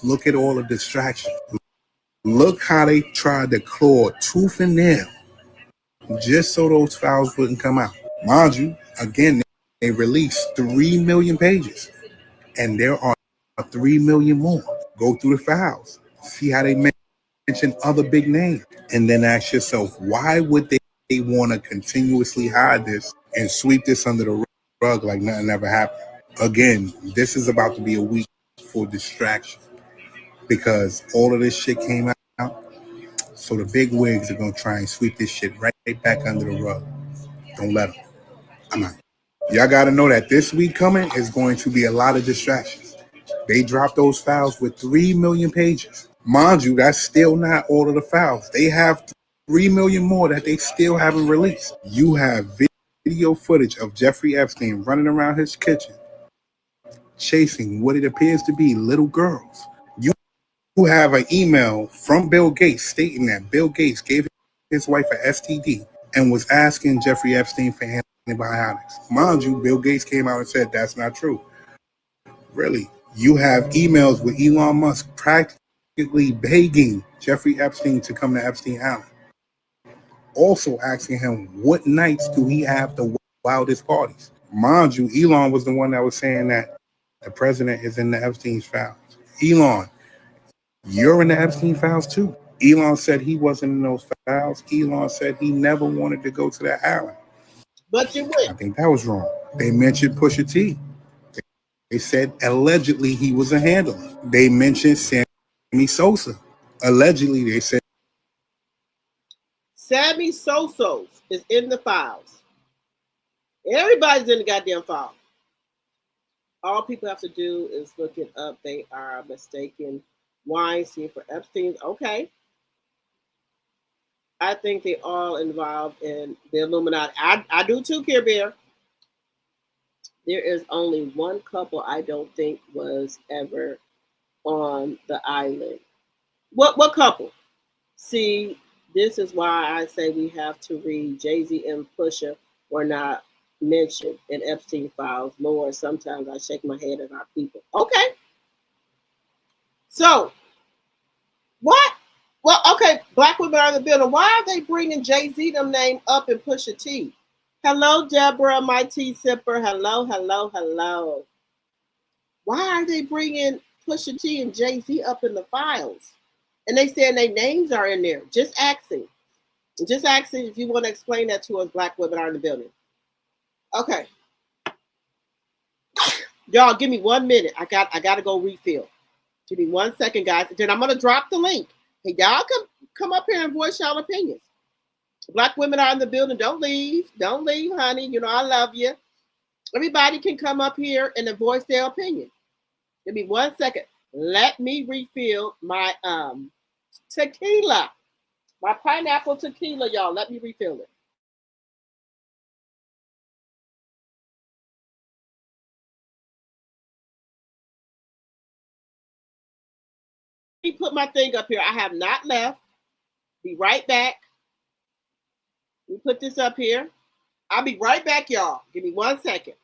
Look at all the distractions. Look how they tried to claw tooth and nail just so those files wouldn't come out. Mind you, again, they released 3 million pages, and there are 3 million more. Go through the files, see how they mention other big names, and then ask yourself, why would they want to continuously hide this and sweep this under the rug like nothing ever happened? Again, this is about to be a week for distraction because all of this shit came out. So the big wigs are going to try and sweep this shit right back under the rug. Don't let them. I'm out. Y'all got to know that this week coming is going to be a lot of distractions. They dropped those files with 3 million pages. Mind you, that's still not all of the files. They have 3 million more that they still haven't released. You have video footage of Jeffrey Epstein running around his kitchen, chasing what it appears to be little girls. You have an email from Bill Gates stating that Bill Gates gave his wife an STD and was asking Jeffrey Epstein for antibiotics. Mind you, Bill Gates came out and said that's not true. Really? You have emails with Elon Musk practically begging Jeffrey Epstein to come to Epstein Island. Also asking him what nights do he have the wildest parties. Mind you, Elon was the one that was saying that the president is in the Epstein's files. Elon, you're in the Epstein files too. Elon said he wasn't in those files. Elon said he never wanted to go to that island. But you went. I think that was wrong. They mentioned Pusha T. They said allegedly he was a handler. They mentioned Sammy Sosa. Allegedly, they said Sammy Sosa is in the files. Everybody's in the goddamn file. All people have to do is look it up. They are mistaken Weinstein for Epstein. Okay. I think they're all involved in the Illuminati. I do too, Care Bear. There is only one couple I don't think was ever on the island. What couple? See, this is why I say we have to read. Jay-Z and Pusha were not mentioned in Epstein files. Lord, sometimes I shake my head at our people. Okay. So, what? Well, okay, Black women are in the building. Why are they bringing Jay-Z them name up and Pusha T? Hello, Deborah, my tea sipper. Hello, hello, hello. Why are they bringing Pusha T and Jay-Z up in the files? And they saying their names are in there. Just asking. Just asking if you want to explain that to us, Black women are in the building. Okay. Y'all, give me 1 minute. I got to go refill. Give me 1 second, guys. Then I'm going to drop the link. Hey, y'all come up here and voice y'all opinions. Black women are in the building. Don't leave. Don't leave, honey. You know I love you. Everybody can come up here and voice their opinion. Give me 1 second. Let me refill my tequila. My pineapple tequila, y'all. Let me refill it. Let me put my thing up here. I have not left. Be right back. Let me put this up here. I'll be right back, y'all. Give me 1 second.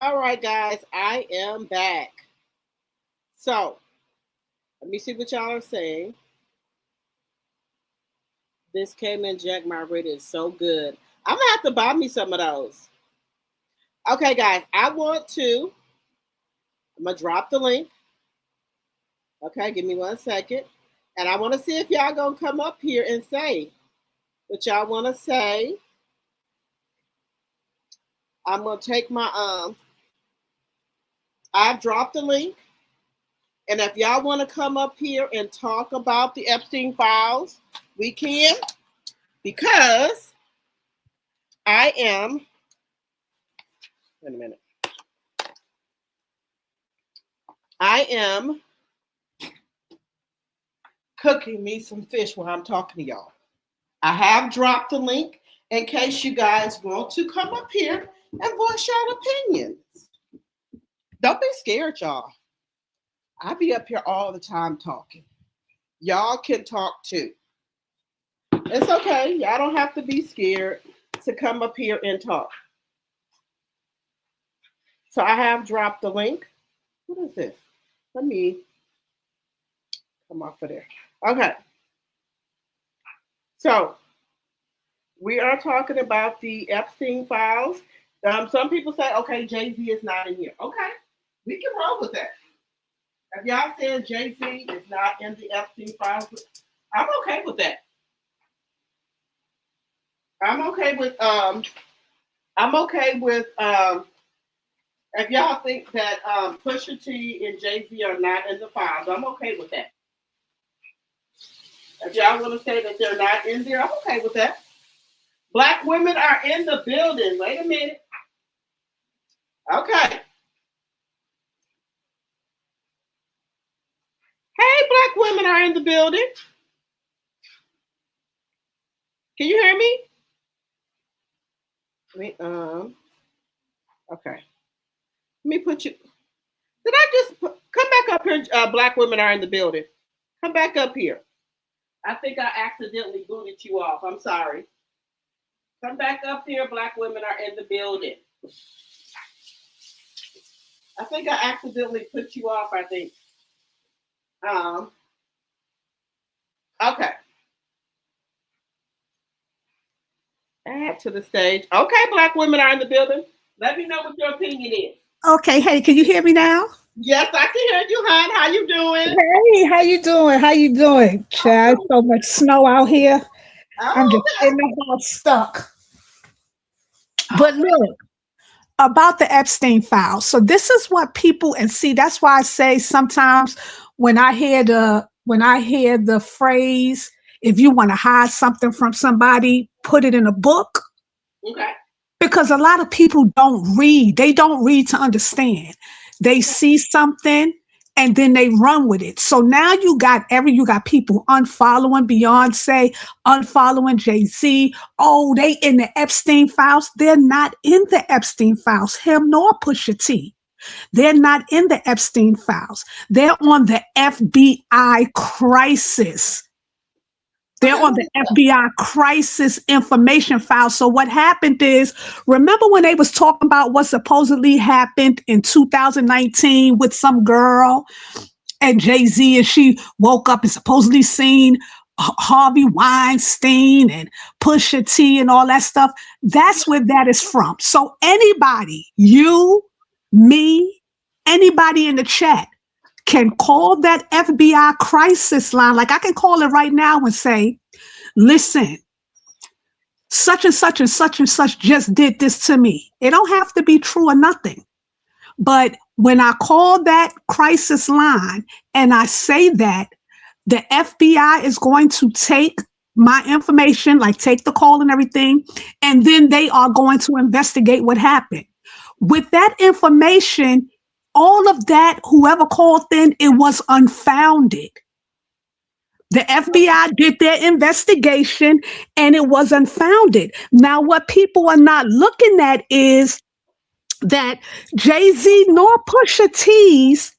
All right, guys, I am back. So, let me see what y'all are saying. This came in Jack Margarita is so good. I'm gonna have to buy me some of those. Okay, guys, I'm gonna drop the link. Okay, give me 1 second. And I want to see if y'all gonna come up here and say what y'all want to say. I'm gonna take my I've dropped the link. And if y'all want to come up here and talk about the Epstein files, we can, because I am, wait a minute. I am cooking me some fish while I'm talking to y'all. I have dropped the link in case you guys want to come up here and voice your opinions. Don't be scared, y'all. I be up here all the time talking. Y'all can talk too. It's okay. Y'all don't have to be scared to come up here and talk. So I have dropped the link. What is this? Let me come off of there. Okay. So we are talking about the Epstein files. Some people say, okay, Jay-Z is not in here. Okay, we can roll with that. If y'all said Jay-Z is not in the Epstein files, I'm okay with that. I'm okay with if y'all think that Pusha T and Jay-Z are not in the files, I'm okay with that. If y'all want to say that they're not in there, I'm okay with that. Black women are in the building. Wait a minute. Okay. Hey, black women are in the building. Can you hear me? Okay. Let me put you. Did I just come back up here? Black women are in the building. Come back up here. I think I accidentally booted you off. I'm sorry. Come back up here. Black women are in the building. I think I accidentally put you off, I think. Okay. Add to the stage. Okay, black women are in the building. Let me know what your opinion is. Okay, hey, can you hear me now? Yes, I can hear you, hon. How you doing? Hey, how you doing? How you doing? Child, so much snow out here. I'm just in the house stuck. But look, about the Epstein files. So this is what people, and see, that's why I say sometimes when I hear the phrase, if you want to hide something from somebody, put it in a book. Okay. Because a lot of people don't read. They don't read to understand. They see something and then they run with it. So now you got people unfollowing Beyonce, unfollowing Jay-Z. Oh, they in the Epstein files. They're not in the Epstein files. Him nor Pusha T. They're not in the Epstein files. They're on the FBI crisis. They're on the FBI crisis information file. So what happened is, remember when they was talking about what supposedly happened in 2019 with some girl and Jay-Z, and she woke up and supposedly seen Harvey Weinstein and Pusha T and all that stuff? That's where that is from. So anybody, you, me, anybody in the chat, can call that FBI crisis line. Like I can call it right now and say, listen, such and such and such and such just did this to me. It don't have to be true or nothing. But when I call that crisis line and I say that, the FBI is going to take my information, like take the call and everything, and then they are going to investigate what happened. With that information, all of that, whoever called in, it was unfounded. The FBI did their investigation and it was unfounded. Now, what people are not looking at is that Jay-Z nor Pusha T's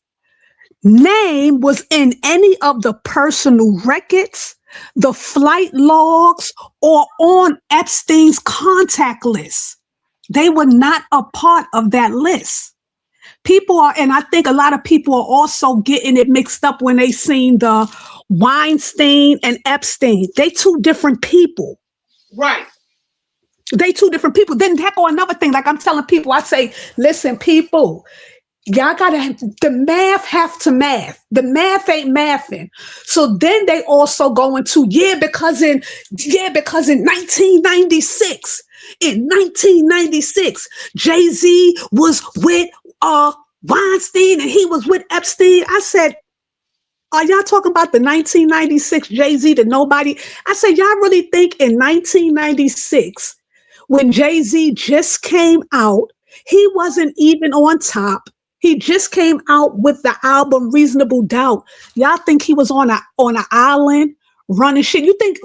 name was in any of the personal records, the flight logs, or on Epstein's contact list. They were not a part of that list. People are, and I think a lot of people are also getting it mixed up when they seen the Weinstein and Epstein. They two different people. Right. They two different people. Then heck, or another thing, like I'm telling people, I say, listen, people, y'all gotta, the math have to math. The math ain't mathing. So then they also go into, because in 1996, Jay-Z was with Weinstein and he was with Epstein. I said, are y'all talking about the 1996 Jay-Z that nobody, I said, y'all really think in 1996, when Jay-Z just came out, he wasn't even on top. He just came out with the album Reasonable Doubt. Y'all think he was on an island running shit? You think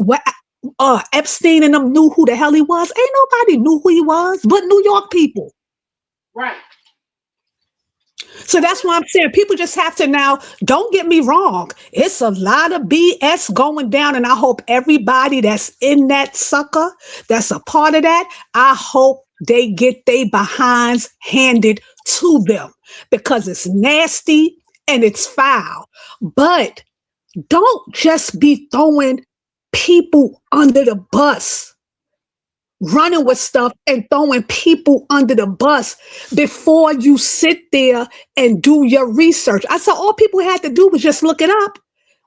Epstein and them knew who the hell he was? Ain't nobody knew who he was but New York people. Right. So that's why I'm saying people just have to now, don't get me wrong, it's a lot of BS going down, and I hope everybody that's in that sucker, that's a part of that, I hope they get their behinds handed to them, because it's nasty and it's foul. But don't just be throwing people under the bus, running with stuff and throwing people under the bus before you sit there and do your research. I said all people had to do was just look it up.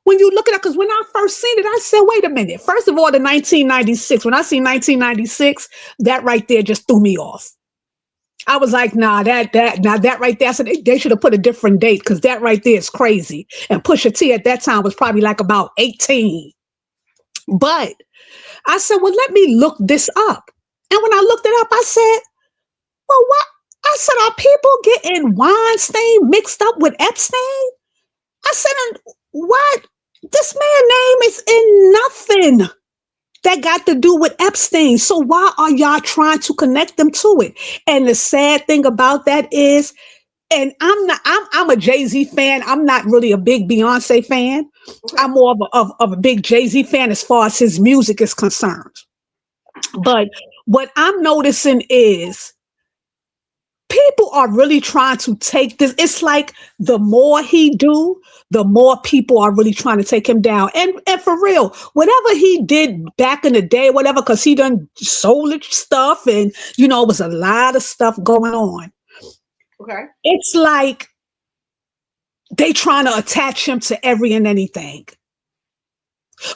When you look it up, because when I first seen it, I said, wait a minute. First of all, the 1996, when I see 1996, that right there just threw me off. I was like, nah, that right there, I said they should have put a different date, because that right there is crazy. And Pusha T at that time was probably like about 18. But I said, well, let me look this up. And when I looked it up, I said, well, what? I said, are people getting Weinstein mixed up with Epstein? I said, what? This man's name is in nothing that got to do with Epstein. So why are y'all trying to connect them to it? And the sad thing about that is, and I'm a Jay-Z fan. I'm not really a big Beyonce fan. I'm more of a big Jay-Z fan as far as his music is concerned. But what I'm noticing is people are really trying to take this. It's like the more he do, the more people are really trying to take him down. And for real, whatever he did back in the day, whatever, because he done sold stuff and, it was a lot of stuff going on. Okay. It's like they trying to attach him to every and anything.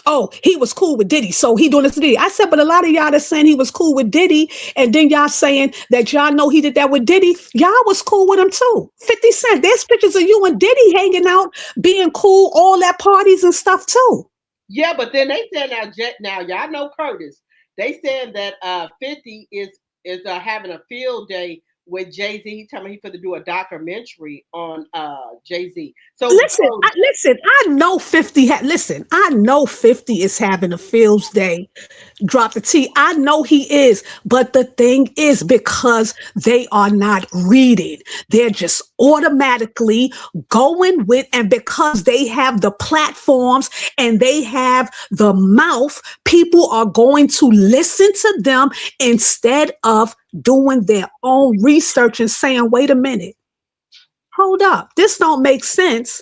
Oh, he was cool with Diddy, so he doing this to Diddy. I said, but a lot of y'all that's saying he was cool with Diddy, and then y'all saying that y'all know he did that with Diddy, y'all was cool with him too. 50 Cent, there's pictures of you and Diddy hanging out, being cool, all at parties and stuff too. Yeah, but then they said now y'all know Curtis. They said that 50 is having a field day with Jay-Z. He told me he's going to do a documentary on Jay-Z. So listen, I know 50. I know 50 is having a fields day. Drop the T. I know he is, but the thing is, because they are not reading, they're just automatically going with, and because they have the platforms and they have the mouth, people are going to listen to them instead of doing their own research and saying, wait a minute, hold up, this don't make sense.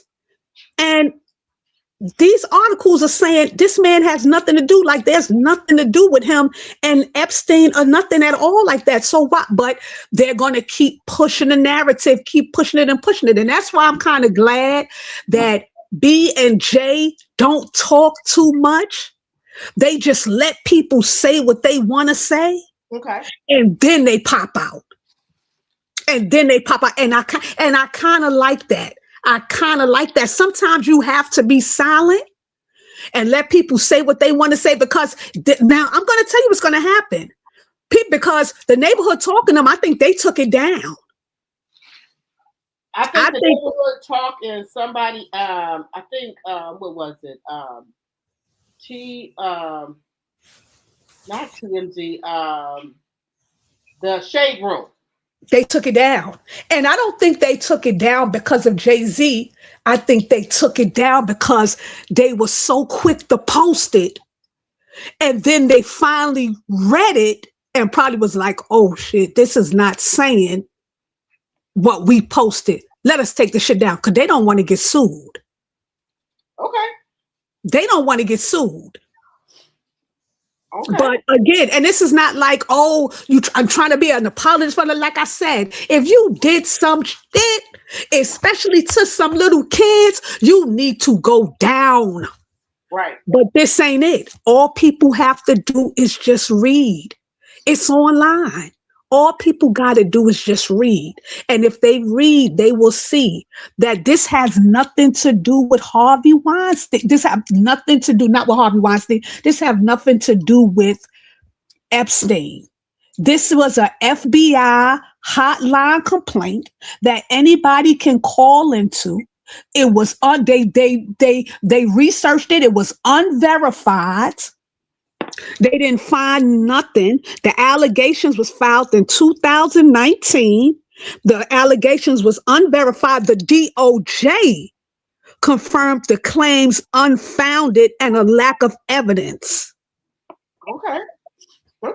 And these articles are saying this man has nothing to do, like there's nothing to do with him and Epstein or nothing at all like that. So what? But they're going to keep pushing the narrative, keep pushing it. And that's why I'm kind of glad that B and J don't talk too much. They just let people say what they want to say. Okay. And then they pop out. And I kind of like that. I kind of like that. Sometimes you have to be silent and let people say what they want to say, because now I'm going to tell you what's going to happen. Because the neighborhood talking them, I think they took it down. I think the neighborhood talk and somebody, what was it? Not TMZ, the Shade Room. They took it down. And I don't think they took it down because of Jay-Z. I think they took it down because they were so quick to post it. And then they finally read it and probably was like, oh shit, this is not saying what we posted. Let us take the shit down, because they don't want to get sued. Okay. They don't want to get sued. Okay. But again, and this is not like, oh, I'm trying to be an apologist for it. Like I said, if you did some shit, especially to some little kids, you need to go down. Right. But this ain't it. All people have to do is just read. It's online. All people got to do is just read. And if they read, they will see that this has nothing to do with Harvey Weinstein. This have nothing to do, not with Harvey Weinstein. This have nothing to do with Epstein. This was a FBI hotline complaint that anybody can call into. It was they researched it. It was unverified. They didn't find nothing. The allegations was filed in 2019. The allegations was unverified. The DOJ confirmed the claims unfounded and a lack of evidence. Okay.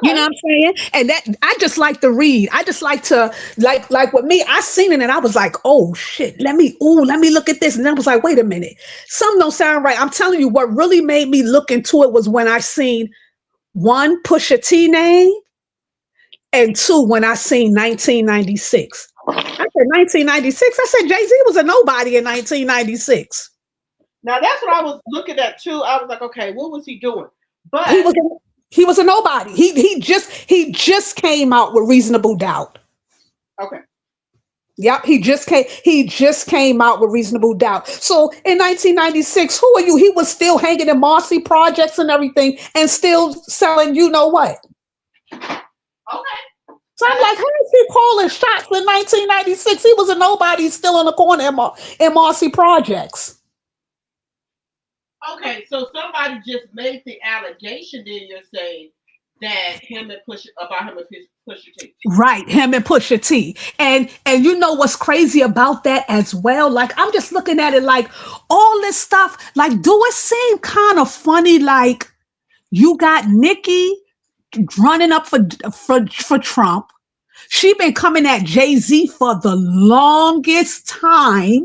You know what I'm saying? And that I just like to read. I just like to like with me, I seen it and I was like, oh shit, let me look at this. And I was like, wait a minute, something don't sound right. I'm telling you, what really made me look into it was when I seen one, Pusha T name, and two, when I seen 1996. I said 1996. I said Jay-Z was a nobody in 1996. Now that's what I was looking at too. I was like, okay, what was he doing? But he was a nobody. He just came out with Reasonable Doubt. Okay. Yep, he just came out with Reasonable Doubt. So in 1996, who are you? He was still hanging in Marcy projects and everything, and still selling. You know what? Okay. So I'm like, how is he calling shots in 1996? He was a nobody, still in the corner in Marcy projects. Okay, so somebody just made the allegation. Then you're saying that him and Pusha T. Right, him and Pusha T. And you know what's crazy about that as well? Like, I'm just looking at it like all this stuff, like, do it seem kind of funny? Like, you got Nicki running up for Trump. She been coming at Jay-Z for the longest time.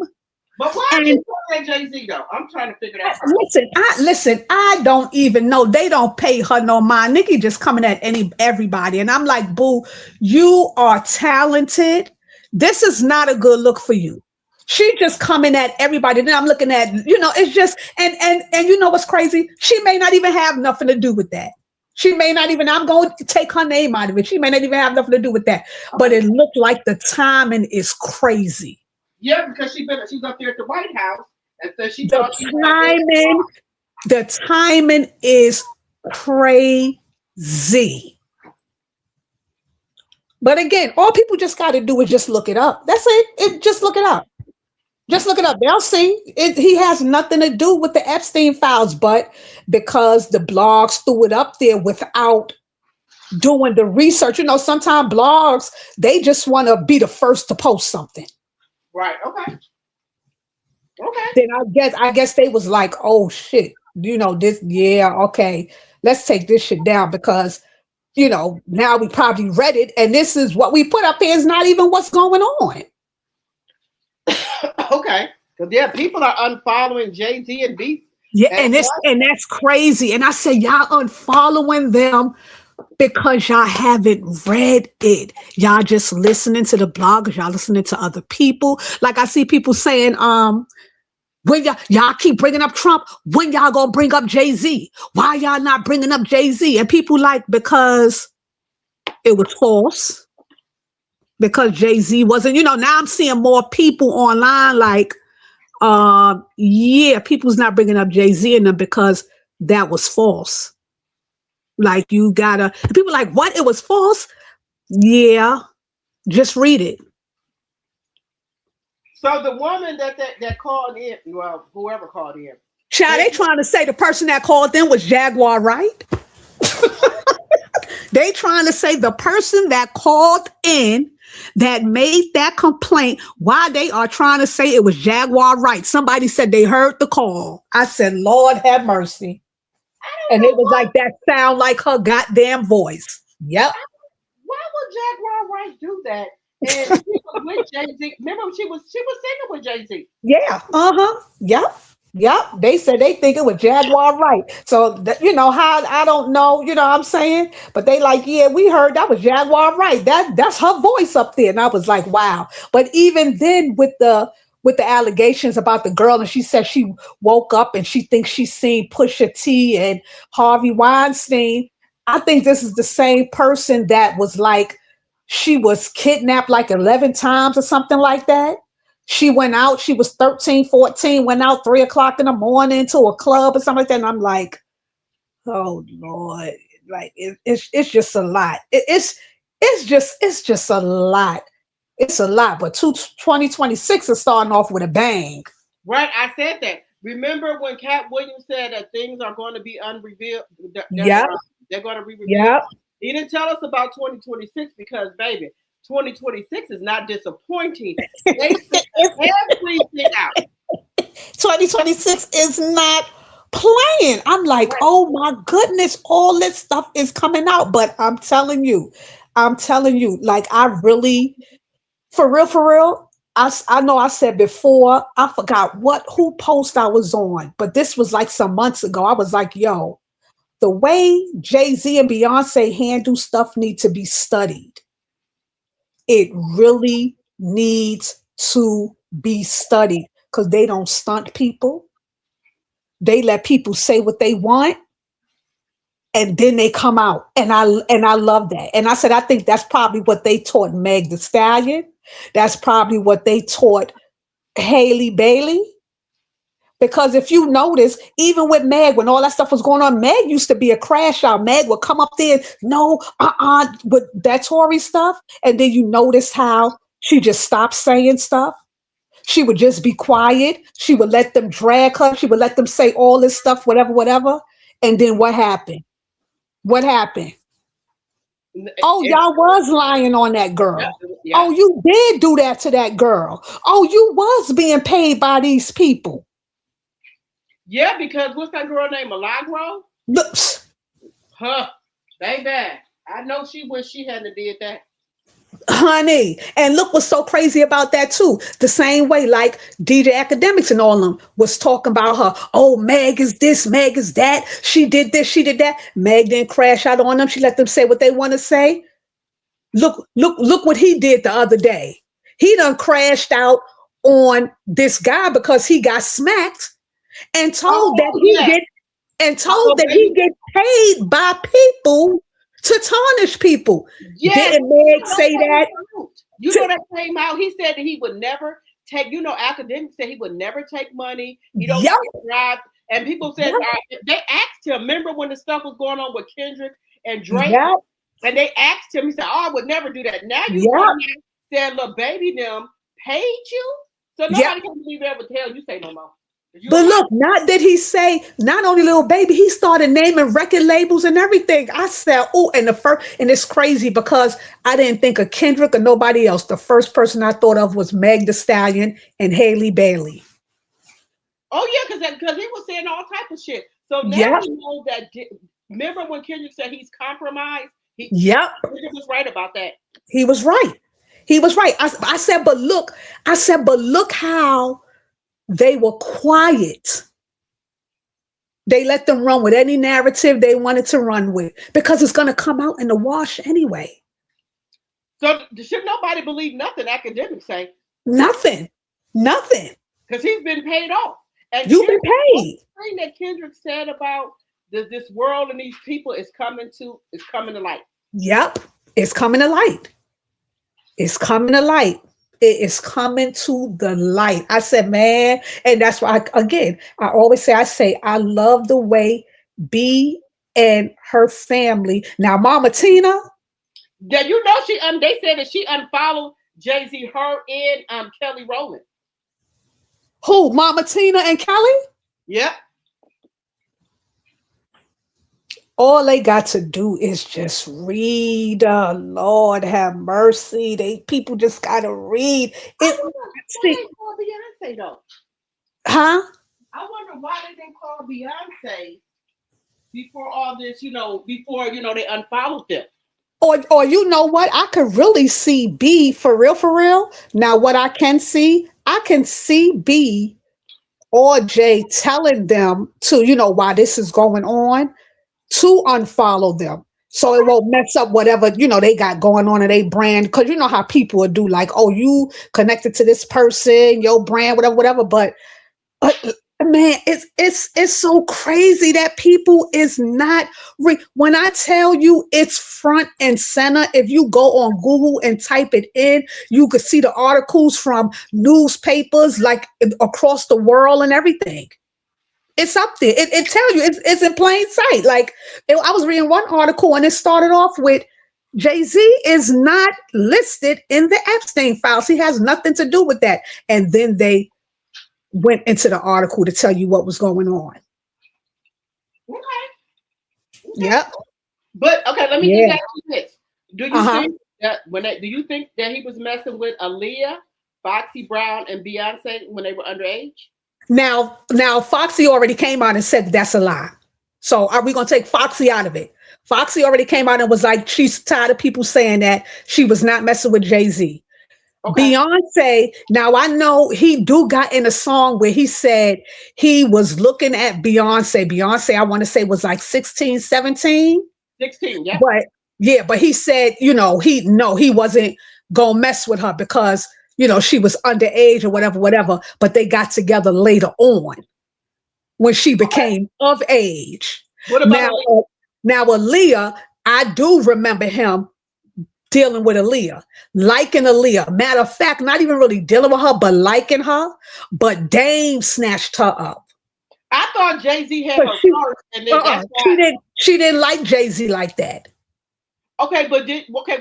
But why are you calling that Jay-Z though? I'm trying to figure that out. Listen, I don't even know. They don't pay her no mind. Nicki just coming at everybody. And I'm like, boo, you are talented. This is not a good look for you. She just coming at everybody. Then I'm looking at, it's just, and you know what's crazy? She may not even have nothing to do with that. She may not even, I'm going to take her name out of it. She may not even have nothing to do with that. But it looked like the timing is crazy. Yeah, because she's up there at the White House, and so the timing is crazy. But again, all people just got to do is just look it up. That's it. Just look it up. Just look it up. They'll see it. He has nothing to do with the Epstein files, but because the blogs threw it up there without doing the research. Sometimes blogs, they just want to be the first to post something. Right. Okay. Then I guess they was like, oh shit, this. Yeah. Okay. Let's take this shit down because, now we probably read it, and this is what we put up here is not even what's going on. Okay. Because people are unfollowing Jay-Z and Beef. Yeah, and that's crazy. And I say y'all unfollowing them because y'all haven't read it. Y'all just listening to the bloggers. Y'all listening to other people. Like I see people saying, when y'all keep bringing up Trump, when y'all gonna bring up Jay-Z? Why y'all not bringing up Jay-Z? And people because it was false. Because Jay-Z wasn't, now I'm seeing more people online like, people's not bringing up Jay-Z in them because that was false. Like people like, what? It was false? Yeah. Just read it. So the woman that called in, well, whoever called in. Child, they trying to say the person that called in was Jaguar, right? They trying to say the person that called in that made that complaint, why they are trying to say it was Jaguar Wright. Somebody said they heard the call. I said, Lord have mercy. And it was like, that sound like her goddamn voice. Yep. Jaguar Wright do that? And she was with Jay-Z. Remember, she was singing with Jay-Z. Yeah. Uh-huh. Yep. Yep. They said they think it was Jaguar Right. So you know how I don't know, you know what I'm saying? But they like, yeah, we heard that was Jaguar Right. That's her voice up there. And I was like, wow. But even then with the allegations about the girl, and she said she woke up and she thinks she's seen Pusha T and Harvey Weinstein. I think this is the same person that was like she was kidnapped like 11 times or something like that. She went out, she was 13, 14, went out 3 o'clock in the morning to a club or something like that. And I'm like, oh Lord, like it's just a lot. It's just a lot. It's a lot. But 2026 is starting off with a bang. Right, I said that. Remember when Cat Williams said that things are going to be unrevealed? Yep. They're going to be revealed. Yep. He didn't tell us about 2026 because, baby, 2026 is not disappointing. They took everything out. 2026 is not playing. I'm like, oh my goodness, all this stuff is coming out. But I'm telling you, like I really, for real, I know I said before, I forgot who post I was on, but this was like some months ago. I was like, yo, the way Jay-Z and Beyonce handle stuff need to be studied. It really needs to be studied because they don't stunt people. They let people say what they want, and then they come out. And I love that. And I said, I think that's probably what they taught Meg Thee Stallion. That's probably what they taught Haley Bailey. Because if you notice, even with Meg, when all that stuff was going on, Meg used to be a crash out. Meg would come up there, with that Tory stuff. And then you notice how she just stopped saying stuff. She would just be quiet. She would let them drag her. She would let them say all this stuff, whatever. And then what happened? What happened? Oh, y'all was lying on that girl. Yeah. Oh, you did do that to that girl. Oh, you was being paid by these people. Yeah, because what's that girl named Milagro? Look, baby, I know she wish she hadn't did that. Honey, and look what's so crazy about that too. The same way like DJ Academics and all of them was talking about her. Oh, Meg is this, Meg is that. She did this, she did that. Meg didn't crash out on them. She let them say what they want to say. Look what he did the other day. He done crashed out on this guy because he got smacked and told that he get paid by people to tarnish people. Yes. Didn't Meg say that? You know that came out. He said that he would never take, Academics said he would never take money. He don't drive. And people said, they asked him, remember when the stuff was going on with Kendrick and Drake? Yep. And they asked him, he said, I would never do that. Now you said, look, baby, them paid you? So nobody can believe ever tell you say no more. But look, not that he say, not only Little Baby, he started naming record labels and everything. I said, oh, and it's crazy because I didn't think of Kendrick or nobody else. The first person I thought of was Meg Thee Stallion and Haley Bailey. Oh yeah, because he was saying all type of shit. So now we know that. Remember when Kendrick said he's compromised? Kendrick was right about that. He was right. I said, but look how they were quiet. They let them run with any narrative they wanted to run with because it's going to come out in the wash anyway. So should nobody believe nothing Academics say? Nothing. Because he's been paid off. And you've been paid. The thing that Kendrick said about this world and these people is coming to light. Yep. It's coming to light. It's coming to light. It is coming to the light. I said, man, and that's why, I always say, I love the way B and her family. Now, Mama Tina. Yeah, they said that she unfollowed Jay-Z, her and Kelly Rowland. Who? Mama Tina and Kelly? Yep. All they got to do is just read. Lord have mercy. People just gotta read. Why they call Beyonce though? Huh? I wonder why they didn't call Beyonce before all this, before they unfollowed them. Or you know what? I could really see B for real, for real. Now, what I can see B or J telling them to, while this is going on, to unfollow them. So it won't mess up whatever, they got going on in their brand. Because you know how people would do, like, oh, you connected to this person, your brand, whatever, whatever. But uh, man, it's so crazy that people is not when I tell you it's front and center. If you go on Google and type it in, you could see the articles from newspapers like across the world and everything. It's up there. It tells you it's in plain sight. Like I was reading one article and it started off with Jay-Z is not listed in the Epstein files. He has nothing to do with that. And then they went into the article to tell you what was going on. Okay. Yep. But okay, let me just ask you this: do you think Uh-huh. do you think that he was messing with Aaliyah, Foxy Brown, and Beyonce when they were underage? Now, Foxy already came out and said that's a lie. So are we going to take Foxy out of it? Foxy already came out and was like, she's tired of people saying that she was not messing with Jay-Z. Okay. Beyonce, now I know he do got in a song where he said he was looking at Beyonce. Beyonce, I want to say was like 16, 17. 16, yeah. But yeah, but he said, he wasn't gonna mess with her because, she was underage or whatever, whatever. But they got together later on when she became of age. What Now, about Aaliyah? now Aaliyah, I do remember him dealing with Aaliyah, liking Aaliyah. Matter of fact, not even really dealing with her, but liking her. But Dame snatched her up. I thought Jay-Z had But her first, and then that's why. she didn't like Jay-Z like that. Okay, but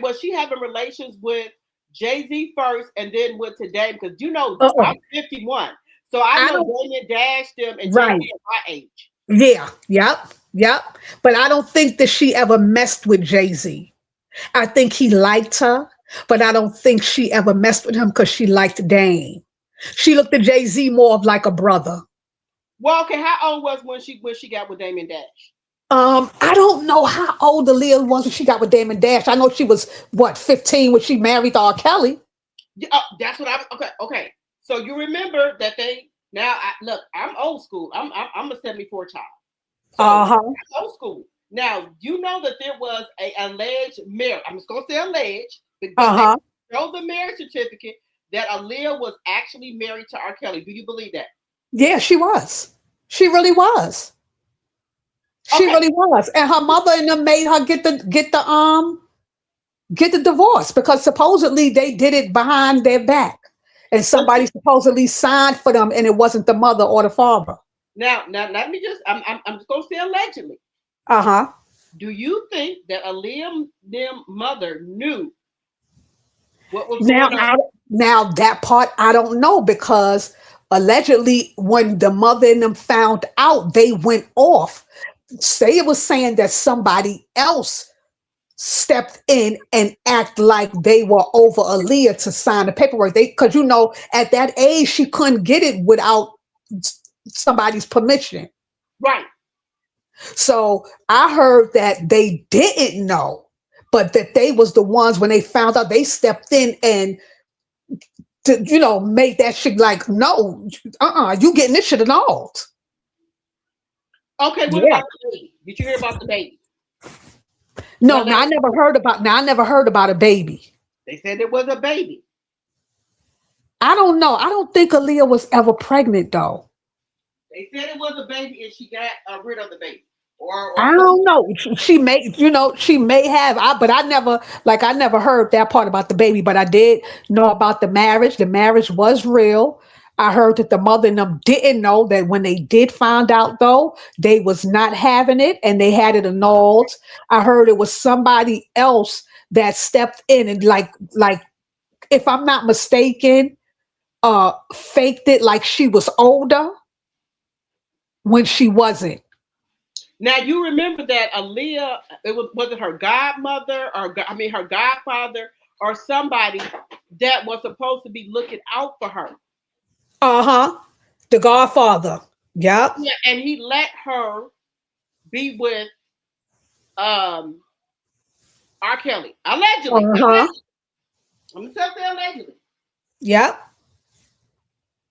was she having relations with Jay-Z first and then went to Dame? Because I'm 51, so I know Damien Dash them and Right. Jay-Z at my age. Yeah, yep. But I don't think that she ever messed with Jay-Z. I think he liked her, but I don't think she ever messed with him because she liked Dame. She looked at Jay-Z more of like a brother. Well, okay, how old was when she got with Damien Dash? I don't know how old Aaliyah was when she got with Damon Dash. I know she was 15 when she married R. Kelly. Yeah, that's what okay. So you remember that look, I'm old school. I'm a 74 child. So I'm old school. Now, you know that there was a alleged marriage. I'm just gonna say alleged because they showed the marriage certificate that Aaliyah was actually married to R. Kelly. Do you believe that? Yeah, she was. She really was. She really was. And her mother and them made her get the divorce because supposedly they did it behind their back. And somebody supposedly signed for them and it wasn't the mother or the father. Now let me just I'm just gonna say allegedly. Do you think that Aaliyah's mother knew what was going on? Now that part I don't know because allegedly when the mother and them found out, they went off. Say it was saying that somebody else stepped in and act like they were over Aaliyah to sign the paperwork. Because at that age she couldn't get it without somebody's permission. Right. So I heard that they didn't know, but that they was the ones when they found out they stepped in and to make that shit like no, you getting this shit annulled. Okay, what about the baby? Did you hear about the baby? No, I never heard about a baby. They said there was a baby. I don't know. I don't think Aaliyah was ever pregnant though. They said it was a baby and she got rid of the baby. Or I don't know. She may have, but I never heard that part about the baby, but I did know about the marriage. The marriage was real. I heard that the mother and them didn't know that when they did find out though, they was not having it and they had it annulled. I heard it was somebody else that stepped in and like if I'm not mistaken, faked it like she was older when she wasn't. Now you remember that Aaliyah, was it her godmother or her godfather or somebody that was supposed to be looking out for her. The godfather. Yep. Yeah, and he let her be with R. Kelly. Allegedly. Uh-huh. I'm going to tell you allegedly. Yep.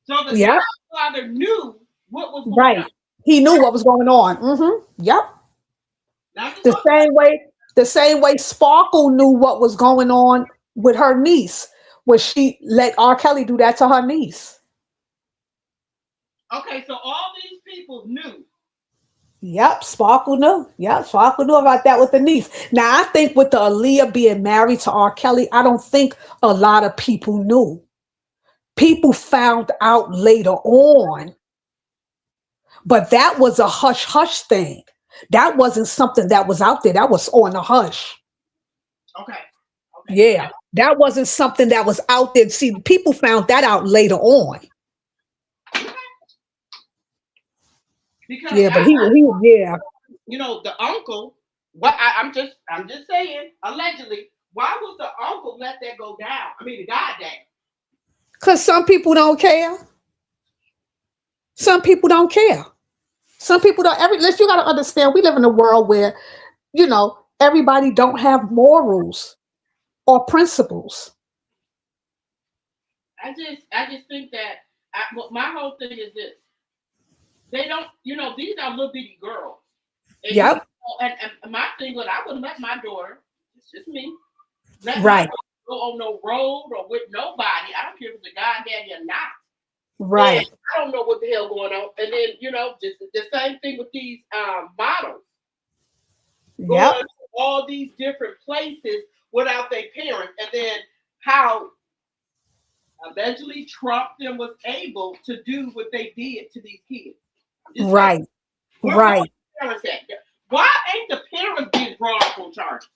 So the Yep. godfather knew what was going Right. on. He knew what was going on. Mm-hmm. Yep. The same way Sparkle knew what was going on with her niece, when she let R. Kelly do that to her niece. Okay, so all these people knew. Yep, Sparkle knew. Yep, Sparkle knew about that with the niece. Now, I think with the Aaliyah being married to R. Kelly, I don't think a lot of people knew. People found out later on. But that was a hush hush thing. That wasn't something that was out there. That was on the hush. Okay. Yeah, that wasn't something that was out there. See, people found that out later on. Because Yeah, but he yeah. You know, the uncle. What I'm just saying. Allegedly, why would the uncle let that go down? I mean, the goddamn. Because some people don't care. Some people don't care. Some people don't. You got to understand, we live in a world where, everybody don't have morals or principles. I just think that my whole thing is this. They don't, these are little bitty girls. And, yep. And my thing was, I wouldn't let my daughter, it's just me, let right. my daughter go on no road or with nobody. I don't care if it's a goddaddy or not. Right. And I don't know what the hell going on. And then, just the same thing with these models. Yep. Going to all these different places without their parents. And then how eventually Trump then was able to do what they did to these kids. Right. Right. Why ain't the parents being brought up on charges?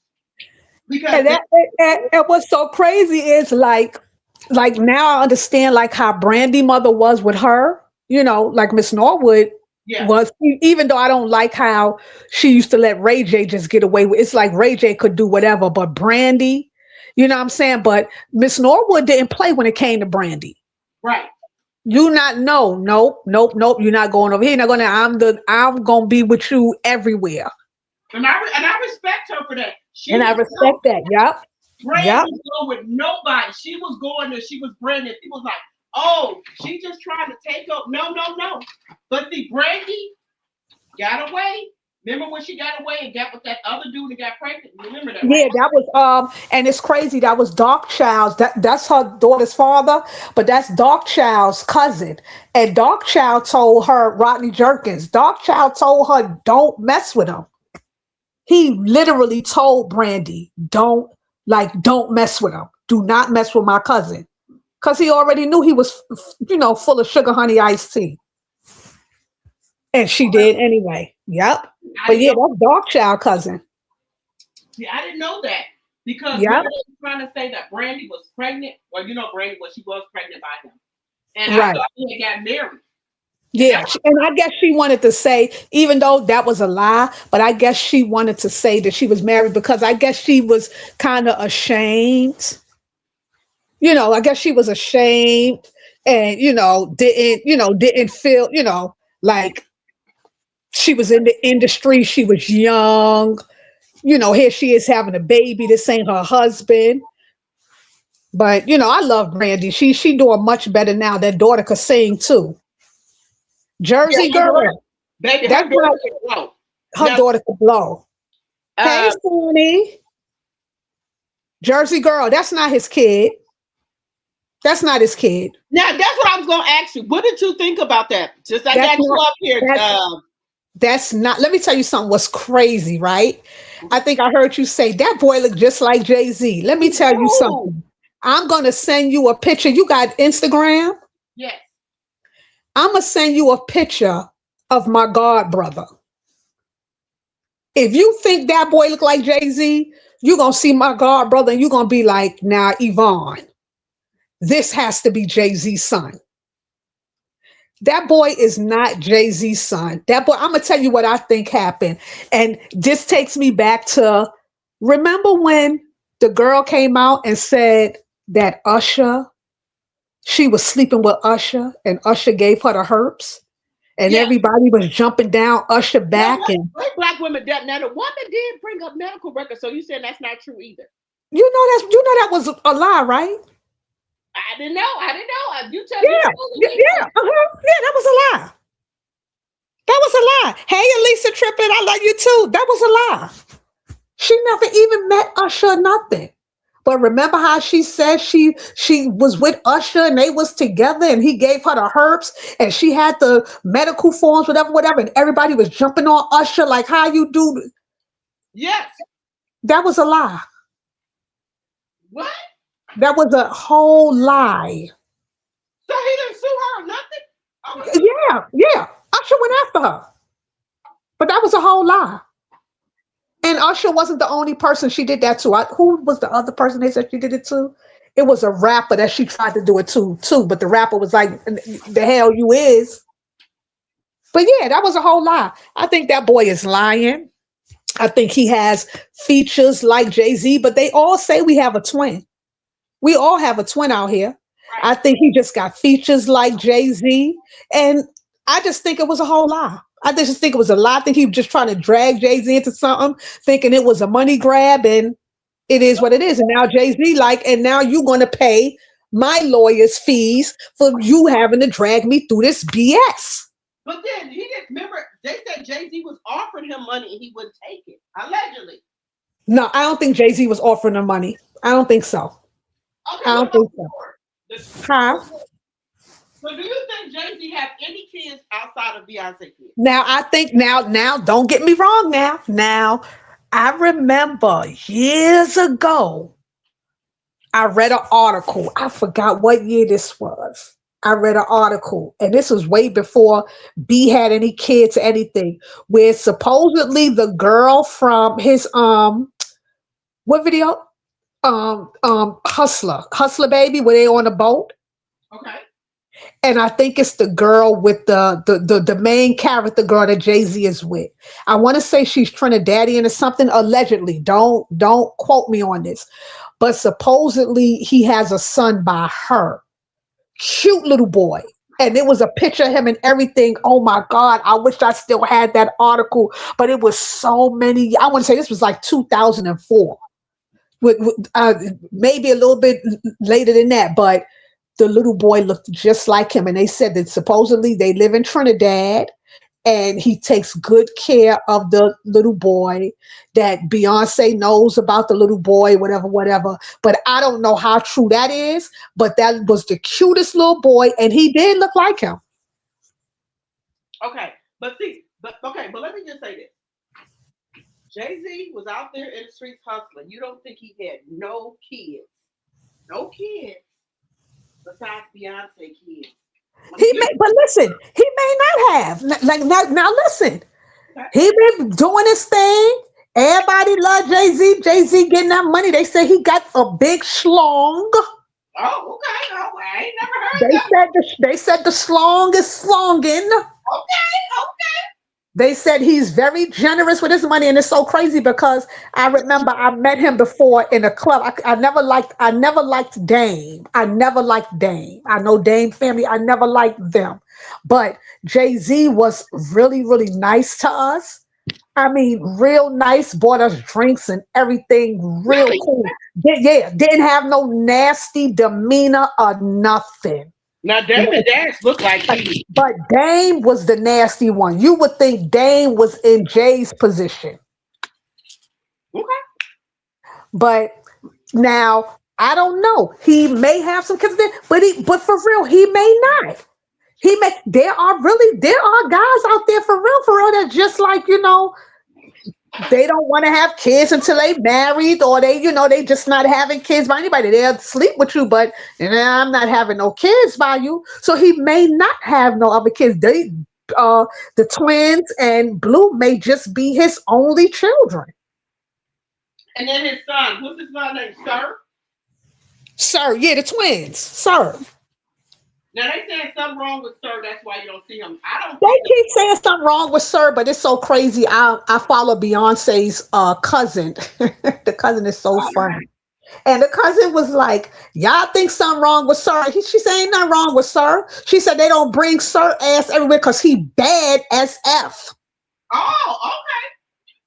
Because and what's so crazy is like now I understand like how Brandy mother was with her, like Miss Norwood was, even though I don't like how she used to let Ray J just get away with it's like Ray J could do whatever, but Brandy, you know what I'm saying? But Miss Norwood didn't play when it came to Brandy. Right. Nope. You're not going over here. You're not going. I'm gonna be with you everywhere. And I respect her for that. I respect that. Yep. Brandy was going with nobody. She was going there. She was Brandy. People was like, oh, she just trying to take up. No. But see, Brandy got away. Remember when she got away and got with that other dude and got pregnant? Remember that? Yeah, right? That was and it's crazy. That was Darkchild's. That's her daughter's father, but that's Darkchild's cousin. And Darkchild told her, Rodney Jerkins, Darkchild told her, don't mess with him. He literally told Brandy, don't mess with him. Do not mess with my cousin. Because he already knew he was, full of sugar honey iced tea. And she did anyway. Yep. But yeah, that's Darkchild cousin. See, I didn't know that. Because they were trying to say that Brandy was pregnant. Well, Brandy she was pregnant by him. And I thought he had got married. Yeah, and I guess she wanted to say, even though that was a lie, but I guess she wanted to say that she was married because I guess she was kind of ashamed. I guess she was ashamed and, didn't feel, like she was in the industry. She was young. Here she is having a baby. This ain't her husband. But, I love Brandy. She doing much better now. That daughter could sing too. Jersey girl. Baby, her daughter could blow. Her daughter could blow. Hey, Sonny. Jersey girl. That's not his kid. That's not his kid. Now, that's what I was going to ask you. What did you think about that? Just I got you up here. That's not. Let me tell you something. What's crazy, right? I think I heard you say that boy looked just like Jay-Z. Let me tell you something. I'm going to send you a picture. You got Instagram? Yes. I'm going to send you a picture of my god brother. If you think that boy look like Jay-Z, you're going to see my god brother and you're going to be like, now, Yvonne, this has to be Jay-Z's son. That boy is not Jay-Z's son. That boy, I'm going to tell you what I think happened. And this takes me back to, remember when the girl came out and said that she was sleeping with Usher and Usher gave her the herpes? and Yeah. everybody was jumping down Usher back. Yeah, And what black women that now the woman did bring up medical records, so you saying that's not true either. that was a lie, right? I didn't know. You tell me. Yeah, yeah, yeah, that was a lie. That was a lie. Hey, Elisa Trippett, I love you too. That was a lie. She never even met Usher or nothing. But remember how she said she was with Usher and they was together and he gave her the herbs and she had the medical forms, whatever, and everybody was jumping on Usher like how you do. Yes. That was a lie. What? That was a whole lie. So he didn't sue her or nothing? Yeah. Usher went after her. But that was a whole lie. And Usher wasn't the only person she did that to. Who was the other person they said she did it to? It was a rapper that she tried to do it to too. But the rapper was like, the hell you is. But yeah, that was a whole lie. I think that boy is lying. I think he has features like Jay-Z, but they all say we have a twin. We all have a twin out here. I think he just got features like Jay-Z. And I just think it was a whole lie. I just think it was a lie. I think he was just trying to drag Jay-Z into something, thinking it was a money grab, and it is what it is. And now Jay-Z and now you're going to pay my lawyer's fees for you having to drag me through this BS. But then he didn't remember. They said Jay-Z was offering him money and he wouldn't take it, allegedly. No, I don't think Jay-Z was offering him money. I don't think so. Okay, I don't think so. Huh? So do you think Jay-Z have any kids outside of Beyonce kids? Now I think now don't get me wrong now I remember years ago I read an article. I forgot what year this was. I read an article, and this was way before B had any kids or anything, where supposedly the girl from his what video? Hustler Baby, where they on a boat. Okay. And I think it's the girl with the main character girl that Jay-Z is with. I want to say she's Trinidadian or something, allegedly. Don't quote me on this. But supposedly he has a son by her. Cute little boy. And there was a picture of him and everything. Oh my God, I wish I still had that article. But it was so many. I want to say this was like 2004. Maybe a little bit later than that. But the little boy looked just like him. And they said that supposedly they live in Trinidad and he takes good care of the little boy, that Beyonce knows about the little boy, whatever. But I don't know how true that is, but that was the cutest little boy. And he did look like him. Okay. But let me just say this. Jay-Z was out there in the streets hustling. You don't think he had no kids? No kids. Besides Beyonce kids. But listen, he may not have. Now listen, he been doing his thing. Everybody love Jay-Z. Jay-Z getting that money. They say he got a big schlong. Oh, okay. Oh, I ain't never heard that. They said the schlong is slonging. Okay. They said he's very generous with his money, and it's so crazy because I remember I met him before in a club. I never liked Dame. I never liked Dame. I know Dame family. I never liked them, but Jay-Z was really, really nice to us. I mean, real nice. Bought us drinks and everything. Real cool. Didn't have no nasty demeanor or nothing. Now, David Dash looked like he. But Dame was the nasty one. You would think Dame was in Jay's position. Okay. But now, I don't know. He may have some kids, but for real, he may not. There are guys out there for real, that just like, they don't want to have kids until they married, or they just not having kids by anybody. They'll sleep with you, but I'm not having no kids by you. So he may not have no other kids. The twins and Blue may just be his only children. And then his son, what's his son name? Sir, yeah, the twins, Sir. Now they saying something wrong with Sir. That's why you don't see him. They keep saying something wrong with Sir, but it's so crazy. I follow Beyonce's cousin. The cousin is so funny. And the cousin was like, y'all think something wrong with Sir. She said, ain't nothing wrong with Sir. She said, they don't bring Sir ass everywhere because he bad as F. Oh, okay.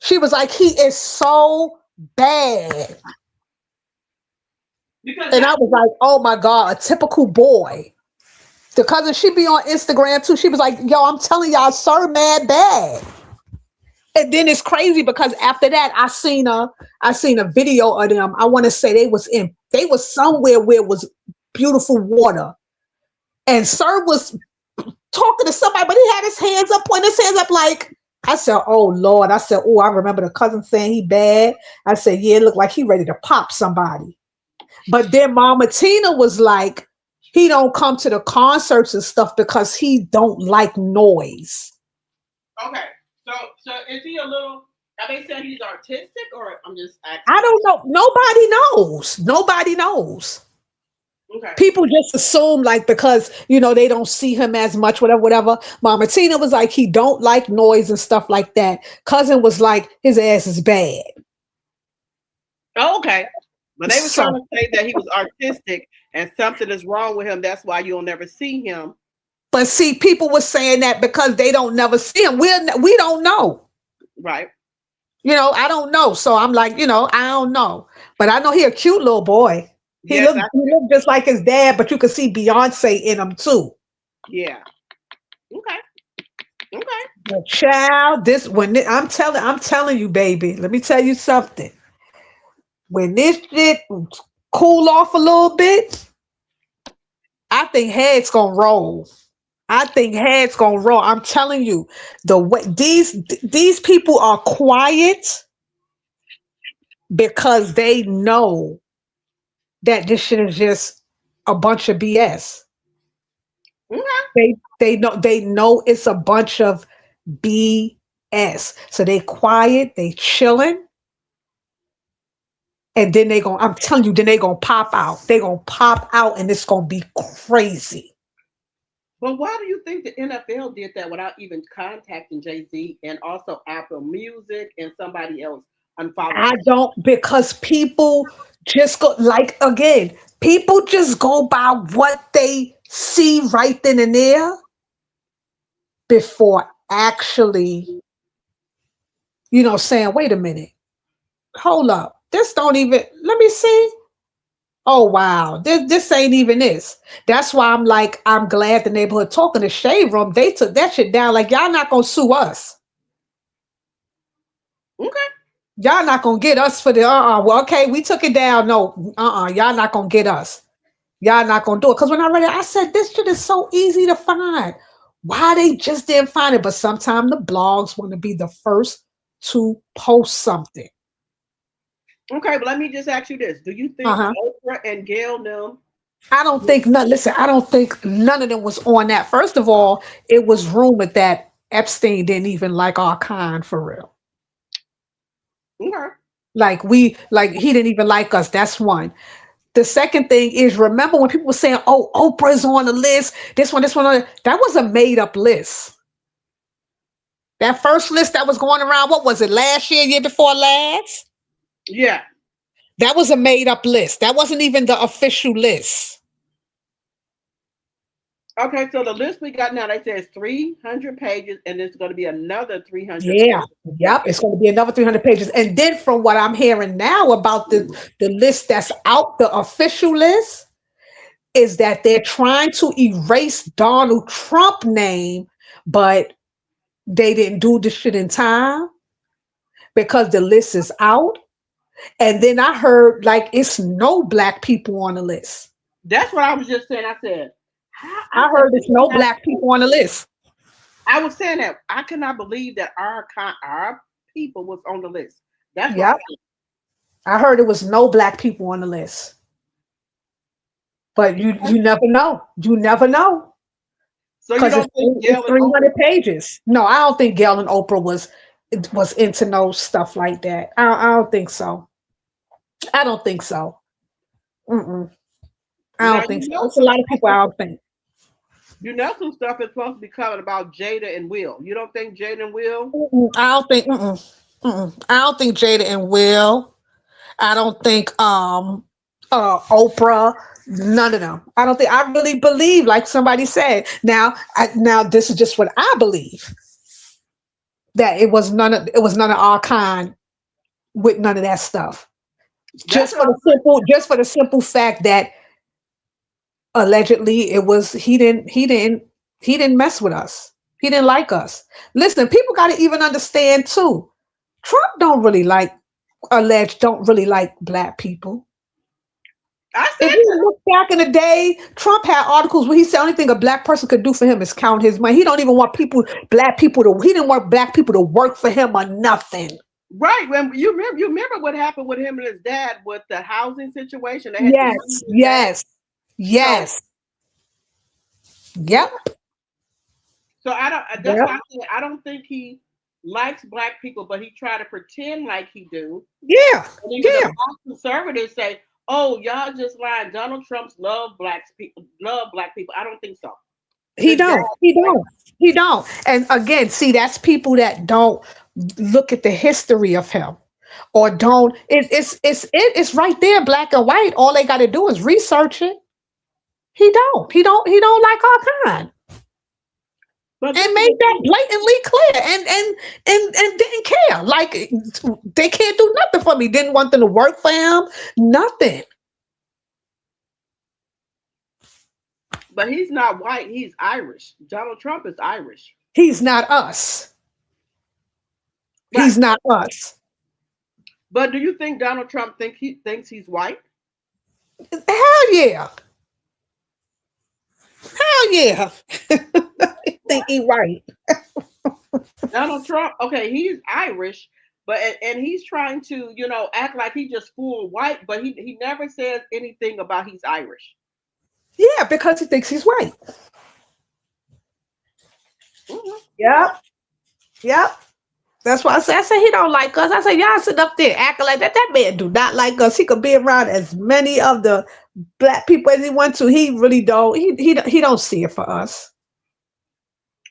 She was like, he is so bad. And I was like, oh my God, a typical boy. The cousin, she be on Instagram too. She was like, yo, I'm telling y'all, Sir mad bad. And then it's crazy because after that, I seen a video of them. I want to say they was somewhere where it was beautiful water. And Sir was talking to somebody, but he had his hands up, pointing his hands up like, I said, oh Lord. I said, oh, I remember the cousin saying he bad. I said, yeah, it looked like he ready to pop somebody. But then Mama Tina was like, he don't come to the concerts and stuff because he don't like noise. Okay. So is he a little, are they saying he's artistic or I'm just asking? I don't know. Nobody knows. Okay. People just assume like because, they don't see him as much, whatever. Mama Tina was like, he don't like noise and stuff like that. Cousin was like, his ass is bad. Oh, okay. But they were trying to say that he was artistic and something is wrong with him. That's why you'll never see him. But see, people were saying that because they don't never see him. We don't know. Right. I don't know. So I'm like, I don't know. But I know he a cute little boy. He looked just like his dad, but you can see Beyonce in him too. Yeah. Okay. But child, I'm telling you, baby. Let me tell you something. When this shit cool off a little bit, I think heads gonna roll. I'm telling you, the way these people are quiet because they know that this shit is just a bunch of BS. Okay. They know it's a bunch of BS. So they quiet, they chilling. And then I'm telling you, then they gonna pop out. They gonna pop out and it's gonna be crazy. But why do you think the NFL did that without even contacting Jay-Z and also Apple Music and somebody else unfollowed? I don't, because people just people just go by what they see right then and there before actually, saying, wait a minute, hold up. This don't even, let me see. Oh, wow. This ain't even this. That's why I'm glad the neighborhood talking to Shade Room. They took that shit down. Like, y'all not going to sue us. Okay. Y'all not going to get us for the, well, okay, we took it down. No, y'all not going to get us. Y'all not going to do it. Because when I read it, I said, this shit is so easy to find. Why they just didn't find it? But sometimes the blogs want to be the first to post something. Okay, but let me just ask you this. Do you think Oprah and Gail knew? I don't think none of them was on that. First of all, it was rumored that Epstein didn't even like our kind for real. Okay. Like he didn't even like us. That's one. The second thing is, remember when people were saying, oh, Oprah's on the list, this one, that was a made up list. That first list that was going around, what was it, last year before last? Yeah. That was a made up list. That wasn't even the official list. Okay, so the list we got now, they say it's 300 pages and it's going to be another 300 Yeah. pages. Yep. It's going to be another 300 pages. And then from what I'm hearing now about the list that's out, the official list, is that they're trying to erase Donald Trump's name, but they didn't do the shit in time because the list is out. And then I heard it's no Black people on the list. That's what I was just saying. I said, I heard there's no Black people on the list. I was saying that I cannot believe that our people was on the list. That's what I heard. It was no Black people on the list. But you never know. You never know. So you don't think Gail 300 pages? No, I don't think Gail and Oprah was into no stuff like that. I don't think so. I don't think so. I don't think so. There's a lot of people I don't think. Some stuff is supposed to be coming about Jada and Will. You don't think Jada and Will? I don't think. I don't think Jada and Will. I don't think Oprah, none of them. I don't think I really believe, like somebody said. Now, this is just what I believe, that it was none of our kind with none of that stuff. Just for the simple fact that allegedly it was he didn't mess with us. He didn't like us. Listen, people got to even understand too. Trump don't really like black people. If you look back in the day, Trump had articles where he said only thing a black person could do for him is count his money. He don't even want he didn't want black people to work for him or nothing. Right. When you remember what happened with him and his dad with the housing situation. They had Yes. Yep. So I don't think he likes black people, but he tried to pretend like he do. Yeah. And even the conservatives say, "Oh, y'all just lying. Donald Trump's love black people. I don't think so. He don't. And again, see, that's people that don't look at the history of him, or don't. It's right there, black and white. All they got to do is research it. He don't like our kind. And made that blatantly clear, and didn't care. Like, they can't do nothing for me. Didn't want them to work for him. Nothing. But he's not white. He's Irish. Donald Trump is Irish. He's not us. Right. He's not us. But do you think Donald Trump thinks he's white? Hell yeah. Hell yeah. I think he's white. Donald Trump, okay, he's Irish, but and he's trying to, act like he just full white, but he never says anything about he's Irish. Yeah, because he thinks he's white. Mm-hmm. Yep. That's why I say he don't like us. I say, y'all sit up there acting like that. That man do not like us. He could be around as many of the black people as he wants to. He really don't. He don't see it for us.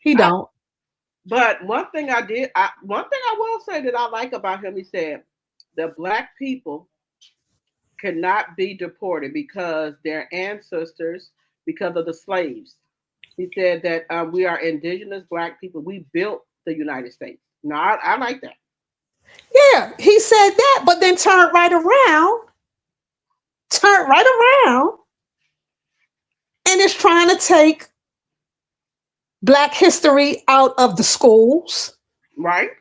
He don't. But one thing I will say that I like about him, he said, the black people cannot be deported because their ancestors, because of the slaves. He said that we are indigenous black people. We built the United States. No, I like that. Yeah, he said that, but then turned right around, and is trying to take Black history out of the schools. Right.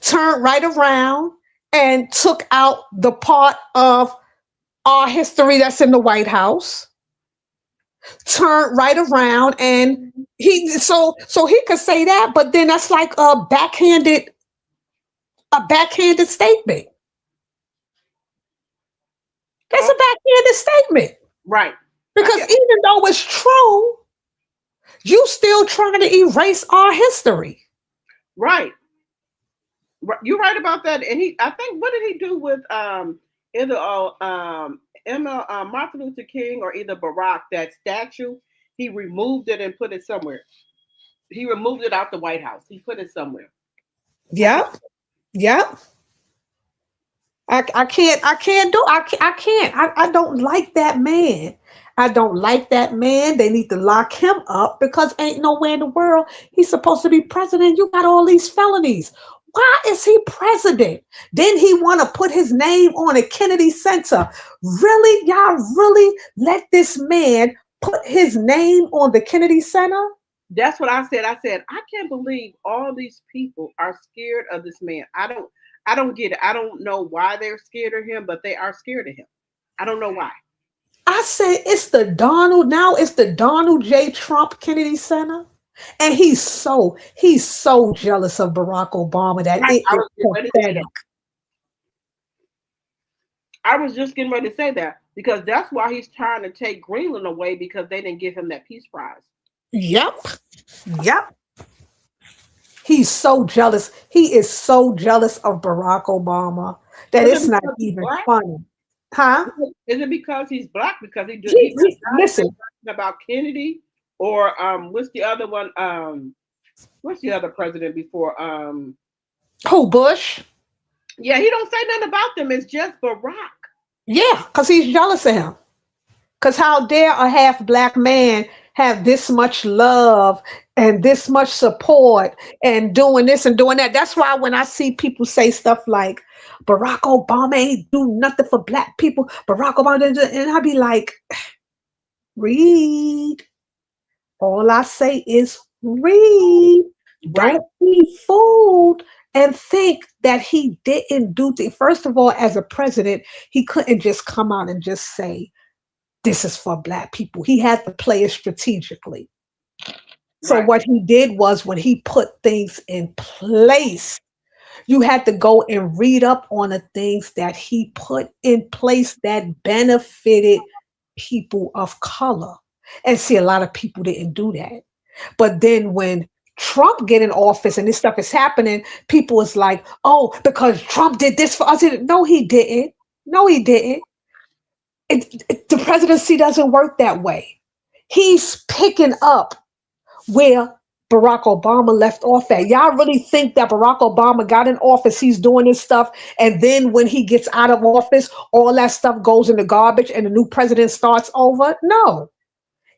Turned right around and took out the part of our history that's in the White House. Turned right around, and he could say that, but then that's like a backhanded statement. That's a backhanded statement. Right. Because even though it's true, you still trying to erase our history. Right. You're right about that. And I think, what did he do with either Martin Luther King or either Barack, that statue? He removed it and put it somewhere. He removed it out the White House. He put it somewhere. Yep. I don't like that man. I don't like that man. They need to lock him up, because ain't nowhere in the world he's supposed to be president. You got all these felonies. Why is he president? Then he want to put his name on a Kennedy Center. Really? Y'all really let this man put his name on the Kennedy Center? That's what I said. I said, I can't believe all these people are scared of this man. I don't get it. I don't know why they're scared of him, but they are scared of him. I don't know why. I said, it's the Donald J. Trump Kennedy Center. And he's so jealous of Barack Obama that it is pathetic. I was just getting ready to say that, because that's why he's trying to take Greenland away, because they didn't give him that Peace Prize. Yep. He's so jealous. He is so jealous of Barack Obama that it's not even funny. Huh? Is it because he's black? Because he listen about Kennedy, or what's the other one? What's the other president before? Who, Bush? Yeah, he don't say nothing about them. It's just Barack. Yeah, because he's jealous of him. Because how dare a half black man have this much love and this much support and doing this and doing that? That's why when I see people say stuff like Barack Obama ain't do nothing for black people, Barack Obama didn't do, and I be like, read. All I say is read. Right. Don't be fooled and think that he didn't do things. First of all, as a president, he couldn't just come out and just say, this is for black people. He had to play it strategically. So Right. what he did was when he put things in place, you had to go and read up on the things that he put in place that benefited people of color. And see, a lot of people didn't do that. But then when Trump get in office and this stuff is happening, people is like, oh, because Trump did this for us. No, he didn't. No, he didn't. The presidency doesn't work that way. He's picking up where Barack Obama left off at. Y'all really think that Barack Obama got in office, he's doing this stuff, and then when he gets out of office, all that stuff goes in the garbage and the new president starts over? No.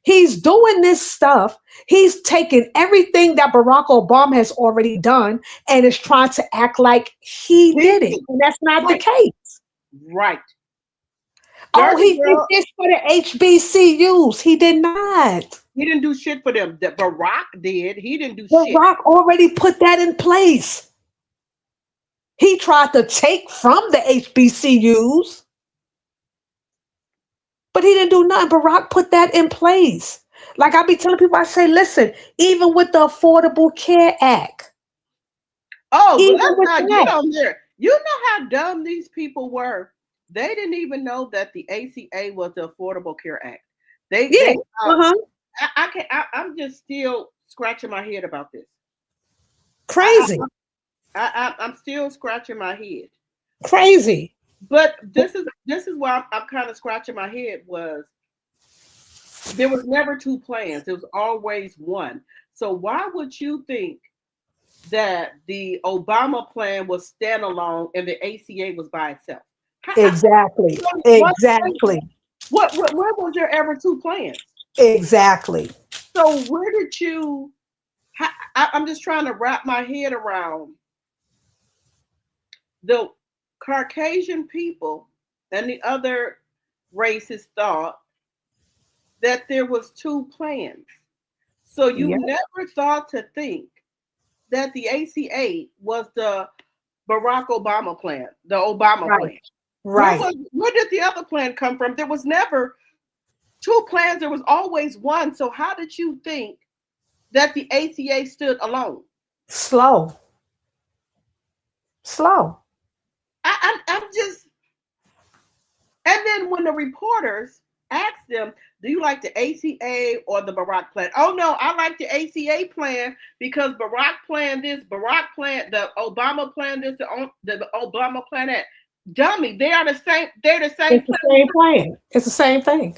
He's doing this stuff. He's taking everything that Barack Obama has already done and is trying to act like he did it. And that's not the case. Right. Oh, Dirty he did girl, this for the HBCUs. He did not. he didn't do shit for them. That Barack did. He didn't do shit. Barack already put that in place. He tried to take from the HBCUs, but he didn't do nothing. Barack put that in place. Like I be telling people, I say, listen, even with the Affordable Care Act. Oh, but Even let's with not that. get on there. You know how dumb these people were. They didn't even know that the ACA was the Affordable Care Act. Yeah. They Uh-huh. I can't. I'm just still scratching my head about this. Crazy. I'm still scratching my head. Crazy. But this is why I'm kind of scratching my head. Was there was never two plans. There was always one. So why would you think that the Obama plan was standalone and the ACA was by itself? Exactly. Exactly. Where was there ever two plans? Exactly. So where did you? I'm just trying to wrap my head around the Caucasian people and the other races thought that there was two plans. So you Yep. never thought to think that the ACA was the Barack Obama plan, the Obama Right. plan. Right. Where did the other plan come from? There was never two plans. There was always one. So how did you think that the ACA stood alone? Slow. Slow. I'm just, and then when the reporters asked them, do you like the ACA or the Barack plan? Oh no, I like the ACA plan because Barack planned this, Barack planned the Obama plan this, the Obama plan that. Dummy, they are the same. They're the same. It's the same plan. It's the same thing.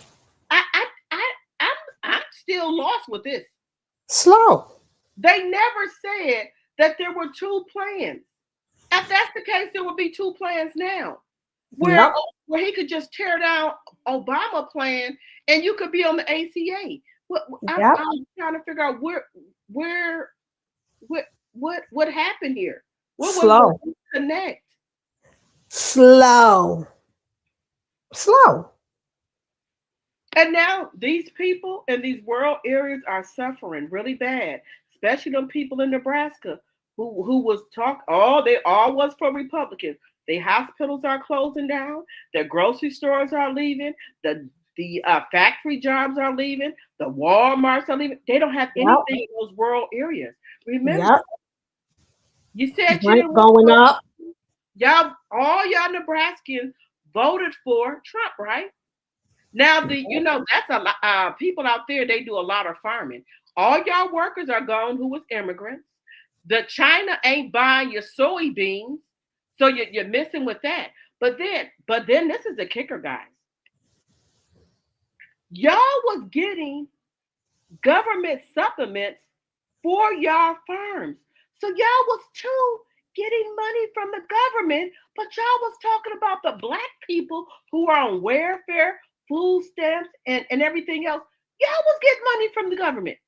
I'm still lost with this. Slow. They never said that there were two plans. If that's the case, there would be two plans now. Where he could just tear down Obama plan and you could be on the ACA. I'm trying to figure out what happened here. What Slow. was the connect? Slow. Slow. And now these people in these rural areas are suffering really bad, especially them people in Nebraska who was they all was for Republicans. The hospitals are closing down. The grocery stores are leaving. The factory jobs are leaving. The Walmarts are leaving. They don't have anything in those rural areas. Remember, you said you didn't going up. All y'all Nebraskans voted for Trump, right? Now that's a lot. People out there, they do a lot of farming. All y'all workers are gone who was immigrants. The China ain't buying your soybeans. So you're missing with that. But then this is the kicker, guys. Y'all was getting government supplements for y'all farms. So y'all was too getting money from the government, but y'all was talking about the black people who are on welfare, food stamps, and everything else. Y'all was getting money from the government.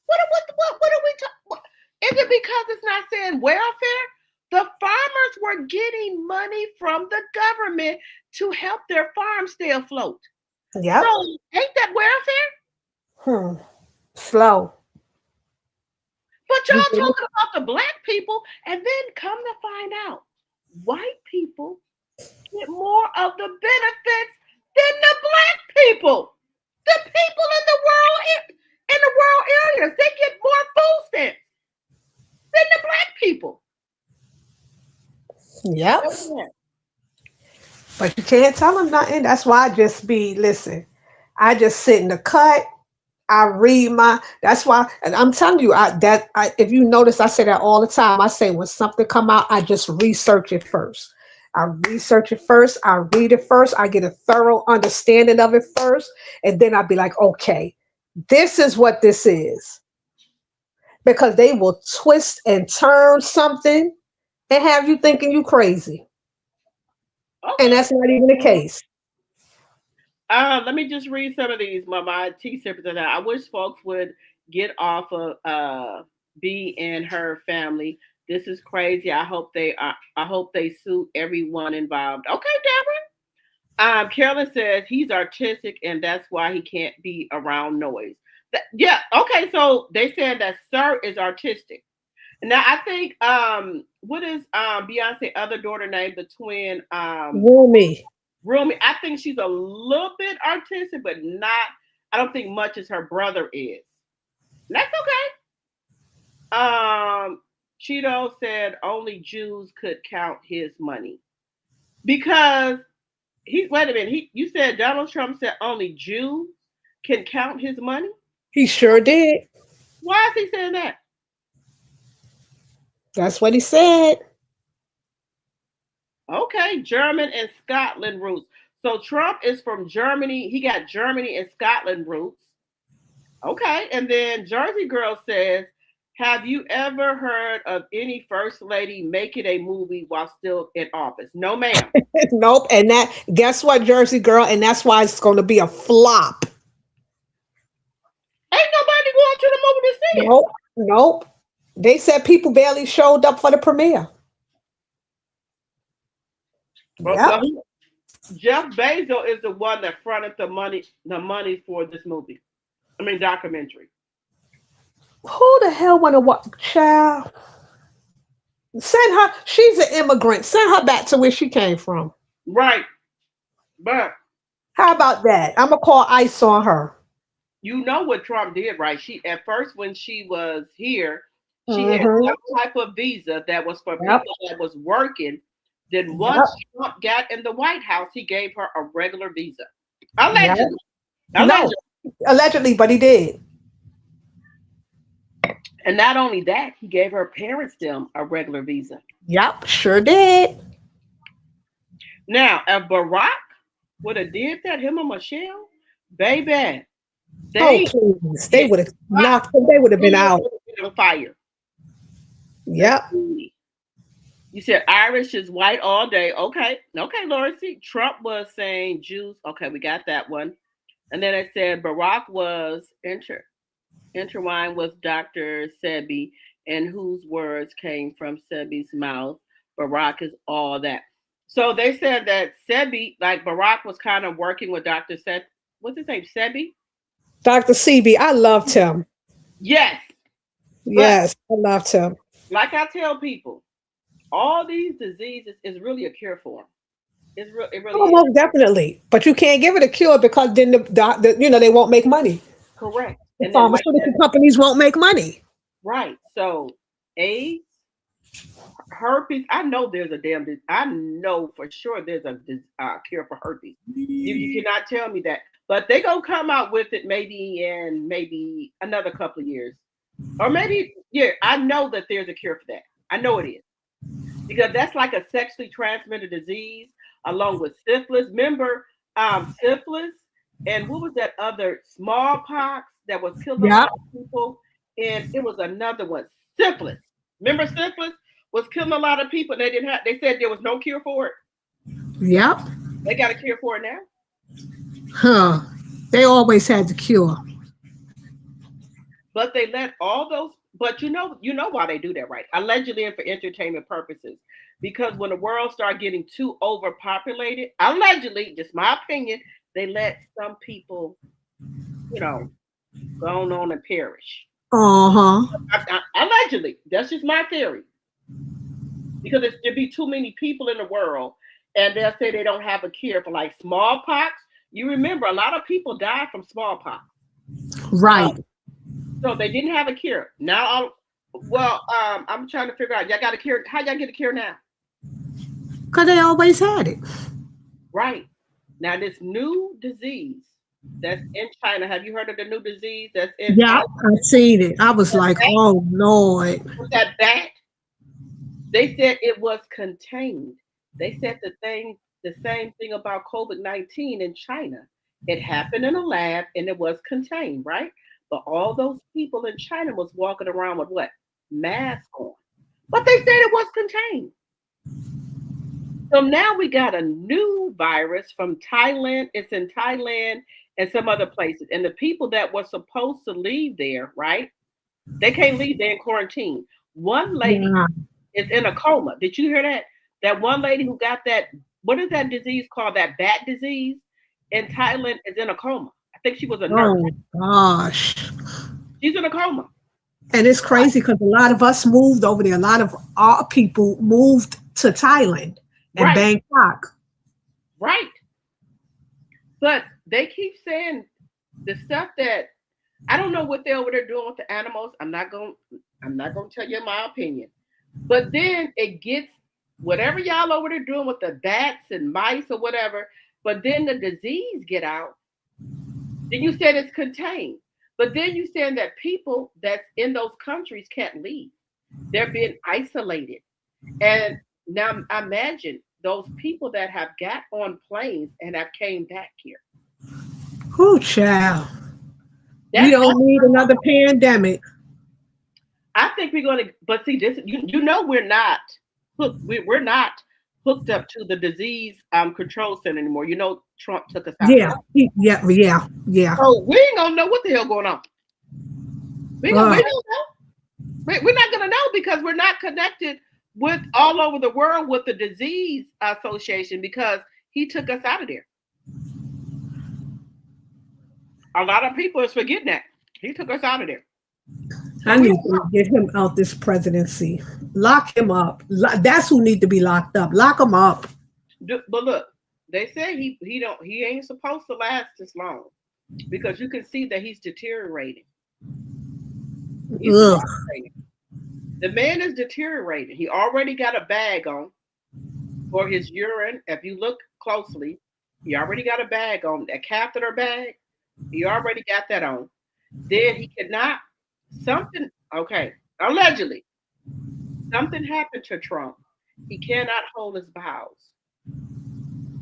What are we talking? Is it because it's not saying welfare? The farmers were getting money from the government to help their farm stay afloat. Yeah. So ain't that welfare? Slow. But y'all talking about the black people, and then come to find out, white people get more of the benefits than the black people. The people in the rural areas, they get more food stamps than the black people. Yep. But you can't tell them nothing. That's why I just I just sit in the cut. I read that's why, and I'm telling you, if you notice, I say that all the time. I say when something come out, I just research it first. I research it first. I read it first. I get a thorough understanding of it first. And then I'll be like, okay, this is what this is. Because they will twist and turn something and have you thinking you crazy. Okay. And that's not even the case. Let me just read some of these, my T-shirt. I wish folks would get off of B and her family. This is crazy. I hope they sue everyone involved. Okay, Deborah. Carolyn says he's artistic and that's why he can't be around noise. Yeah, okay, so they said that Sir is artistic. Now I think what is Beyonce's other daughter named, the twin Rumi. I think she's a little bit artistic, but not, I don't think much as her brother is. And that's okay. Cheeto said only Jews could count his money. Because wait a minute, you said Donald Trump said only Jews can count his money? He sure did. Why is he saying that? That's what he said. Okay, German and Scotland roots. So Trump is from Germany. He got Germany and Scotland roots. Okay, and then Jersey Girl says, have you ever heard of any first lady making a movie while still in office? No, ma'am. Nope. And guess what, Jersey Girl? And that's why it's going to be a flop. Ain't nobody going to the movie to see it. Nope. They said people barely showed up for the premiere. Yep. Jeff Bezos is the one that fronted the money for this movie. I mean, documentary. Who the hell want to watch? Child, send her. She's an immigrant. Send her back to where she came from. Right. But how about that? I'm gonna call ICE on her. You know what Trump did, right? She at first when she was here, she had some type of visa that was for people that was working. Then once Trump got in the White House, he gave her a regular visa. Allegedly. Allegedly, but he did. And not only that, he gave her parents them a regular visa. Yep, sure did. Now, if Barack would have did that, him and Michelle, baby, they would have knocked them. They would have been out on fire. Yep. You said Irish is white all day. Okay, Laura. See, Trump was saying Jews. Okay, we got that one. And then it said Barack was intertwined with Dr. Sebi, and whose words came from Sebi's mouth. Barack is all that. So they said that Sebi, like Barack, was kind of working with Dr. What's his name? Sebi? Dr. Sebi. I loved him. Yes. Yes, I loved him. Like I tell people, all these diseases is really a cure for them. It really most definitely. But you can't give it a cure because then they won't make money. Correct. The pharmaceutical companies won't make money. Right. So AIDS, herpes. I know there's I know for sure there's a cure for herpes. You cannot tell me that. But they're gonna come out with it maybe in another couple of years. Or maybe, I know that there's a cure for that. I know it is. Because that's like a sexually transmitted disease along with syphilis. Remember syphilis? And what was that other smallpox that was killing a lot of people? And it was another one, syphilis. Remember syphilis? was killing a lot of people. They didn't have. They said there was no cure for it. Yep. They got a cure for it now. Huh. They always had the cure. But they let all those. But you know why they do that, right? Allegedly and for entertainment purposes. Because when the world started getting too overpopulated, allegedly, just my opinion, they let some people, go on and perish. Allegedly, that's just my theory. Because there'd be too many people in the world, and they'll say they don't have a cure for like smallpox. You remember, a lot of people died from smallpox. Right. So they didn't have a cure. Now, I'm trying to figure out, y'all got a cure. How y'all get a cure now? Because they always had it. Right. Now, this new disease that's in China, have you heard of the new disease that's in China? I've seen it. I was like, bat? Oh, Lord. With that bat, they said it was contained. They said the same thing about COVID-19 in China. It happened in a lab and it was contained, right? But all those people in China was walking around with what? Masks on. But they said it was contained. So now we got a new virus from Thailand. It's in Thailand and some other places. And the people that were supposed to leave there, right? They can't leave. They're in quarantine. One lady is in a coma. Did you hear that? That one lady who got that, what is that disease called? That bat disease in Thailand is in a coma. I think she was a nurse. Oh, gosh. She's in a coma. And it's crazy because a lot of us moved over there. A lot of our people moved to Thailand and Bangkok. Right. But they keep saying the stuff that I don't know what they're over there doing with the animals. I'm not gonna tell you my opinion. But then it gets whatever y'all over there doing with the bats and mice or whatever, but then the disease get out. Then you said it's contained. But then you saying that people that's in those countries can't leave. They're being isolated. And now imagine those people that have got on planes and have came back here. Who, child? We don't need another pandemic. I think we're going to, but see, this, we're not hooked up to the disease control center anymore. Trump took us out. Yeah. So we ain't gonna know what the hell going on. We don't know. We're not gonna know because we're not connected with all over the world with the disease association because he took us out of there. A lot of people is forgetting that he took us out of there. I need to get him out this presidency. Lock him up. That's who need to be locked up. Lock him up. But look, they say he ain't supposed to last this long because you can see that he's deteriorating. The man is deteriorating. He already got a bag on for his urine. If you look closely, he already got a bag on, a catheter bag. He already got that on. Then he cannot. Allegedly, something happened to Trump. He cannot hold his bowels.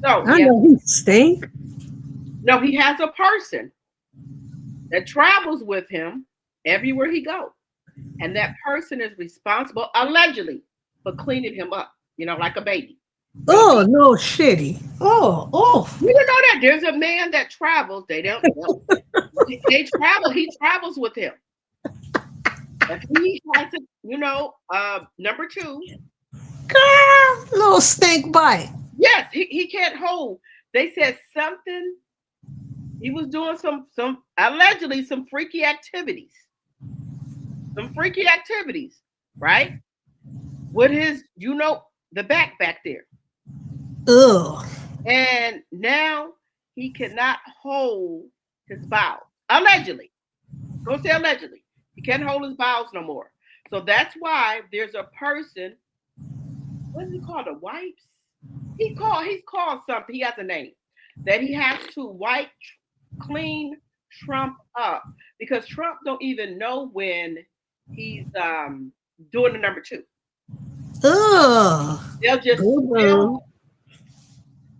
So I know he stink. No, he has a person that travels with him everywhere he goes. And that person is responsible, allegedly, for cleaning him up, like a baby. Oh, no shitty. Oh. You don't know that there's a man that travels. They don't know. They travel. He travels with him. If he has it, number two. Girl, little stink bite. Yes, he can't hold. They said something. He was doing some allegedly some freaky activities. Right? With his, the back there. Ugh. And now he cannot hold his bowels. Allegedly. Don't say allegedly. He can't hold his bowels no more. So that's why there's a person, what is he called? The wipes? He's called something. He has a name. That he has to clean Trump up. Because Trump don't even know when he's doing the number two. Ugh. They'll just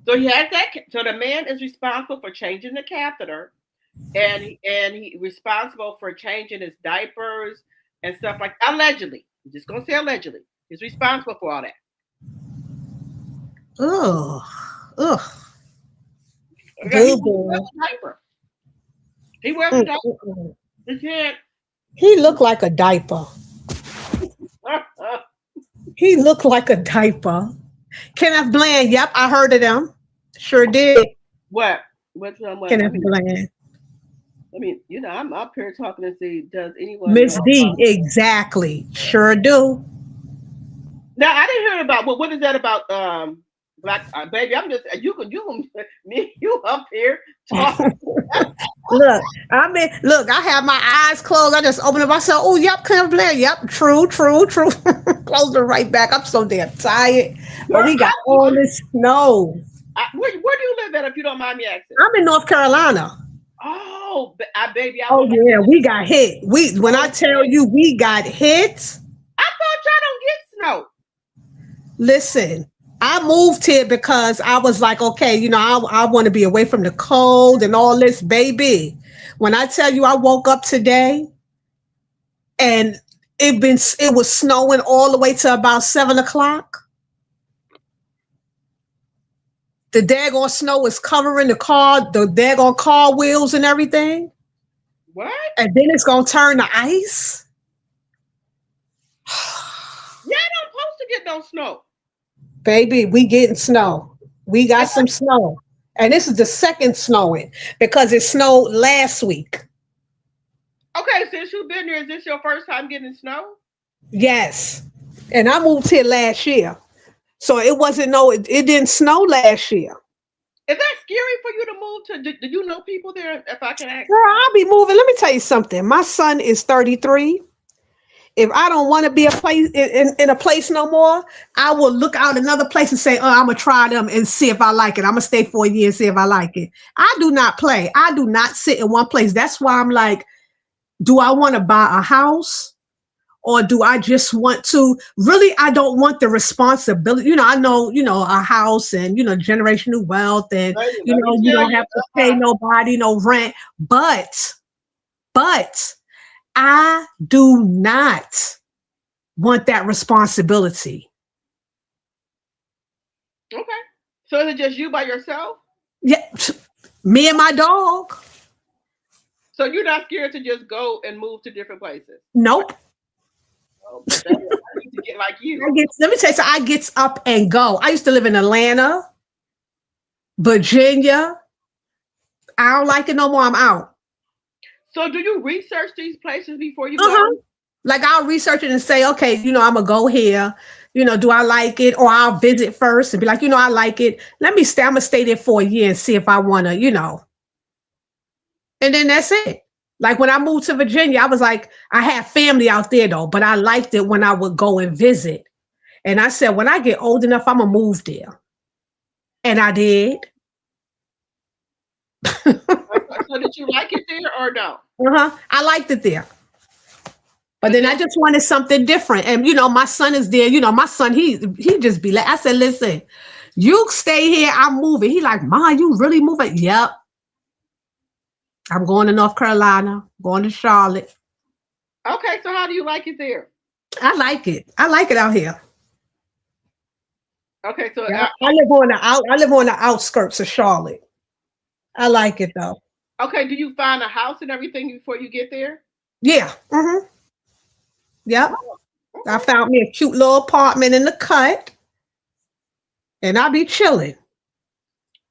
so he has that. So the man is responsible for changing the catheter, and he responsible for changing his diapers and stuff like. Allegedly, I'm just gonna say allegedly, He's responsible for all that. Ugh. Ugh. Okay, he Boo boo. wears a diaper. He wears a diaper. He can't. He looked like a diaper. He looked like a diaper. Kenneth Bland. Yep, I heard of them. Sure did. What? What's what? Kenneth Bland. I mean, I'm up here talking to see, does anyone Miss know D. about? Exactly. Sure do. Now I didn't hear about. What is that about? Black baby. I'm just you can me you up here talking. Look, I have my eyes closed. I just open up. I said, "Oh, yep, Kenneth Bland. Yep, true. Close it right back. I'm so damn tired. But we got all this snow. Where do you live at, if you don't mind me asking? I'm in North Carolina. Oh, baby. Oh yeah, we got hit. When I tell you we got hit. I thought y'all don't get snow. Listen, I moved here because I was like, okay, I want to be away from the cold and all this, baby. When I tell you I woke up today and it was snowing all the way to about 7 o'clock. The daggone snow was covering the daggone car wheels and everything. What? And then it's gonna turn to ice. Y'all don't supposed to get no snow. Baby, we getting snow. We got some snow. And this is the second snowing because it snowed last week. Okay, since you've been here, is this your first time getting snow? Yes. And I moved here last year. So it didn't snow last year. Is that scary for you to move to? Do you know people there, if I can ask? Girl, I'll be moving. Let me tell you something. My son is 33. If I don't want to be in a place no more, I will look out another place and say, I'm going to try them and see if I like it. I'm going to stay for a year and see if I like it. I do not play. I do not sit in one place. That's why I'm like, do I want to buy a house? Or do I just want to really? I don't want the responsibility. I know, a house and, generational wealth and, you don't have to pay nobody no rent. But I do not want that responsibility. Okay. So is it just you by yourself? Yeah. Me and my dog. So you're not scared to just go and move to different places? Nope. Oh, but I need to get like you. Let me tell you something. I get up and go. I used to live in Atlanta, Virginia. I don't like it no more. I'm out. So do you research these places before you go? Like I'll research it and say, okay, I'm gonna go here. Do I like it? Or I'll visit first and be like, I like it. Let me stay. I'm gonna stay there for a year and see if I wanna, And then that's it. Like when I moved to Virginia, I was like, I had family out there though, but I liked it when I would go and visit. And I said, when I get old enough, I'm gonna move there. And I did. So did you like it there or no? I liked it there. But then I just wanted something different. And my son is there. My son, he just be like, I said, listen, you stay here, I'm moving. He like, Ma, you really moving? Yep. I'm going to North Carolina, going to Charlotte. Okay, so how do you like it there? I like it. I like it out here. Okay, so yeah, I live on the outskirts of Charlotte. I like it though. Okay, do you find a house and everything before you get there? Yeah. Yep. I found me a cute little apartment in the cut, and I'll be chilling.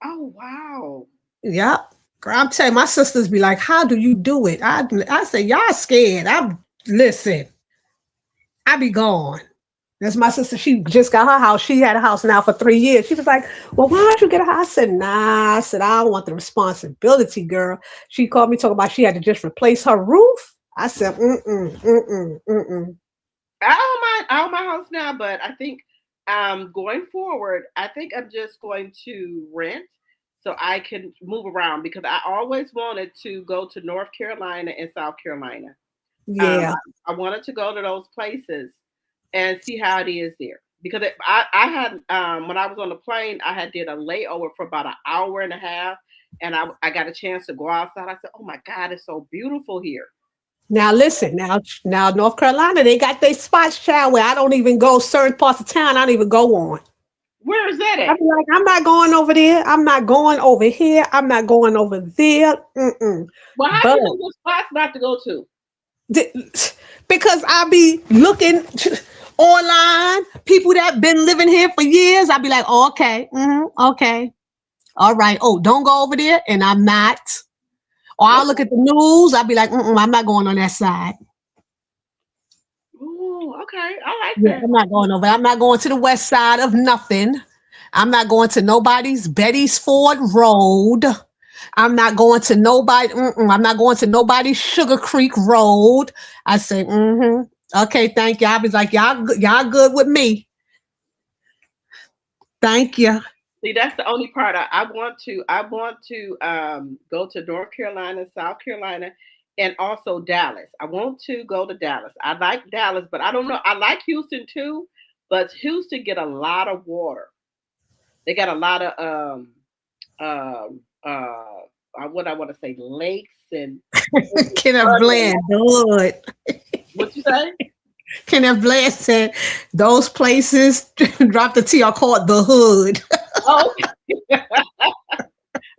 Oh wow. Yep. Girl, I'm telling you, my sisters be like, how do you do it? I say, y'all scared. Listen, I be gone. That's my sister. She just got her house. She had a house now for 3 years. She was like, well, why don't you get a house? I said, nah. I said, I don't want the responsibility, girl. She called me talking about she had to just replace her roof. I said, I own my house now, but I think going forward, I think I'm just going to rent so I can move around because I always wanted to go to North Carolina and South Carolina. Yeah. I wanted to go to those places and see how it is there. Because I had, when I was on the plane, I had did a layover for about an hour and a half. And I got a chance to go outside. I said, oh my God, it's so beautiful here. Now listen, now North Carolina, they got their spots, child, where I don't even go certain parts of town. I don't even go on. Where is that I at? be like, I'm not going over there. I'm not going over here. I'm not going over there. Well, how do But you know what spots not to go to? because I be looking online, people that been living here for years. I be like, oh, okay, okay, all right. Oh, don't go over there, and I'm not. Or I'll look Okay. at the news. I'll be like, I'm not going on that side. Oh, okay. I like Yeah, that. I'm not going over. I'm not going to the west side of nothing. I'm not going to nobody's Betty's Ford Road. I'm not going to nobody. I'm not going to nobody's Sugar Creek Road. I say, okay, thank you. I was like, y'all good with me. Thank you. See, that's the only part I want to. I want to go to North Carolina, South Carolina, and also Dallas. I want to go to Dallas. I like Dallas, but I don't know. I like Houston too, but Houston get a lot of water. They got a lot of what I want to say, lakes and Kenneth Bland, the hood. what you say? Kenneth Bland said those places drop the T are called the hood. Oh,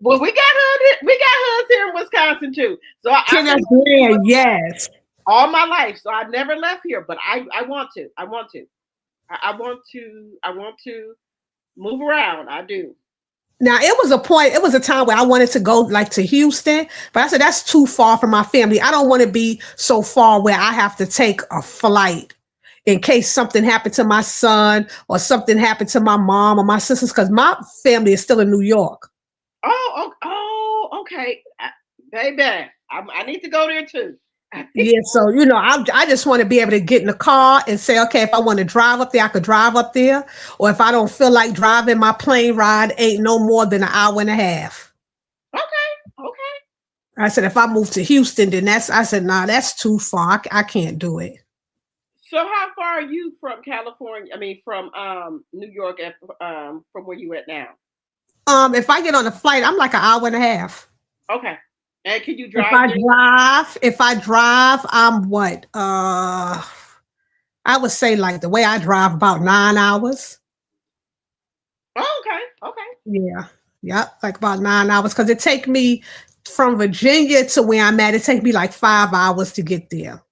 well, we got hoods here in Wisconsin too. So I've Kenneth been Bland, yes. all my life, so I never left here. But I want to. I want to. I want to. I want to move around. I do. Now it was a time where I wanted to go like to Houston, but I said that's too far from my family. I don't want to be so far where I have to take a flight in case something happened to my son or something happened to my mom or my sisters, because my family is still in New York. Okay, baby. I need to go there too. Yeah, so I just want to be able to get in the car and say, okay, if I want to drive up there, I could drive up there, or if I don't feel like driving, my plane ride ain't no more than an hour and a half. Okay. I said, if I move to Houston, then I said, nah, that's too far. I can't do it. So how far are you from California? I mean, from New York, from where you at now? If I get on a flight, I'm like an hour and a half. Okay. And can you If drive I there? drive, I'm what? I would say like the way I drive about 9 hours. Oh, okay. Yeah. Yep. Like about 9 hours. Cause it take me from Virginia to where I'm at. It take me like 5 hours to get there.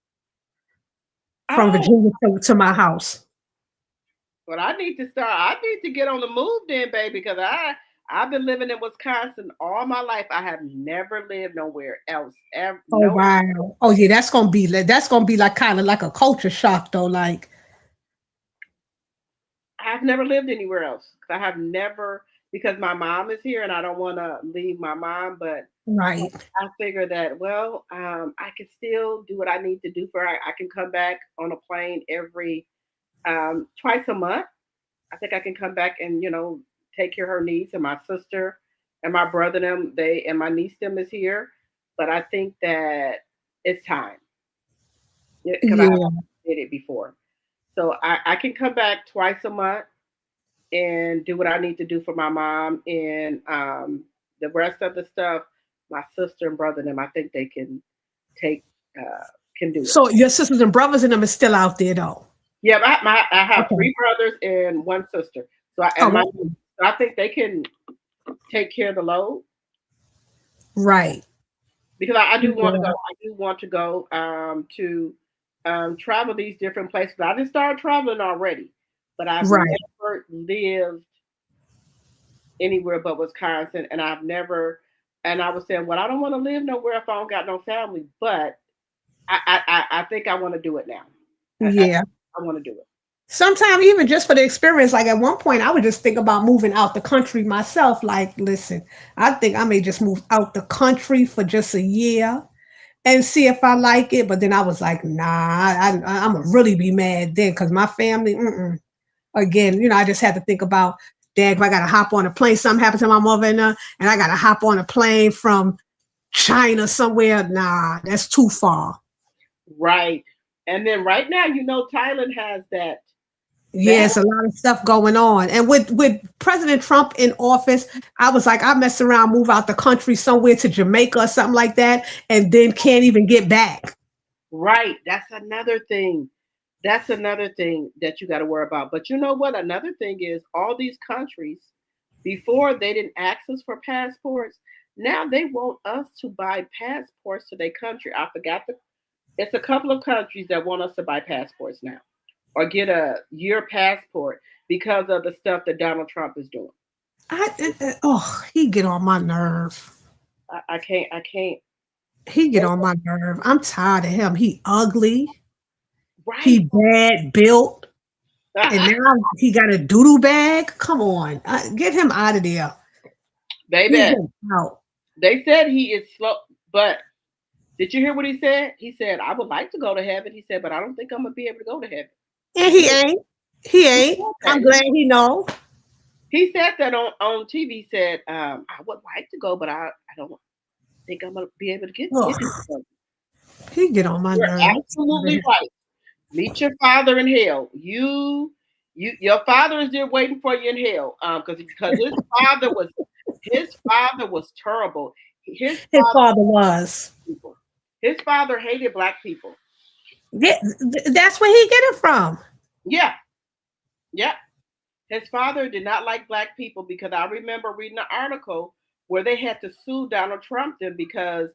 From Oh, Virginia to my house. but I need to start. I need to get on the move then, baby, because I've been living in Wisconsin all my life. I have never lived nowhere else. Oh No, wow. Oh yeah, that's gonna be like kind of like a culture shock though. Like I've never lived anywhere else. I have never, because my mom is here and I don't want to leave my mom, but right. I figure that, well, I can still do what I need to do for her. I can come back on a plane every twice a month. I think I can come back and take care of her needs, and my sister and my brother them they and my niece them is here. But I think that it's time because I Yeah. haven't did it before. So I can come back twice a month and do what I need to do for my mom, and the rest of the stuff, my sister and brother them, I think they can take can do it. So your sisters and brothers and them is still out there though. Yeah, I have Okay. three brothers and one sister. So Oh, I think they can take care of the load right. because I do want to go. Yeah. I do want to go to travel these different places. I didn't start traveling already, but I've Right. never lived anywhere but Wisconsin, and I've never. And I was saying, well, I don't want to live nowhere if I don't got no family, but I think I want to do it now. Yeah. I want to do it. Sometimes even just for the experience, like at one point I would just think about moving out the country myself. Like, listen, I think I may just move out the country for just a year and see if I like it. But then I was like, nah, I'm gonna really be mad then because my family, again, I just had to think about, dad, I gotta hop on a plane. Something happened to my mother and I gotta hop on a plane from China somewhere. Nah, that's too far. Right. And then right now, Thailand has that. Yes, a lot of stuff going on. And with President Trump in office, I was like, I mess around, move out the country somewhere to Jamaica or something like that, and then can't even get back. Right. That's another thing. That's another thing that you got to worry about. But you know what? Another thing is all these countries, before they didn't ask us for passports. Now they want us to buy passports to their country. I forgot it's a couple of countries that want us to buy passports now or get a year passport because of the stuff that Donald Trump is doing. Oh, he get on my nerve. I can't. He get on my nerve. I'm tired of him. He ugly. He Right. bad built. And now he got a doodle bag. Come on. Get him out of there. Get Baby, him out. they said he is slow, but did you hear what he said? He said, I would like to go to heaven. He said, but I don't think I'm going to be able to go to heaven. And he ain't. He He ain't. said I'm that. glad he know. He said that on TV. He said, I would like to go, but I don't think I'm going to be able to get Ugh, it. he get on my You're nerve. absolutely right. Meet your father in hell. Your father is there waiting for you in hell. Because his father was terrible. His His father father was. people. His father hated black people. Yeah, that's where he get it from. Yeah, yeah. His father did not like black people because I remember reading an article where they had to sue Donald Trump then because,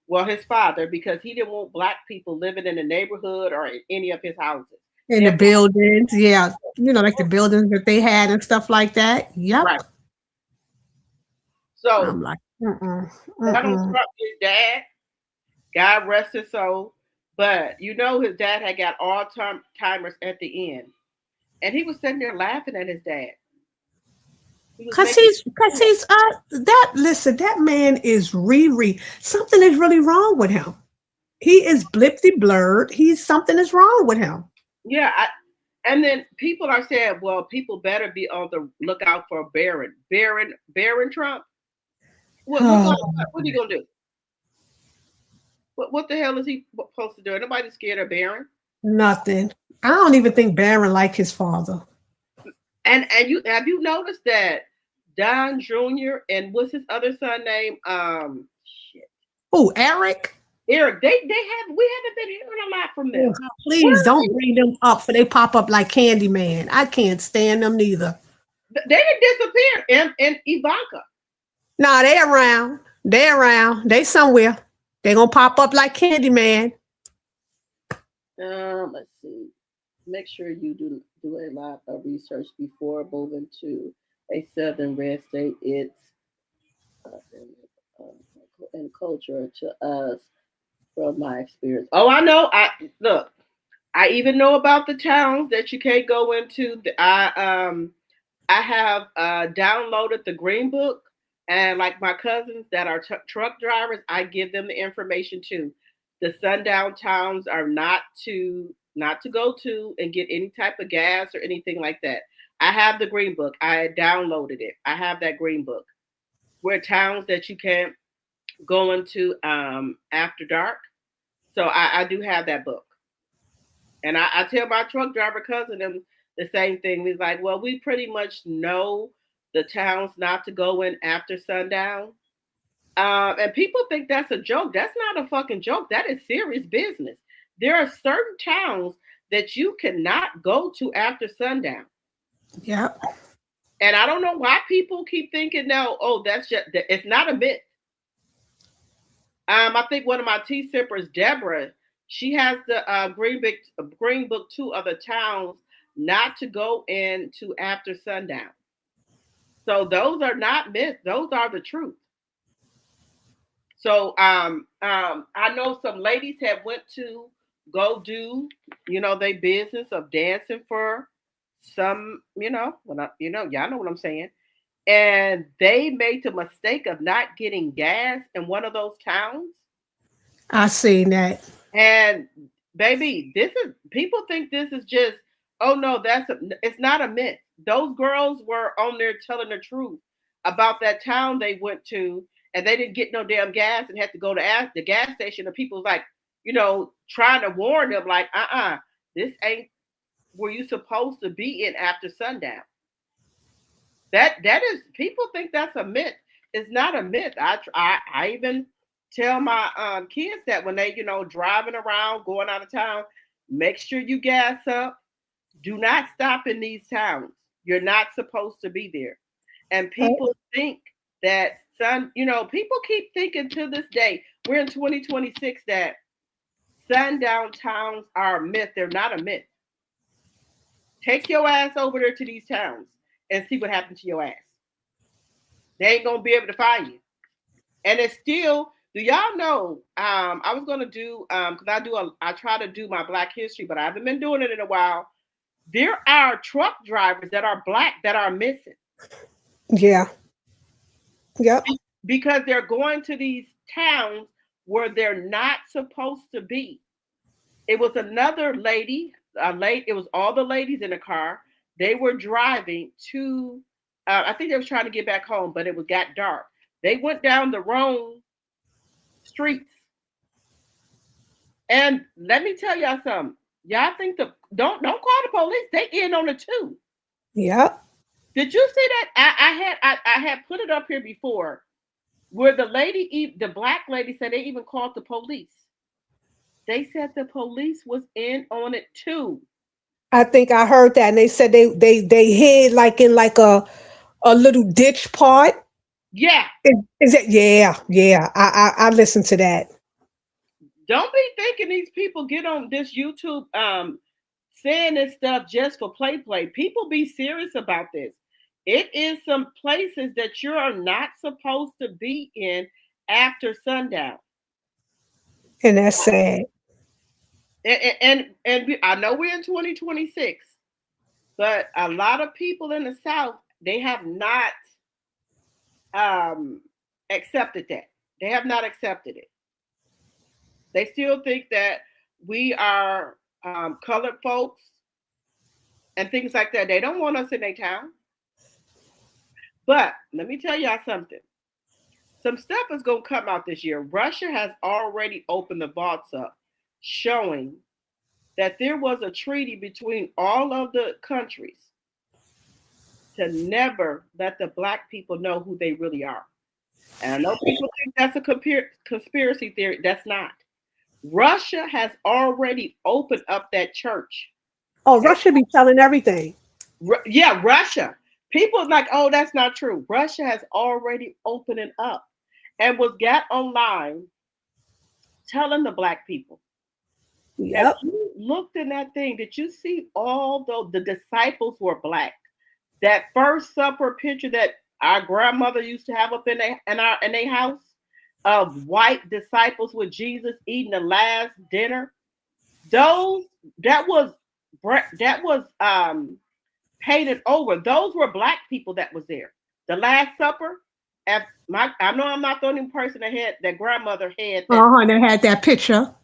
well, his father, because he didn't want black people living in the neighborhood or in any of his houses. In the buildings, yeah. Like the buildings that they had and stuff like that. Yep. Right. So I'm like, Donald Trump, his dad, God rest his soul, but his dad had got all timers at the end. And he was sitting there laughing at his dad. Cause he's that man is something is really wrong with him. He is blipsy blurred. Something is wrong with him. Yeah, and then people are saying, well, people better be on the lookout for Barron Trump. What are you gonna do? What the hell is he supposed to do? Nobody scared of Barron. Nothing. I don't even think Barron like his father. And you have you noticed that Don Jr. and what's his other son name? Shit. Oh, Eric. We haven't been hearing a lot from them. Oh, please don't bring them up, for they pop up like Candyman. I can't stand them neither. They didn't disappear. And Ivanka. Nah, they around. They around. They somewhere. They gonna pop up like Candyman. Let's see. Make sure you do a lot of research before moving to a southern red state. It's and culture to us from my experience. Oh, I know. I even know about the towns that you can't go into. I have downloaded the Green Book, and like my cousins that are truck drivers, I give them the information too. The sundown towns are not to go to and get any type of gas or anything like that. I have the Green Book. I downloaded it. I have that Green Book. Where towns that you can't go into after dark. So I do have that book. And I tell my truck driver cousin them the same thing. He's like, well, we pretty much know the towns not to go in after sundown. And people think that's a joke. That's not a fucking joke. That is serious business. There are certain towns that you cannot go to after sundown. Yeah. And I don't know why people keep thinking, no, that's just, it's not a myth. I think one of my tea sippers, Deborah, she has the Green Book 2 of the towns not to go into after sundown. So those are not myths. Those are the truth. So I know some ladies have went to go do, their business of dancing for some, y'all know what I'm saying. And they made the mistake of not getting gas in one of those towns. I seen that. And baby, people think this is just, oh no, it's not a myth. Those girls were on there telling the truth about that town they went to, and they didn't get no damn gas and had to go to the gas station. And people was like, trying to warn them, like, this ain't where you supposed to be in after sundown. That is, people think that's a myth. It's not a myth. I even tell my kids that when they, driving around, going out of town, make sure you gas up. Do not stop in these towns. You're not supposed to be there. And people think that people keep thinking to this day, we're in 2026, that sundown towns are a myth. They're not a myth. Take your ass over there to these towns and see what happened to your ass. They ain't gonna be able to find you. And it's still, do y'all know? I was gonna do because I try to do my Black history, but I haven't been doing it in a while. There are truck drivers that are Black that are missing. Yeah. Yep. Because they're going to these towns where they're not supposed to be. It was another lady, it was all the ladies in the car. They were driving to, I think they was trying to get back home, but it got dark. They went down the wrong streets. And let me tell y'all something. Y'all think don't call the police. They in on it too. Yep. Did you see that? I had put it up here before, where the Black lady said they even called the police. They said the police was in on it too. I think I heard that, and they said they hid like in like a little ditch part. Yeah. Is it? Yeah. I listened to that. Don't be thinking these people get on this YouTube saying this stuff just for play. People be serious about this. It is some places that you are not supposed to be in after sundown. And that's sad. And I know we're in 2026, but a lot of people in the South, they have not accepted that. They have not accepted it. They still think that we are colored folks and things like that. They don't want us in their town. But let me tell y'all something. Some stuff is going to come out this year. Russia has already opened the vaults up, showing that there was a treaty between all of the countries to never let the Black people know who they really are. And I know people think that's a conspiracy theory. That's not. Russia has already opened up that church. Oh, Russia be telling everything. Yeah, Russia. People are like, oh, that's not true. Russia has already opened it up and got online telling the Black people. Yep. If you looked in that thing, did you see all the disciples were Black? That first supper picture that our grandmother used to have up in their house of white disciples with Jesus eating the last dinner, that was painted over. Those were Black people that was there. The Last Supper. I know I'm not the only person that grandmother had. They had that picture.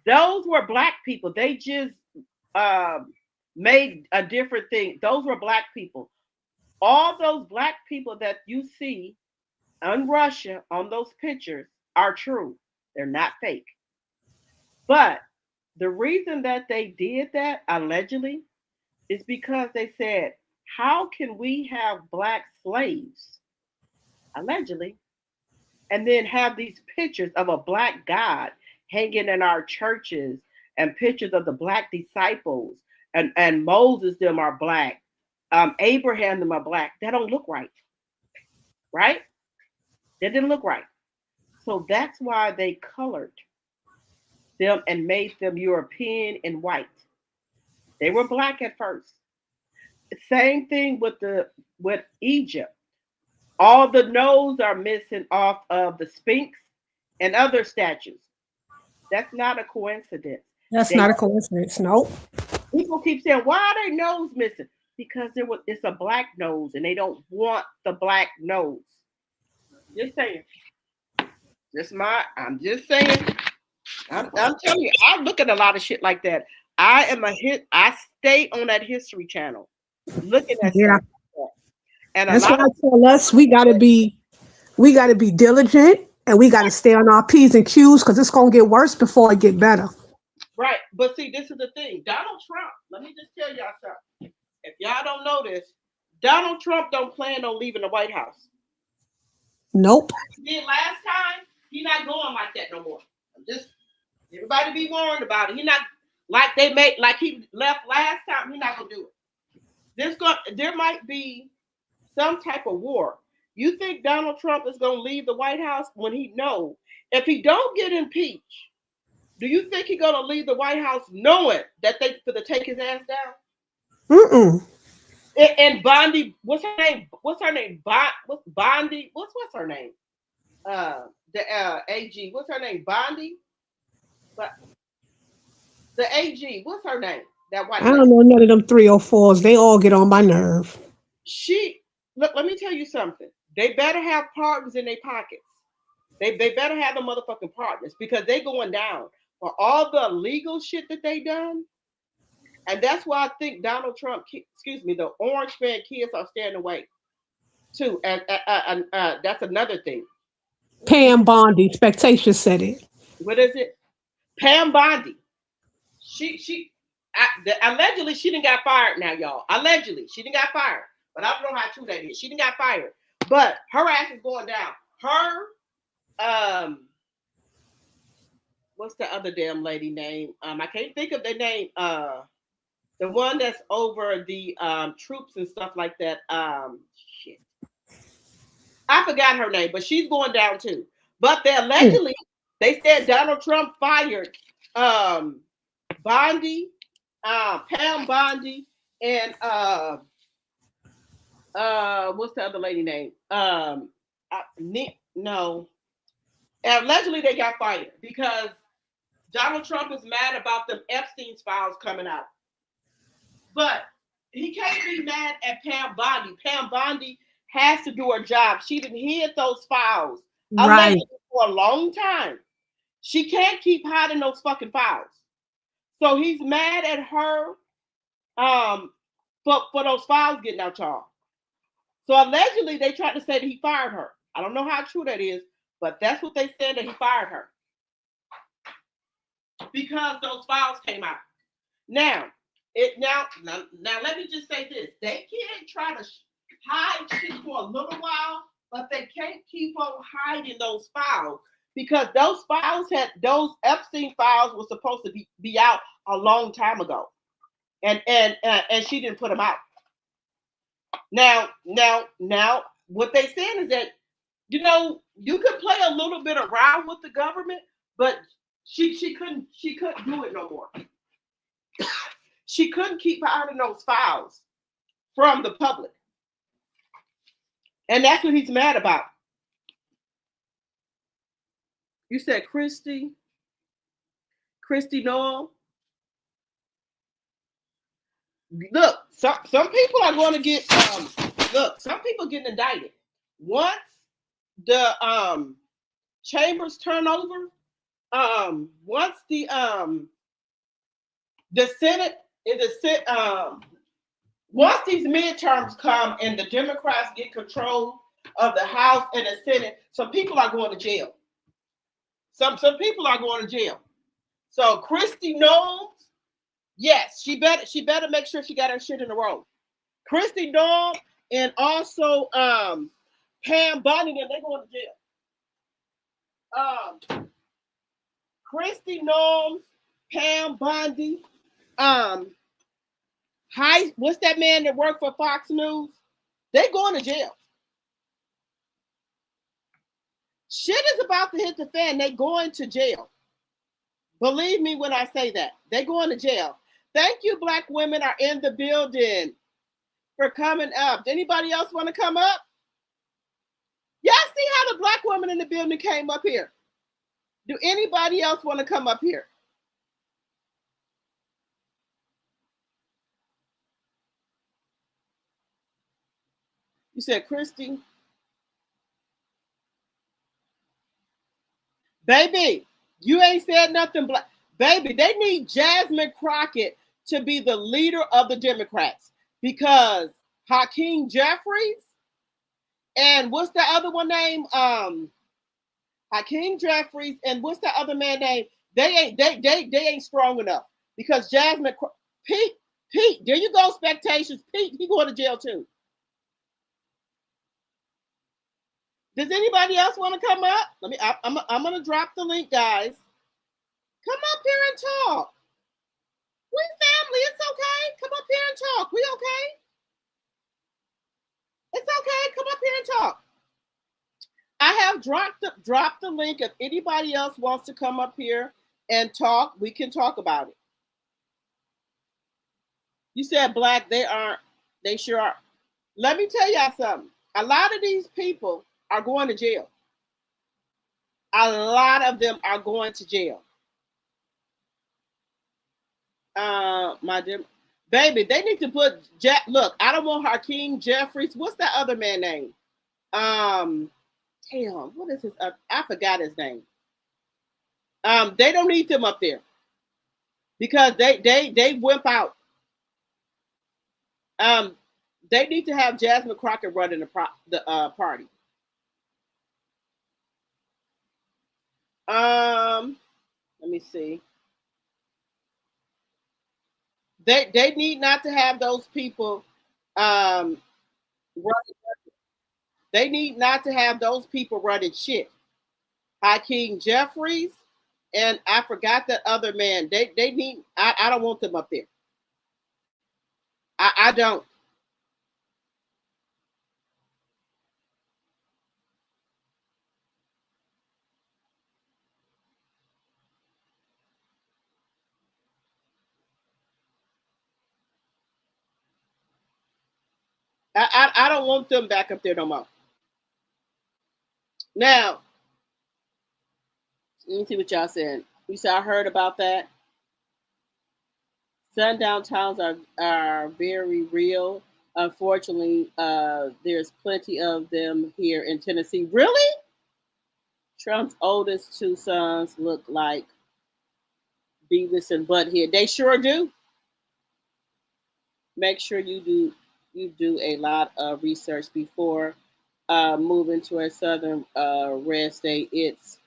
Those were Black people. They just made a different thing. Those were Black people. All those Black people that you see in Russia on those pictures are true. They're not fake. But the reason that they did that, allegedly, is because they said, how can we have Black slaves, allegedly, and then have these pictures of a Black God hanging in our churches and pictures of the Black disciples and Moses them are Black, Abraham them are Black. That don't look right. Right? That didn't look right. So that's why they colored them and made them European and white. They were Black at first. Same thing with Egypt. All the nose are missing off of the Sphinx and other statues. That's not a coincidence. That's not a coincidence. Nope. People keep saying, why are their nose missing? Because it's a Black nose and they don't want the Black nose. Just saying. I'm just saying. I'm telling you, I look at a lot of shit like that. I stay on that History Channel looking at stuff like that. And that's why I tell us we gotta be diligent and we gotta stay on our P's and Q's because it's gonna get worse before it get better. Right. But see, this is the thing. Donald Trump, let me just tell y'all something. If y'all don't know this, Donald Trump don't plan on leaving the White House. Nope. He did last time. He's not going like that no more. Just everybody be warned about it. He not like they made like he left last time. He's not gonna do it. There might be some type of war. You think Donald Trump is gonna leave the White House when he know if he don't get impeached? Do you think he's gonna leave the White House knowing that they gonna take his ass down? And Bondi, what's her name? What's her name? Bondi? What's her name? The AG. What's her name? Bondi? But the AG. What's her name? That white. I don't know none of them 304s. They all get on my nerve. Look. Let me tell you something. They better have partners in their pockets. They better have the motherfucking partners because they going down for all the illegal shit that they done. And that's why I think Donald Trump, the Orange Man kids are staying away too. And that's another thing. Pam Bondi, Spectator said it. What is it? Pam Bondi. Allegedly she didn't got fired now, y'all. Allegedly she didn't got fired. But I don't know how true that is. She didn't got fired. But her ass is going down. Her, what's the other damn lady name? I can't think of the name. The one that's over the troops and stuff like that. Shit. I forgot her name, but she's going down too. But they allegedly, they said Donald Trump fired Bondi, Pam Bondi, and what's the other lady name? No. And allegedly they got fired because Donald Trump is mad about the Epstein's files coming out. But he can't be mad at Pam Bondi. Pam Bondi has to do her job. She didn't hid those files allegedly for a long time. She can't keep hiding those fucking files. So he's mad at her for those files getting out, y'all. So allegedly they tried to say that he fired her. I don't know how true that is, but that's what they said, that he fired her because those files came out. Now let me just say this: they can't try to hide shit for a little while, but they can't keep on hiding those files because those Epstein files were supposed to be out a long time ago, and she didn't put them out. Now, what they saying is that, you know, you could play a little bit around with the government, but she couldn't do it no more. She couldn't keep hiding those files from the public. And that's what he's mad about. You said Kristi Noel. Look, some people are going to get some people getting indicted. Once the chambers turn over, once the Senate once these midterms come and the Democrats get control of the House and the Senate, some people are going to jail. Some people are going to jail. So Kristi Noel, yes, she better make sure she got her shit in a row. Kristi Noel and also Pam Bondi, they're going to jail. Kristi Noel, Pam Bondi, what's that man that worked for Fox News? They going to jail. Shit is about to hit the fan. They going to jail. Believe me when I say that. They going to jail. Thank you, Black women are in the building for coming up. Anybody else want to come up? Y'all see how the Black women in the building came up here? Do anybody else want to come up here? You said Kristi? Baby, you ain't said nothing. Baby, they need Jasmine Crockett to be the leader of the Democrats because Hakeem Jeffries and what's the other one name? Hakeem Jeffries and what's the other man name? They ain't strong enough because Pete, there you go, Spectations. Pete, he going to jail too. Does anybody else want to come up? I'm gonna drop the link, guys. Come up here and talk. We family. It's okay. Come up here and talk. We okay? It's okay. Come up here and talk. I have dropped the link. If anybody else wants to come up here and talk, we can talk about it. You said black. They aren't. They sure are. Let me tell y'all something. A lot of these people are going to jail. A lot of them are going to jail. My dear baby, they need to put look, I don't want Hakeem Jeffries. What's that other man name? Damn, what is his? I forgot his name. They don't need them up there because they wimp out. They need to have Jasmine Crockett running the party. Let me see. They need not to have those people running. They need not to have those people running shit. Hakeem Jeffries and I forgot that other man. They need. I don't want them up there. I don't. I don't want them back up there no more. Now, let me see what y'all saying. You said I heard about that. Sundown towns are very real. Unfortunately, there's plenty of them here in Tennessee. Really? Trump's oldest two sons look like Beavis and Butthead. They sure do. Make sure you do a lot of research before moving to a southern red state. It's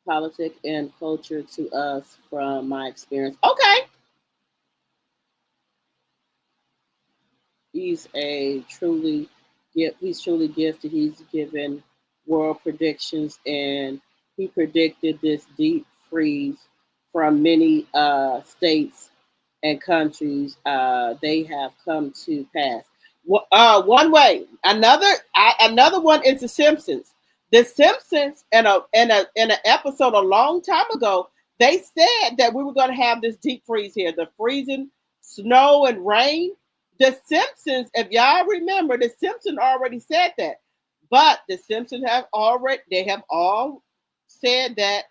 politics and culture to us from my experience. Okay. He's truly gifted. He's given world predictions, and he predicted this deep freeze from many states and countries. They have come to pass. One way, another one is The Simpsons. The Simpsons, in an episode a long time ago, they said that we were going to have this deep freeze here, the freezing snow and rain. The Simpsons, if y'all remember, The Simpsons already said that. But The Simpsons have all said that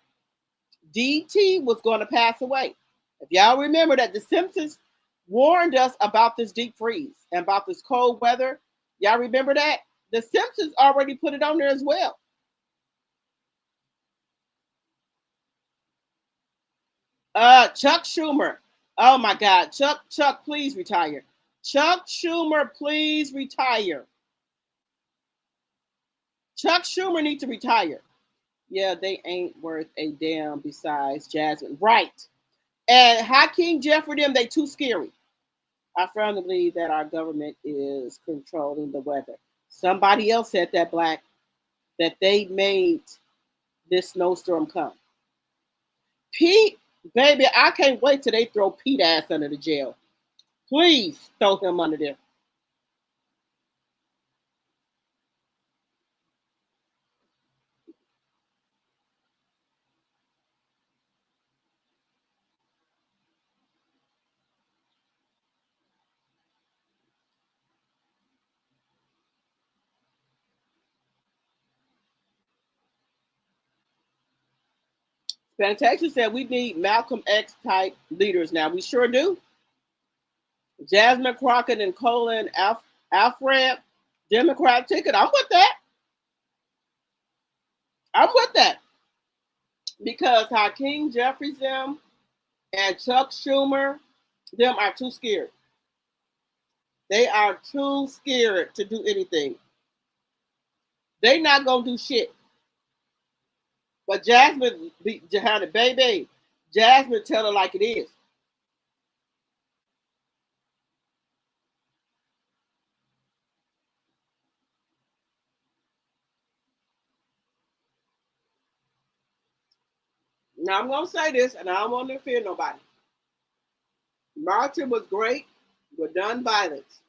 DT was going to pass away. If y'all remember that, The Simpsons warned us about this deep freeze and about this cold weather. Y'all remember that? The Simpsons already put it on there as well. Chuck Schumer. Oh my God. Chuck, please retire. Chuck Schumer, please retire. Chuck Schumer needs to retire. Yeah, they ain't worth a damn besides Jasmine. Right. And Hakeem Jeffrey, they too scary. I firmly believe that our government is controlling the weather. Somebody else said that, Black, that they made this snowstorm come. Pete, baby, I can't wait till they throw Pete ass under the jail. Please throw him under there. Fantasia said we need Malcolm X type leaders now. We sure do. Jasmine Crockett and Colin Alfred, Democrat ticket. I'm with that. I'm with that. Because Hakeem Jeffries them and Chuck Schumer, them are too scared. They are too scared to do anything. They not gonna do shit. But Jasmine, baby, Jasmine tell her like it is. Now I'm gonna say this, and I don't want to offend nobody. Martin was great with non-violence.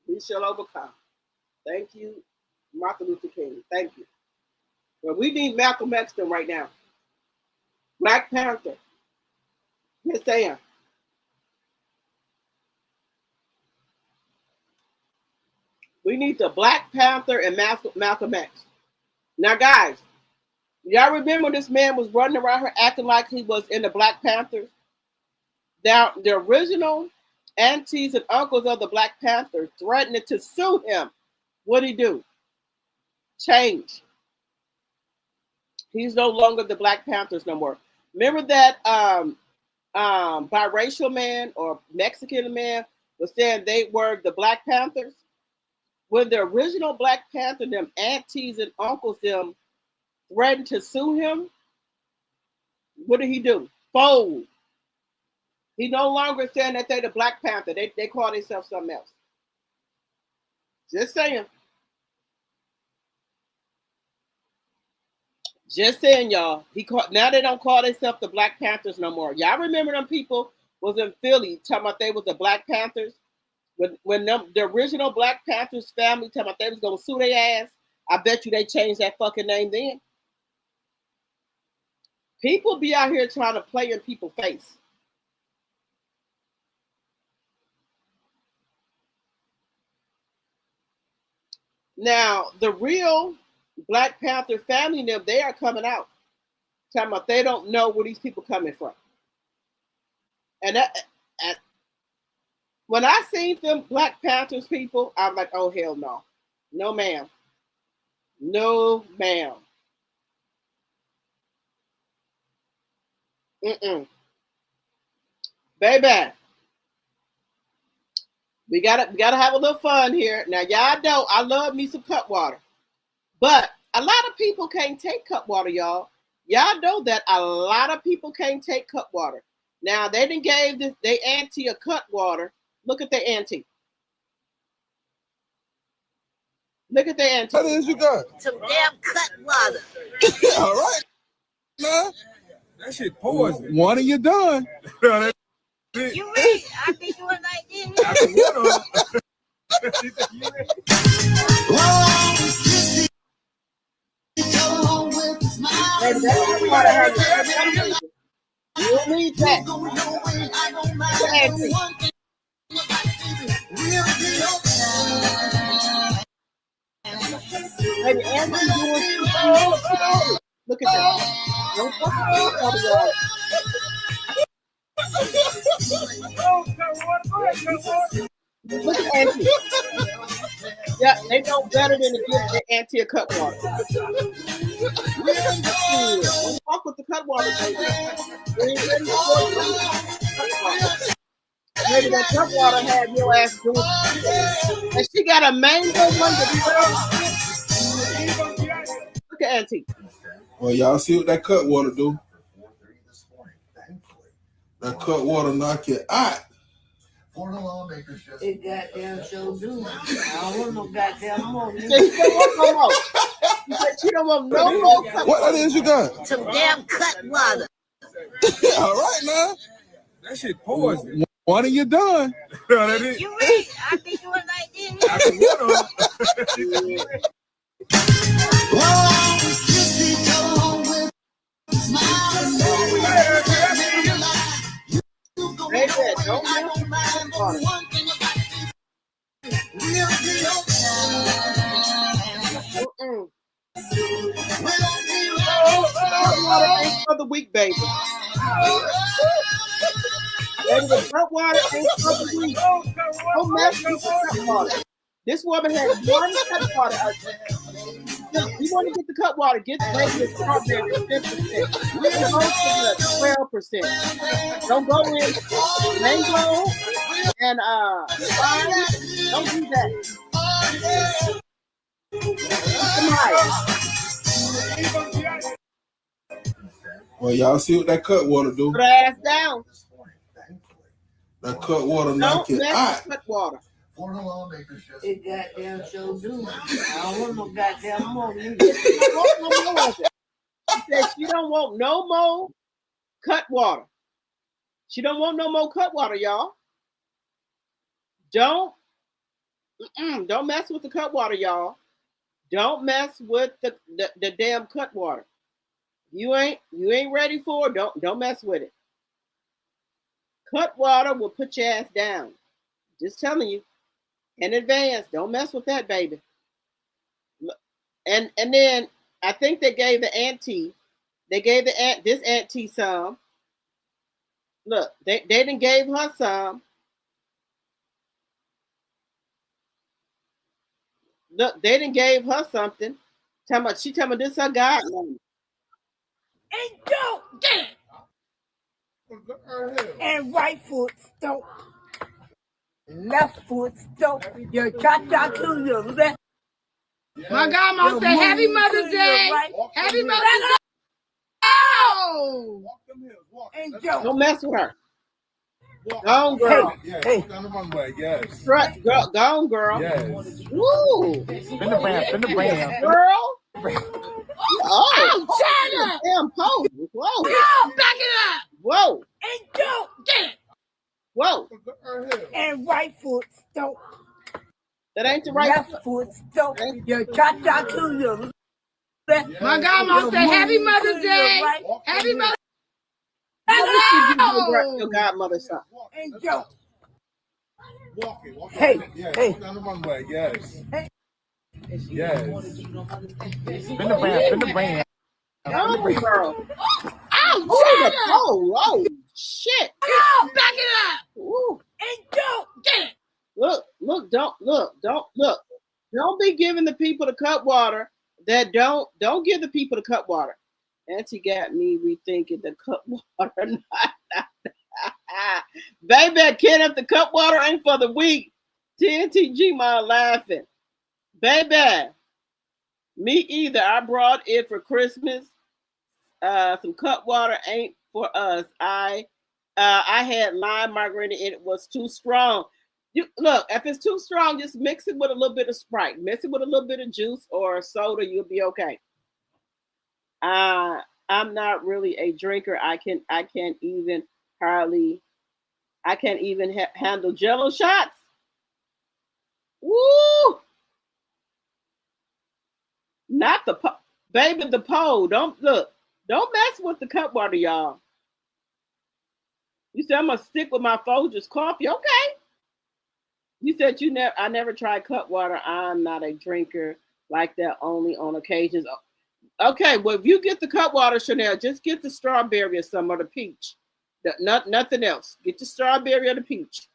We shall overcome. Thank you, Martin Luther King. Thank you. But we need Malcolm X right now. Black Panther. Yes, saying. We need the Black Panther and Malcolm X. Now, guys, y'all remember this man was running around here acting like he was in the Black Panthers? Now, the original aunties and uncles of the Black Panthers threatened to sue him. What'd he do? Change. He's no longer the Black Panthers no more. Remember that biracial man or Mexican man was saying they were the Black Panthers? When the original Black Panther, them aunties and uncles, them threatened to sue him, what did he do? Fold. He no longer saying that they're the Black Panther. They call themselves something else. Just saying. Just saying, y'all. Now they don't call themselves the Black Panthers no more. Y'all remember them people was in Philly talking about they was the Black Panthers? When the original Black Panthers family talking about they was gonna sue their ass, I bet you they changed that fucking name then. People be out here trying to play in people's face. Now, the real Black Panther family, they are coming out. Talking about they don't know where these people coming from. And when I seen them Black Panthers people, I'm like, oh, hell no. No, ma'am. No, ma'am. Baby. We gotta have a little fun here. Now, y'all know I love me some cut water. But a lot of people can't take cut water, y'all. Y'all know that a lot of people can't take cut water. Now, they done gave they auntie a cut water. Look at the auntie. Look at the auntie. What is you got? Some damn cut water. All right, man. That shit poison. One of you done. You ready? I think you was like this. I can You need that. Baby, Andrew doing look at that. Don't fucking look at Auntie. Yeah, they know better than to give their auntie a cut water. Don't fuck with the cut water, baby. Maybe that cut water had your ass doing it. And she got a mango one to be Look at Auntie. Well, y'all see what that cut water do? That cut water knock you out. Florida lawmakers just it goddamn show do. I don't want no goddamn more. She don't want no more. She said she don't want no more cut What that is you got? Some damn cut water. All right, man. That shit poison. One of you done. You ready? I think you was like this. I can They said, don't water. For the week, baby. Baby, the cut water ain't for the week. Don't mess with the cut water. This woman had one cut water. You want to get the cut water, get the regular strawberry at 10%. Don't go to the 12%. Don't go in mango and don't do that. Well, y'all see what that cut water do? Put her ass down. That cut water knock you out. Cut water. Florida lawmakers just it goddamn show do. I don't want no goddamn more. She said she don't want no more cut water. She don't want no more cut water, y'all. Don't mess with the cut water, y'all. Don't mess with the damn cut water. You ain't ready for it. Don't mess with it. Cut water will put your ass down. Just telling you in advance. Don't mess with that, baby. And then I think they gave the auntie. They gave this auntie some. Look, they didn't gave her some. Look, they didn't gave her something. She tell me this her godmother. And don't get and right foot stomp. Left foot stomp. Your cha-cha to your left. My godmom said, Happy Mother's Day. Right. Happy Mother's Day. Oh! And don't. Don't mess with her. Go on, girl. Hey. Yes. Right, go on, girl. Yes. Woo. Spin the brand. Girl. Oh, China! Damn pose. Whoa. No, back it up. Whoa. And don't get. Whoa. And right foot stomp. That ain't the right. Left foot stomp. Your cha-cha to your left. My godmom said, Happy Mother's Day. Right. Happy Mother's Day. Your godmother son. And don't. Walk it. Hey. Down the runway. Yes. Yes. Spin the brand. Oh, girl. Oh, China! Oh, shit. No, back it up. Ooh. And don't Get it. Look, don't be giving the people the cut water that don't give the people the cut water. Auntie got me rethinking the cut water. Baby, Kenneth, the cut water ain't for the weak. TNTG ma laughing. Baby, me either. I brought it for Christmas. Some cut water ain't for us. I had lime margarita and it was too strong. Look, if it's too strong, just mix it with a little bit of Sprite. Mix it with a little bit of juice or soda, you'll be okay. I'm not really a drinker. I can't even handle Jello shots. Woo! Not the baby, the pole. Don't mess with the cut water, y'all. You said I'm gonna stick with my Folgers coffee. Okay. You said I never tried cut water. I'm not a drinker like that, only on occasions. Okay, well, if you get the cut water, Chanel, just get the strawberry or some or the peach. Nothing else. Get the strawberry or the peach.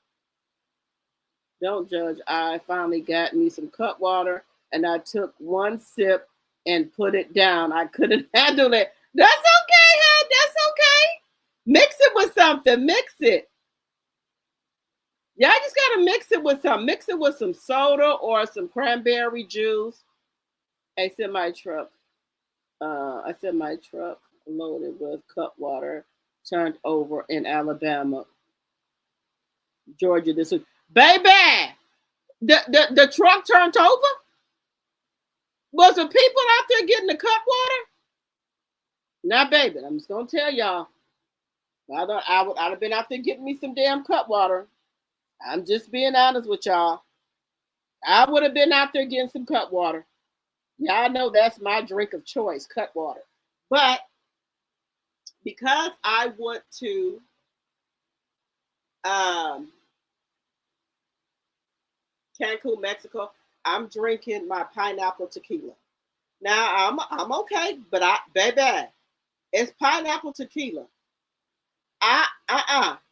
Don't judge. I finally got me some cut water and I took one sip and put it down. I couldn't handle it. That's okay, huh? That's okay. Mix it with something. Mix it. Y'all just gotta mix it with something. Mix it with some soda or some cranberry juice. I said my truck loaded with cut water turned over in Alabama, Georgia this week. Baby, the truck turned over? Was there people out there getting the cut water? Now, baby, I'm just gonna tell y'all. I'd have been out there getting me some damn cut water. I'm just being honest with y'all. I would have been out there getting some cut water. Y'all know that's my drink of choice, cut water. But because I went to Cancun, Mexico, I'm drinking my pineapple tequila. Now I'm okay, but baby, it's pineapple tequila.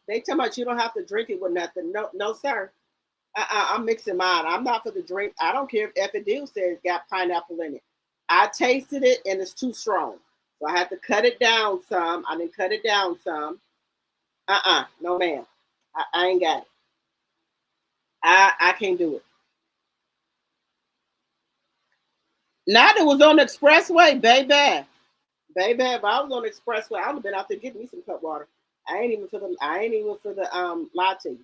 They tell me you don't have to drink it with nothing. No, sir. I'm mixing mine. I'm not for the drink. I don't care if it says it's got pineapple in it. I tasted it and it's too strong. So I had to cut it down some. I didn't cut it down some. No ma'am. I ain't got it. I can't do it. Now that was on the expressway, baby. Baby, if I was on the expressway, I would have been out there getting me some cut water. I ain't even for the latte.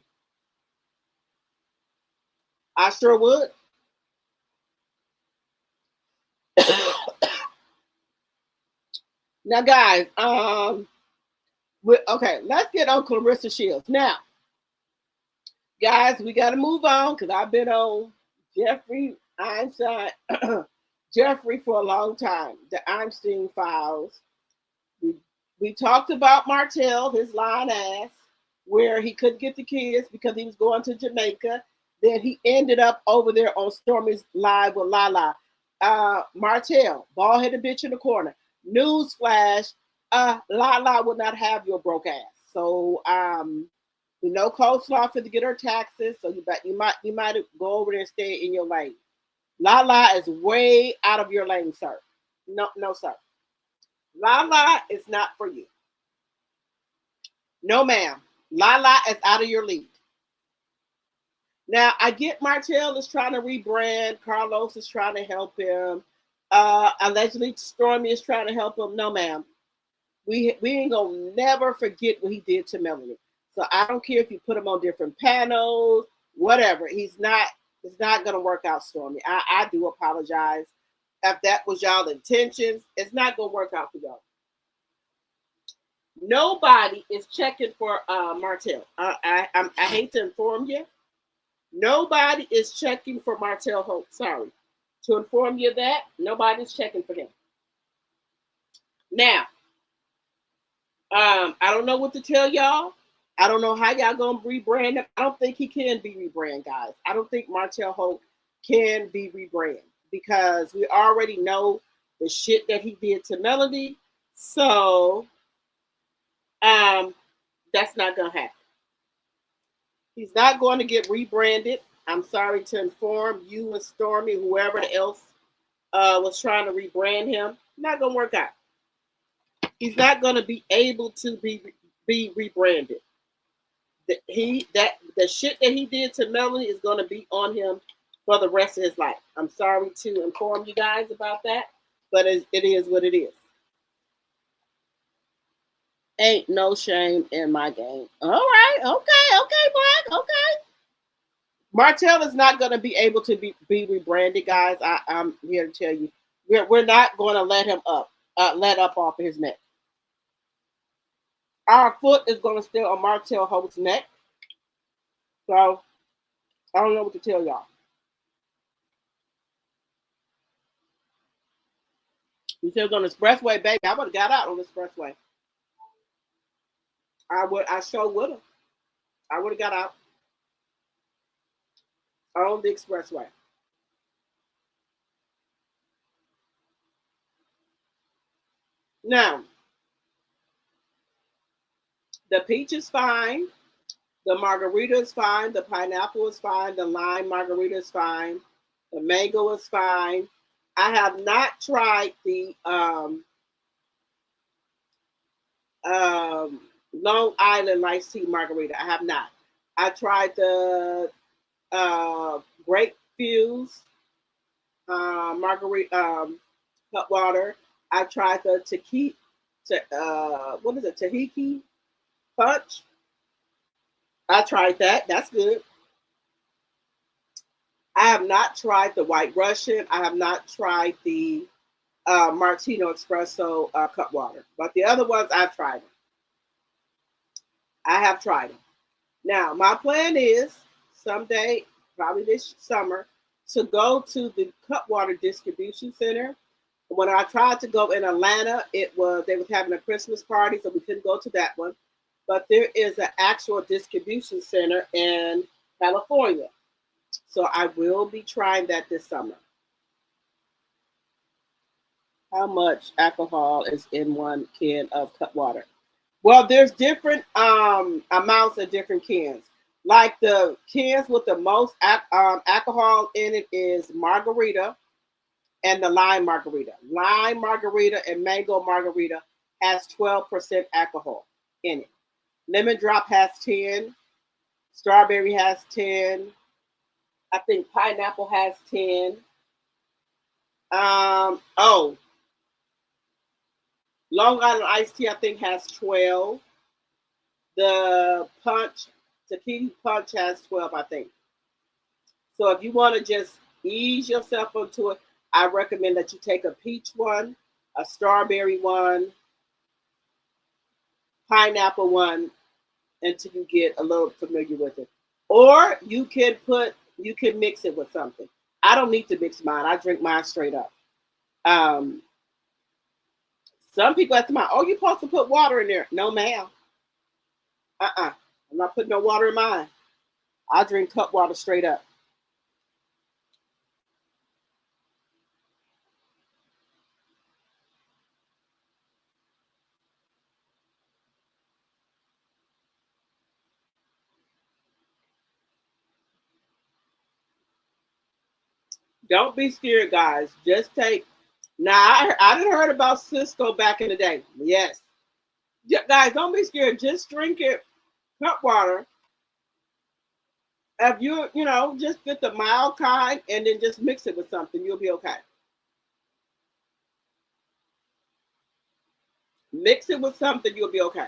I sure would. Now, guys, Okay, let's get on Claressa Shields. Now, guys, we got to move on because I've been on Jeffrey Einstein, Jeffrey for a long time. The Epstein files. We talked about Martell, his lying ass, where he couldn't get the kids because he was going to Jamaica. Then he ended up over there on Stormi's live with Lala. Martell, bald-headed bitch in the corner. Newsflash, Lala would not have your broke ass. So no coleslaw for to get her taxes. So you might go over there and stay in your lane. Lala is way out of your lane, sir. No, sir. Lala is not for you. No, ma'am. Lala is out of your league. Now, I get Martell is trying to rebrand. Carlos is trying to help him. Allegedly, Stormi is trying to help him. No, ma'am. We ain't going to never forget what he did to Melanie. So I don't care if you put him on different panels, whatever. It's not going to work out, Stormi. I do apologize. If that was y'all intentions, it's not going to work out for y'all. Nobody is checking for Martell. I hate to inform you. Nobody is checking for Martell Hope. Sorry. To inform you that, nobody's checking for him. Now, I don't know what to tell y'all. I don't know how y'all going to rebrand him. I don't think he can be rebranded, guys. I don't think Martell Hope can be rebranded because we already know the shit that he did to Melody. So, that's not going to happen. He's not going to get rebranded. I'm sorry to inform you and Stormi, whoever else was trying to rebrand him. Not going to work out. He's not going to be able to be rebranded. The shit that he did to Melanie is going to be on him for the rest of his life. I'm sorry to inform you guys about that, but it is what it is. Ain't no shame in my game. All right, okay, Black, okay. Martell is not going to be able to be rebranded, guys. I'm here to tell you, we're not going to let him let up off of his neck. Our foot is going to stay on Martell Holt's neck. So I don't know what to tell y'all. He said on the expressway, baby. I would have got out on the expressway. I sure would have. I would have got out on the expressway. Now, the peach is fine. The margarita is fine. The pineapple is fine. The lime margarita is fine. The mango is fine. I have not tried the Long Island iced tea margarita. I have not. I tried the grape fuse margarita hot water. I tried the Tahiti punch. I tried that. That's good. I have not tried the White Russian. I have not tried the Martino Espresso cut water. But the other ones, I've tried them. I have tried them. Now, my plan is someday, probably this summer, to go to the Cutwater Distribution Center. When I tried to go in Atlanta, they was having a Christmas party, so we couldn't go to that one. But there is an actual distribution center in California. So I will be trying that this summer. How much alcohol is in one can of Cutwater? Well, there's different amounts of different cans. Like the cans with the most alcohol in it is margarita and the lime margarita. Lime margarita and mango margarita has 12% alcohol in it. Lemon drop has 10. Strawberry has 10. I think pineapple has 10. Long Island iced tea, I think, has 12. The Tahiti punch has 12, I think. So if you want to just ease yourself into it, I recommend that you take a peach one, a strawberry one, pineapple one until you get a little familiar with it. Or you can mix it with something. I don't need to mix mine. I drink mine straight up. Some people ask me, oh, you're supposed to put water in there. No, ma'am. I'm not putting no water in mine. I drink cup water straight up. Don't be scared, guys. Just take. Now, I didn't heard about Cisco back in the day. Yes. Yeah, guys, don't be scared. Just drink it, cup water. If just get the mild kind and then just mix it with something, you'll be okay. Mix it with something, you'll be okay.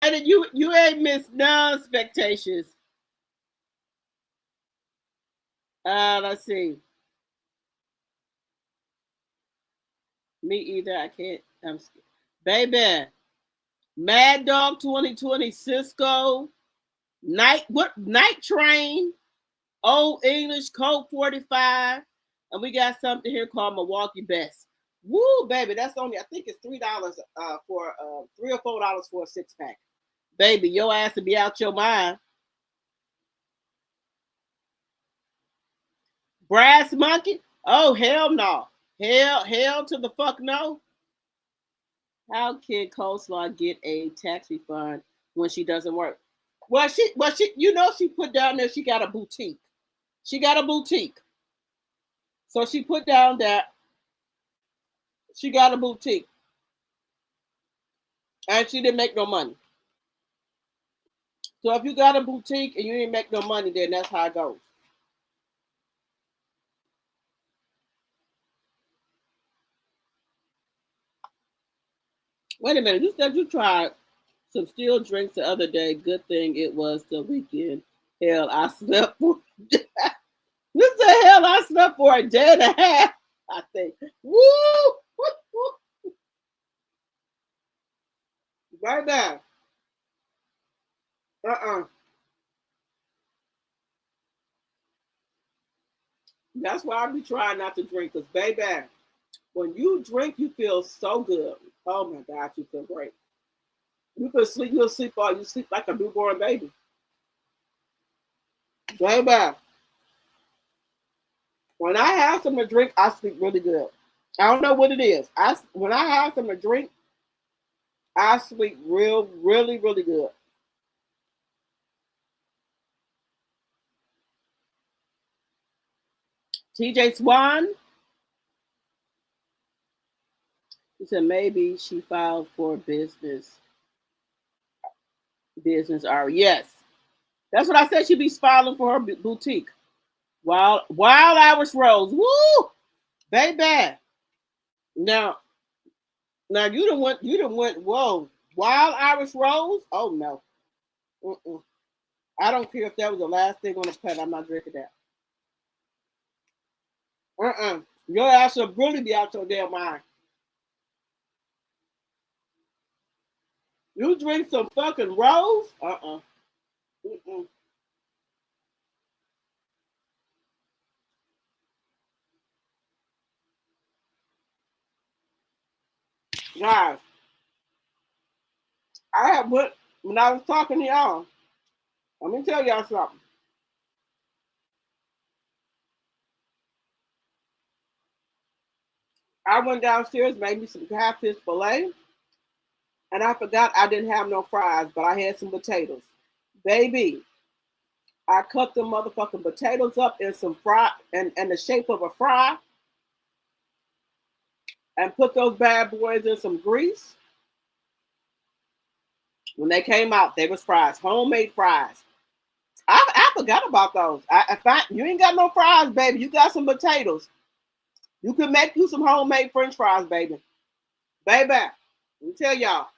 And you ain't missed no expectations. Let's see. Me either. I can't. I'm scared. Baby. Mad Dog 2020, Cisco, Night Train, Old English, Code 45, and we got something here called Milwaukee Best. Woo, baby, that's only, I think it's $3 for $3 or $4 for a 6-pack. Baby, your ass to be out your mind. Brass Monkey? Oh, hell no. Hell to the fuck no. How can Coleslaw get a tax refund when she doesn't work? Well, she she put down there she got a boutique. She got a boutique. So she put down that she got a boutique. And she didn't make no money. So if you got a boutique and you didn't make no money, then that's how it goes. Wait a minute. You said you tried some steel drinks the other day. Good thing it was the weekend. Hell, I slept for this the hell I slept for a day and a half, I think. Woo! Right now. That's why I be trying not to drink. Because, baby, when you drink, you feel so good. Oh my God, you feel great. You can sleep. You'll sleep all. You sleep like a newborn baby. Baby, when I have some to drink, I sleep really good. I don't know what it is. When I have some to drink, I sleep really, really good. TJ Swan, he said maybe she filed for business. Or yes, that's what I said. She'd be filing for her boutique. Wild Irish Rose, woo, baby. Now, you done went. Whoa, Wild Irish Rose. Oh no, mm-mm. I don't care if that was the last thing on the pen. I'm not drinking that. Your ass will really be out your damn mind. You drink some fucking Rose? Mm-mm. Guys, when I was talking to y'all. Let me tell y'all something. I went downstairs, made me some catfish fillet, and I forgot I didn't have no fries, but I had some potatoes. Baby, I cut the motherfucking potatoes up in some fry and the shape of a fry, and put those bad boys in some grease. When they came out, they was fries, homemade fries. I forgot about those. You ain't got no fries, baby. You got some potatoes. You can make you some homemade French fries, baby. Baby, let me tell y'all.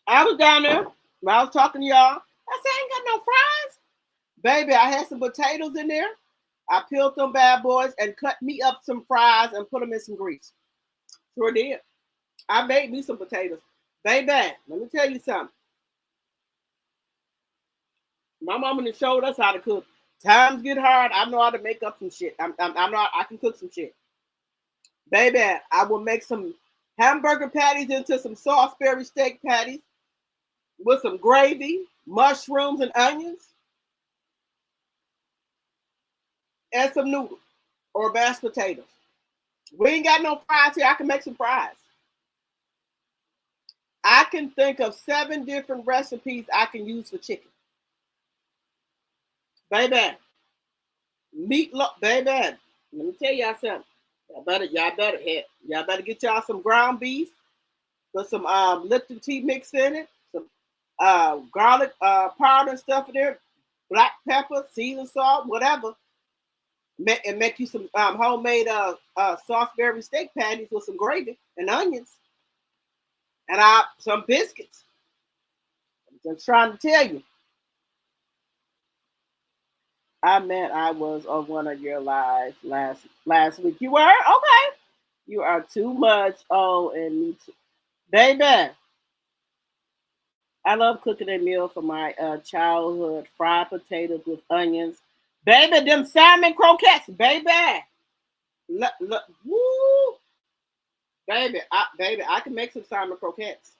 I was down there when I was talking to y'all. I said, I ain't got no fries. Baby, I had some potatoes in there. I peeled them bad boys and cut me up some fries and put them in some grease. Sure did. I made me some potatoes. Baby, let me tell you something. My mama showed us how to cook. Times get hard. I know how to make up some shit. I can cook some shit. Baby, I will make some hamburger patties into some Salisbury steak patties with some gravy, mushrooms, and onions, and some noodles or mashed potatoes. We ain't got no fries here. I can make some fries. I can think of 7 different recipes I can use for chicken. Baby, meatloaf, baby. Let me tell y'all something. Y'all better get y'all some ground beef with some Lipton tea mix in it, some garlic powder and stuff in there, black pepper, seasoned salt, whatever. And make you some homemade Salisbury steak patties with some gravy and onions, and some biscuits. I'm just trying to tell you. I was on one of your lives last week. You were? Okay. You are too much. Oh, and me too. Baby, I love cooking a meal for my childhood. Fried potatoes with onions. Baby, them salmon croquettes. Baby. Look, woo. Baby, I can make some salmon croquettes.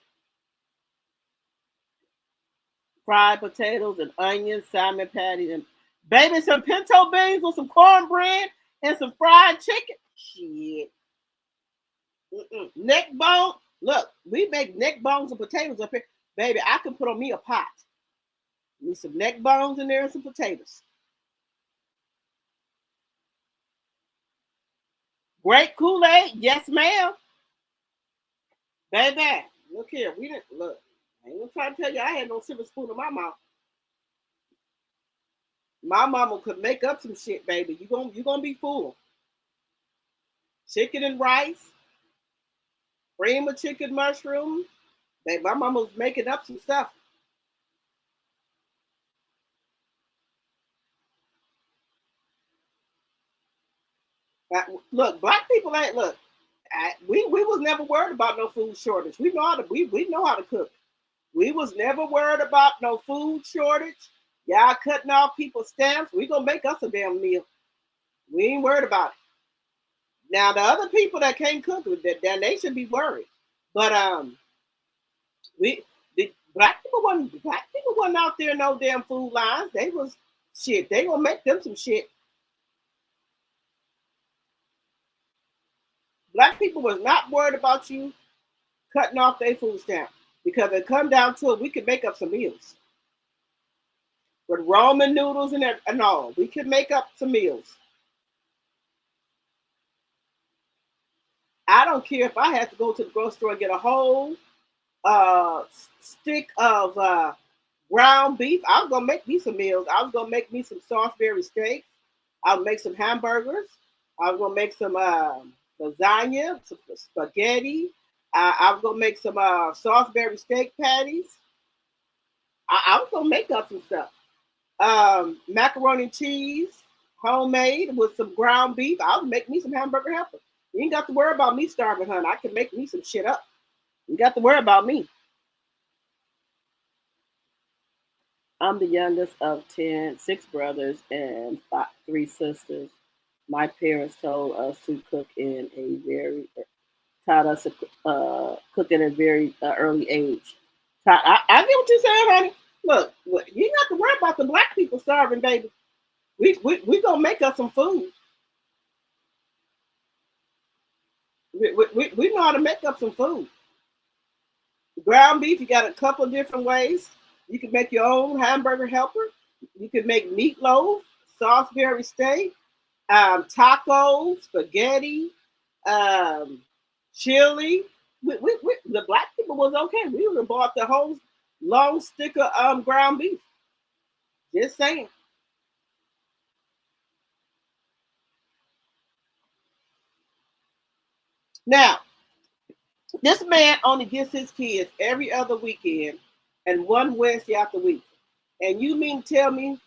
Fried potatoes and onions, salmon patties, and baby, some pinto beans with some cornbread and some fried chicken. Shit. Neck bone. Look, we make neck bones and potatoes up here. Baby, I can put on me a pot. Need some neck bones in there and some potatoes. Great Kool-Aid. Yes, ma'am. Baby, look here. We didn't look. I ain't gonna try to tell you I had no silver spoon in my mouth. My mama could make up some shit, baby. You gonna be fooled. Chicken and rice, cream of chicken mushroom. Baby, my mama was making up some stuff. Look, black people ain't look. We was never worried about no food shortage. We know how to cook. We was never worried about no food shortage. Y'all cutting off people's stamps. We gonna make us a damn meal. We ain't worried about it. Now the other people that can't cook with that, they should be worried. But we the black people wasn't out there no damn food lines. They was shit. They gonna make them some shit. Black people was not worried about you cutting off their food stamp because it come down to it, we could make up some meals with Roman noodles and all. We could make up some meals. I don't care if I had to go to the grocery store and get a whole stick of ground beef. I was gonna make me some meals. I was gonna make me some Salisbury steaks. I'll make some hamburgers. I was gonna make some lasagna, some spaghetti. I was gonna make some Salisbury steak patties. I was gonna make up some stuff. Macaroni and cheese, homemade with some ground beef. I'll make me some hamburger helper. You ain't got to worry about me starving, honey. I can make me some shit up. You got to worry about me. I'm the youngest of 6 brothers and 3 sisters. My parents told us to cook taught us to cook at a very early age. I get what you're saying, honey. Look, you ain't got to worry about the black people starving, baby. We gonna make us some food. We know how to make up some food. Ground beef, you got a couple of different ways. You can make your own hamburger helper. You can make meatloaf, Salisbury steak, tacos, spaghetti, chili. The black people was okay. We would have bought the whole long stick of ground beef. Just saying. Now, this man only gets his kids every other weekend and one Wednesday after week. And you mean to tell me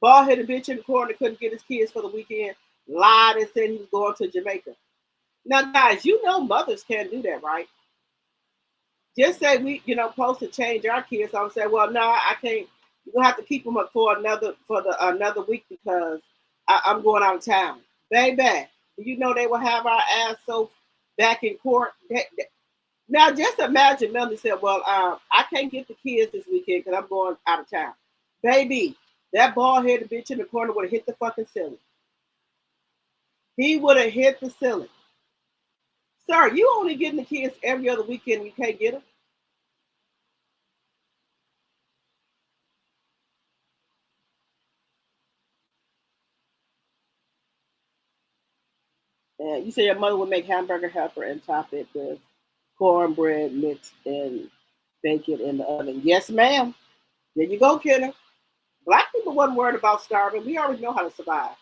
bald-headed bitch in the corner couldn't get his kids for the weekend, lied and said he was going to Jamaica? Now, guys, you know mothers can't do that, right? Just say we, supposed to change our kids. I'm saying, well, no, I can't. You're gonna have to keep them up for another week because I'm going out of town. Baby, you know they will have our ass so back in court. Now, just imagine Melanie said, well, I can't get the kids this weekend because I'm going out of town. Baby, that bald-headed bitch in the corner would have hit the fucking ceiling. He would have hit the ceiling. Sir, you only getting the kids every other weekend and you can't get them? You say your mother would make hamburger helper and top it with cornbread mixed and bake it in the oven. Yes, ma'am. There you go, kiddo. Black people wasn't worried about starving. We already know how to survive.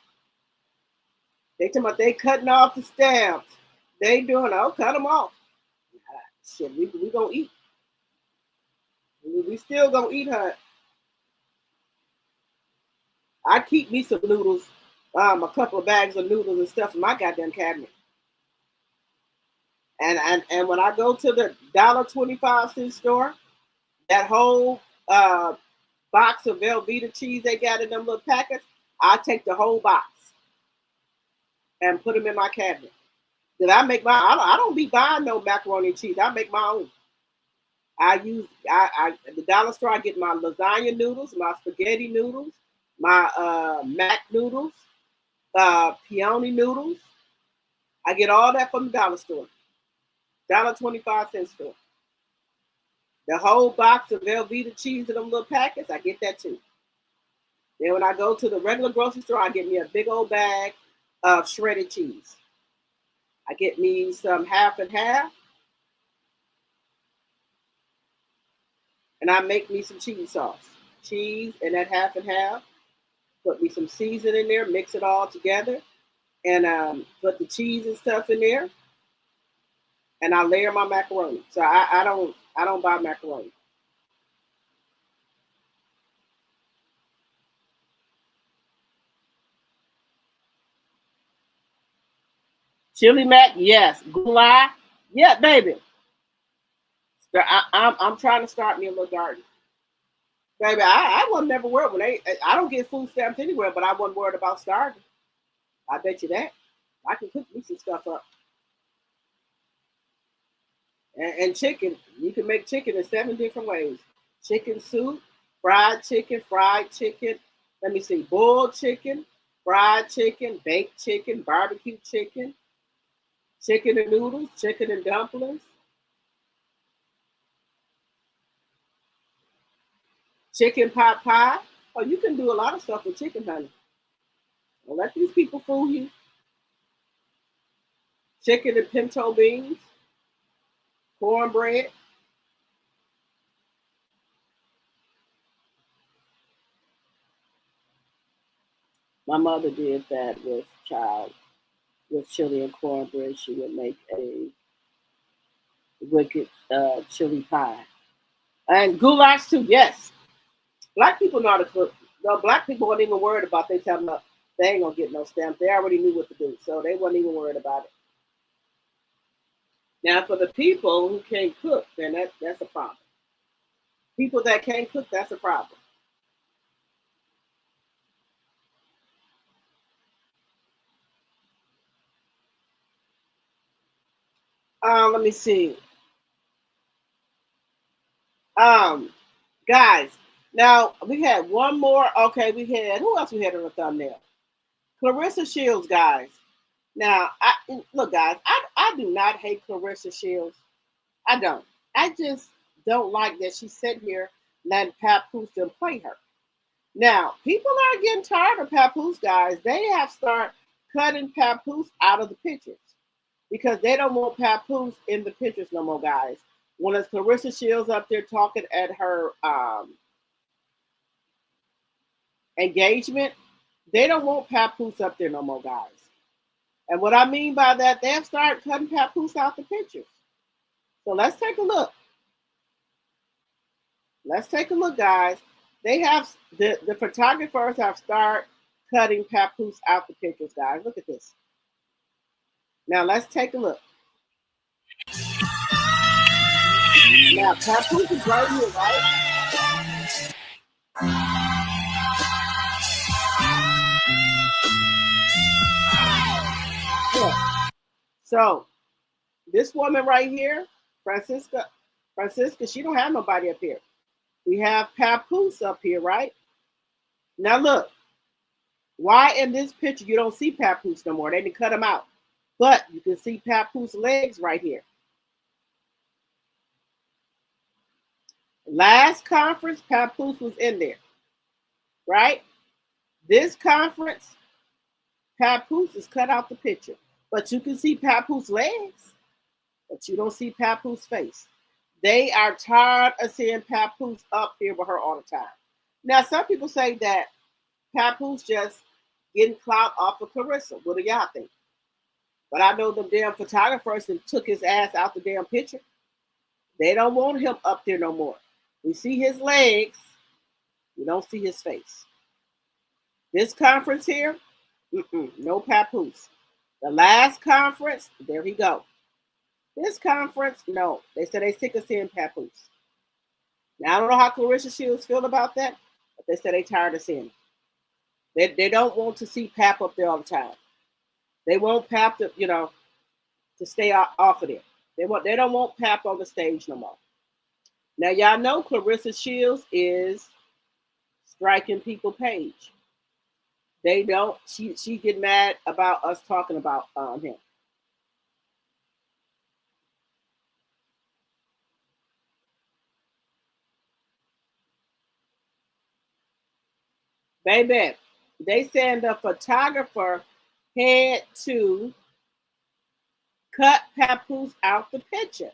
They talking about they cutting off the stamps. They doing, cut them off. Shit, we gonna eat. We still gonna eat her. I keep me some noodles, a couple of bags of noodles and stuff in my goddamn cabinet. And when I go to the $1.25 store, that whole box of Velveeta cheese they got in them little packets, I take the whole box and put them in my cabinet. Then I make I don't be buying no macaroni and cheese. I make my own. At the dollar store, I get my lasagna noodles, my spaghetti noodles, my mac noodles, peony noodles. I get all that from the dollar store. $1.25 store. The whole box of Velveeta cheese in them little packets, I get that too. Then when I go to the regular grocery store, I get me a big old bag of shredded cheese. I get me some half and half. And I make me some cheese sauce. Cheese and that half and half. Put me some seasoning in there, mix it all together. And put the cheese and stuff in there. And I layer my macaroni. So I don't buy macaroni. Chili mac, yes. Goulash, yeah, baby. I'm trying to start me a little garden. Baby, I wasn't never worried when I don't get food stamps anywhere, but I wasn't worried about starving. I bet you that. I can cook me some stuff up. And chicken, you can make chicken in 7 different ways. Chicken soup, fried chicken, let me see, boiled chicken, fried chicken, baked chicken, barbecue chicken, chicken and noodles, chicken and dumplings, chicken pot pie. Oh, you can do a lot of stuff with chicken, honey. Don't let these people fool you. Chicken and pinto beans, cornbread. My mother did that with chili and cornbread. She would make a wicked chili pie. And goulash too, yes. Black people know how to cook. No, black people weren't even worried about they telling them they ain't gonna get no stamp. They already knew what to do, so they weren't even worried about it. Now, for the people who can't cook, then that's a problem. People that can't cook, that's a problem. Let me see. Guys, now we had one more. Okay, we had who else we had on the thumbnail? Claressa Shields, guys. Now, look, guys, I do not hate Claressa Shields. I don't. I just don't like that she's sitting here letting Papoose and play her. Now, people are getting tired of Papoose, guys. They have started cutting Papoose out of the pictures because they don't want Papoose in the pictures no more, guys. When it's Claressa Shields up there talking at her engagement, they don't want Papoose up there no more, guys. And what I mean by that, they have started cutting Papoose out the pictures. So let's take a look. Let's take a look, guys. They have the photographers have started cutting Papoose out the pictures, guys. Look at this. Now let's take a look. Now Papoose is right here, right? Yeah. So this woman right here, Francisca, she don't have nobody up here. We have Papoose up here, right? Now look, why in this picture you don't see Papoose no more? They didn't cut him out. But you can see Papoose legs right here. Last conference, Papoose was in there, right? This conference, Papoose is cut out the picture. But you can see Papoose legs, but you don't see Papoose face. They are tired of seeing Papoose up here with her all the time. Now, some people say that Papoose just getting clout off of Claressa. What do y'all think? But I know the damn photographers that took his ass out the damn picture. They don't want him up there no more. We see his legs. We don't see his face. This conference here, no Papoose. The last conference, there he go. This conference, no. They said they sick of seeing Papoose. Now, I don't know how Claressa Shields feel about that, but they said they tired of seeing him. They don't want to see Pap up there all the time. They want Pap to, to stay off of there. They don't want Pap on the stage no more. Now, y'all know Claressa Shields is striking people page. They don't, she get mad about us talking about him. Baby, they said the photographer had to cut Papoose out the picture.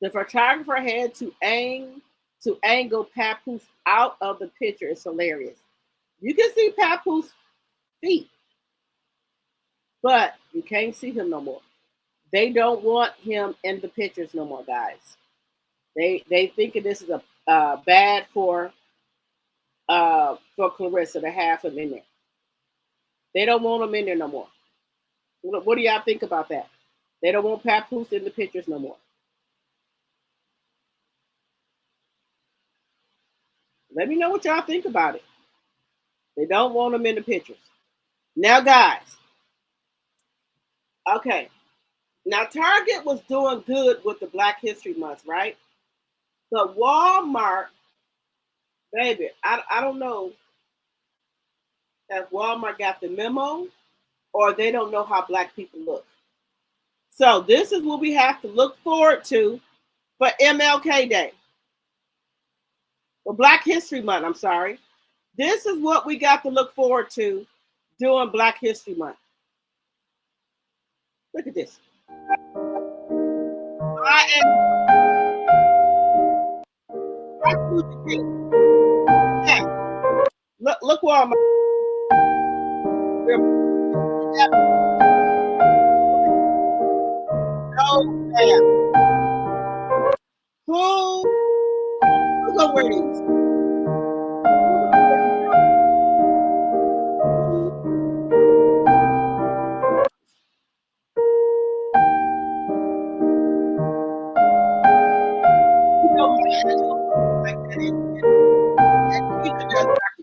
The photographer had to angle Papoose out of the picture. It's hilarious. You can see Papoose feet, but you can't see him no more. They don't want him in the pictures no more, guys. They thinking this is a bad for Claressa to have him in there. They don't want him in there no more. What do y'all think about that? They don't want Papoose in the pictures no more. Let me know what y'all think about it. They don't want him in the pictures. Now, guys. Okay. Now, Target was doing good with the Black History Month, right? But Walmart, baby, I don't know if Walmart got the memo or they don't know how Black people look. So this is what we have to look forward to for MLK Day. Or Black History Month, I'm sorry. This is what we got to look forward to during Black History Month. Look at this. Look where I'm. Who's gonna wear these?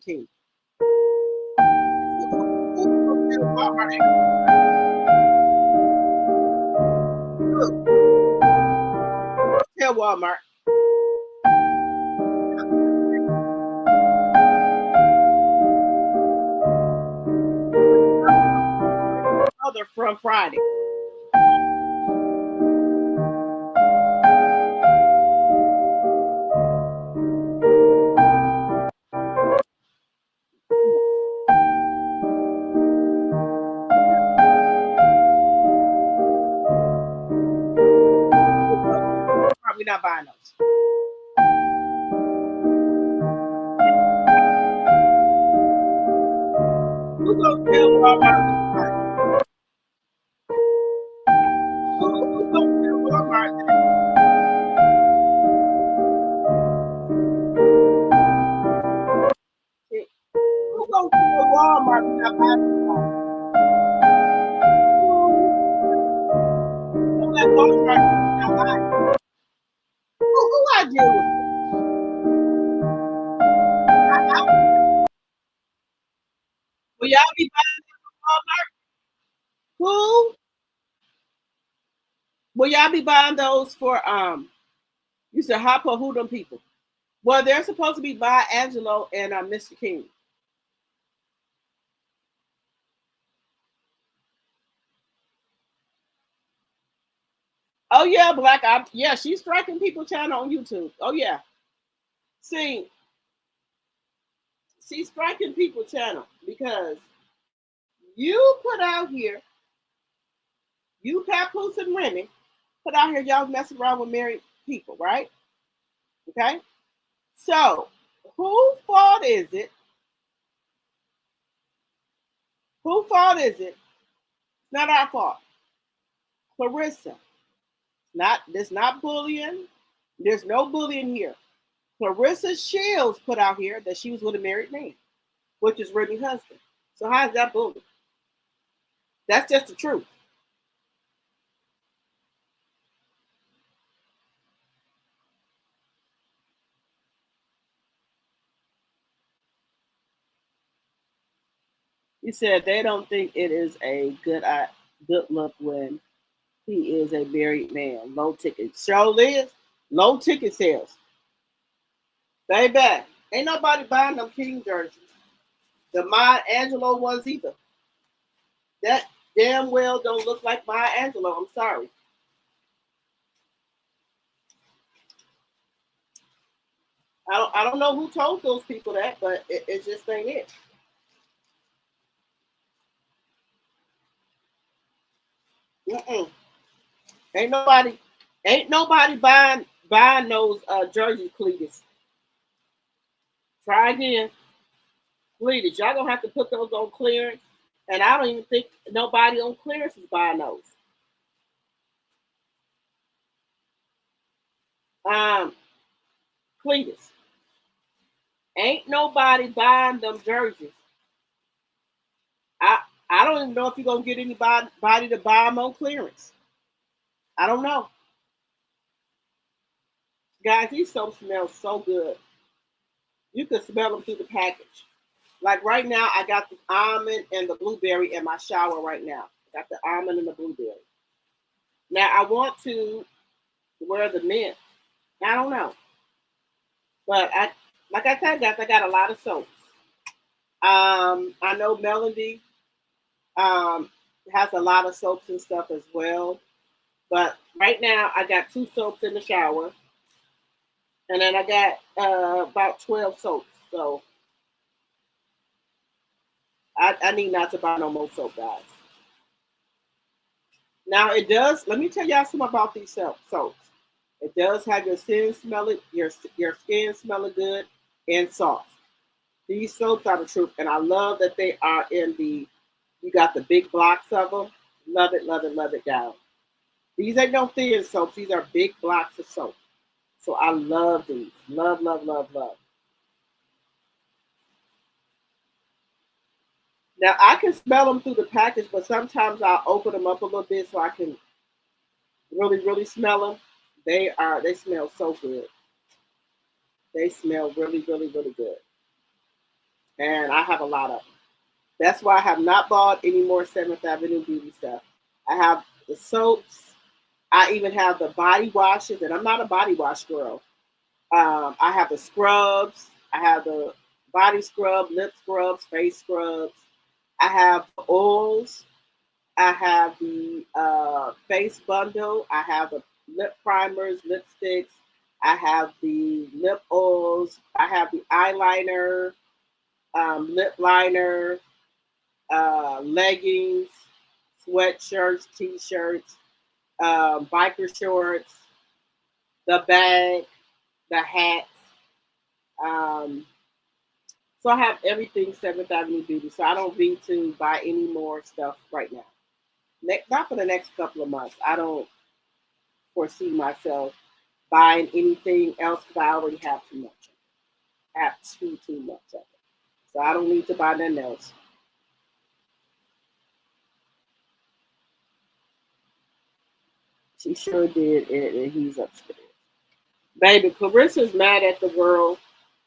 King. Tell Walmart. Other from Friday. Probably not buying those. Who's gonna tell Walmart? Who's gonna tell Walmart that? Who's gonna tell Walmart we're not buying those? Who let Walmart not buying? Who I deal with? Will y'all be buying from Walmart? Who? Will y'all be buying those for you said Hopper, who them people? Well, they're supposed to be by Angelo and Mr. King. Oh yeah, Black. Yeah, she's striking people channel on YouTube. Oh yeah. See, she's striking people channel because you put out here, you Papoose and Remy put out here, y'all messing around with married people, right? Okay. So, whose fault is it? Whose fault is it? It's not our fault. Claressa. There's not bullying. There's no bullying here. Claressa Shields put out here that she was with a married man, which is Remy's husband. So how is that bullying? That's just the truth. You said they don't think it is a good look when he is a married man. Low ticket. Show is low ticket sales. Baby, ain't nobody buying them King jerseys. The Maya Angelou ones either. That damn well don't look like Maya Angelou. I'm sorry. I don't know who told those people that, but it just ain't it. Mm-mm. Ain't nobody buying those jersey Cletus. Try again. Cletus. Y'all gonna have to put those on clearance. And I don't even think nobody on clearance is buying those. Cletus. Ain't nobody buying them jerseys. I don't even know if you're gonna get anybody to buy them on clearance. I don't know. Guys, these soaps smell so good. You can smell them through the package. Like right now, I got the almond and the blueberry in my shower right now. Got the almond and the blueberry. Now I want to wear the mint. I don't know, but like I said, guys, I got a lot of soaps. I know Melody um, has a lot of soaps and stuff as well. But right now, I got 2 soaps in the shower, and then I got about 12 soaps. So I need not to buy no more soap, guys. Now it does. Let me tell y'all something about these soaps. It does have your skin smelling, your skin smelling good and soft. These soaps are the truth, and I love that they are in the. You got the big blocks of them. Love it, love it, love it, guys. These ain't no thin soaps. These are big blocks of soap. So I love these. Love, love, love, love. Now I can smell them through the package, but sometimes I'll open them up a little bit so I can really, really smell them. They smell so good. They smell really, really, really good. And I have a lot of them. That's why I have not bought any more 7th Avenue beauty stuff. I have the soaps. I even have the body washes, and I'm not a body wash girl. I have the scrubs. I have the body scrub, lip scrubs, face scrubs. I have the oils. I have the face bundle. I have the lip primers, lipsticks. I have the lip oils. I have the eyeliner, lip liner, leggings, sweatshirts, t-shirts, biker shorts, the bag, the hats. Um, so I have everything 7th Avenue Beauty. So I don't need to buy any more stuff right now. Not for the next couple of months. I don't foresee myself buying anything else because I already have too much. I have too much of it. So I don't need to buy nothing else. She sure did, and he's upstairs. Baby, Clarissa's mad at the world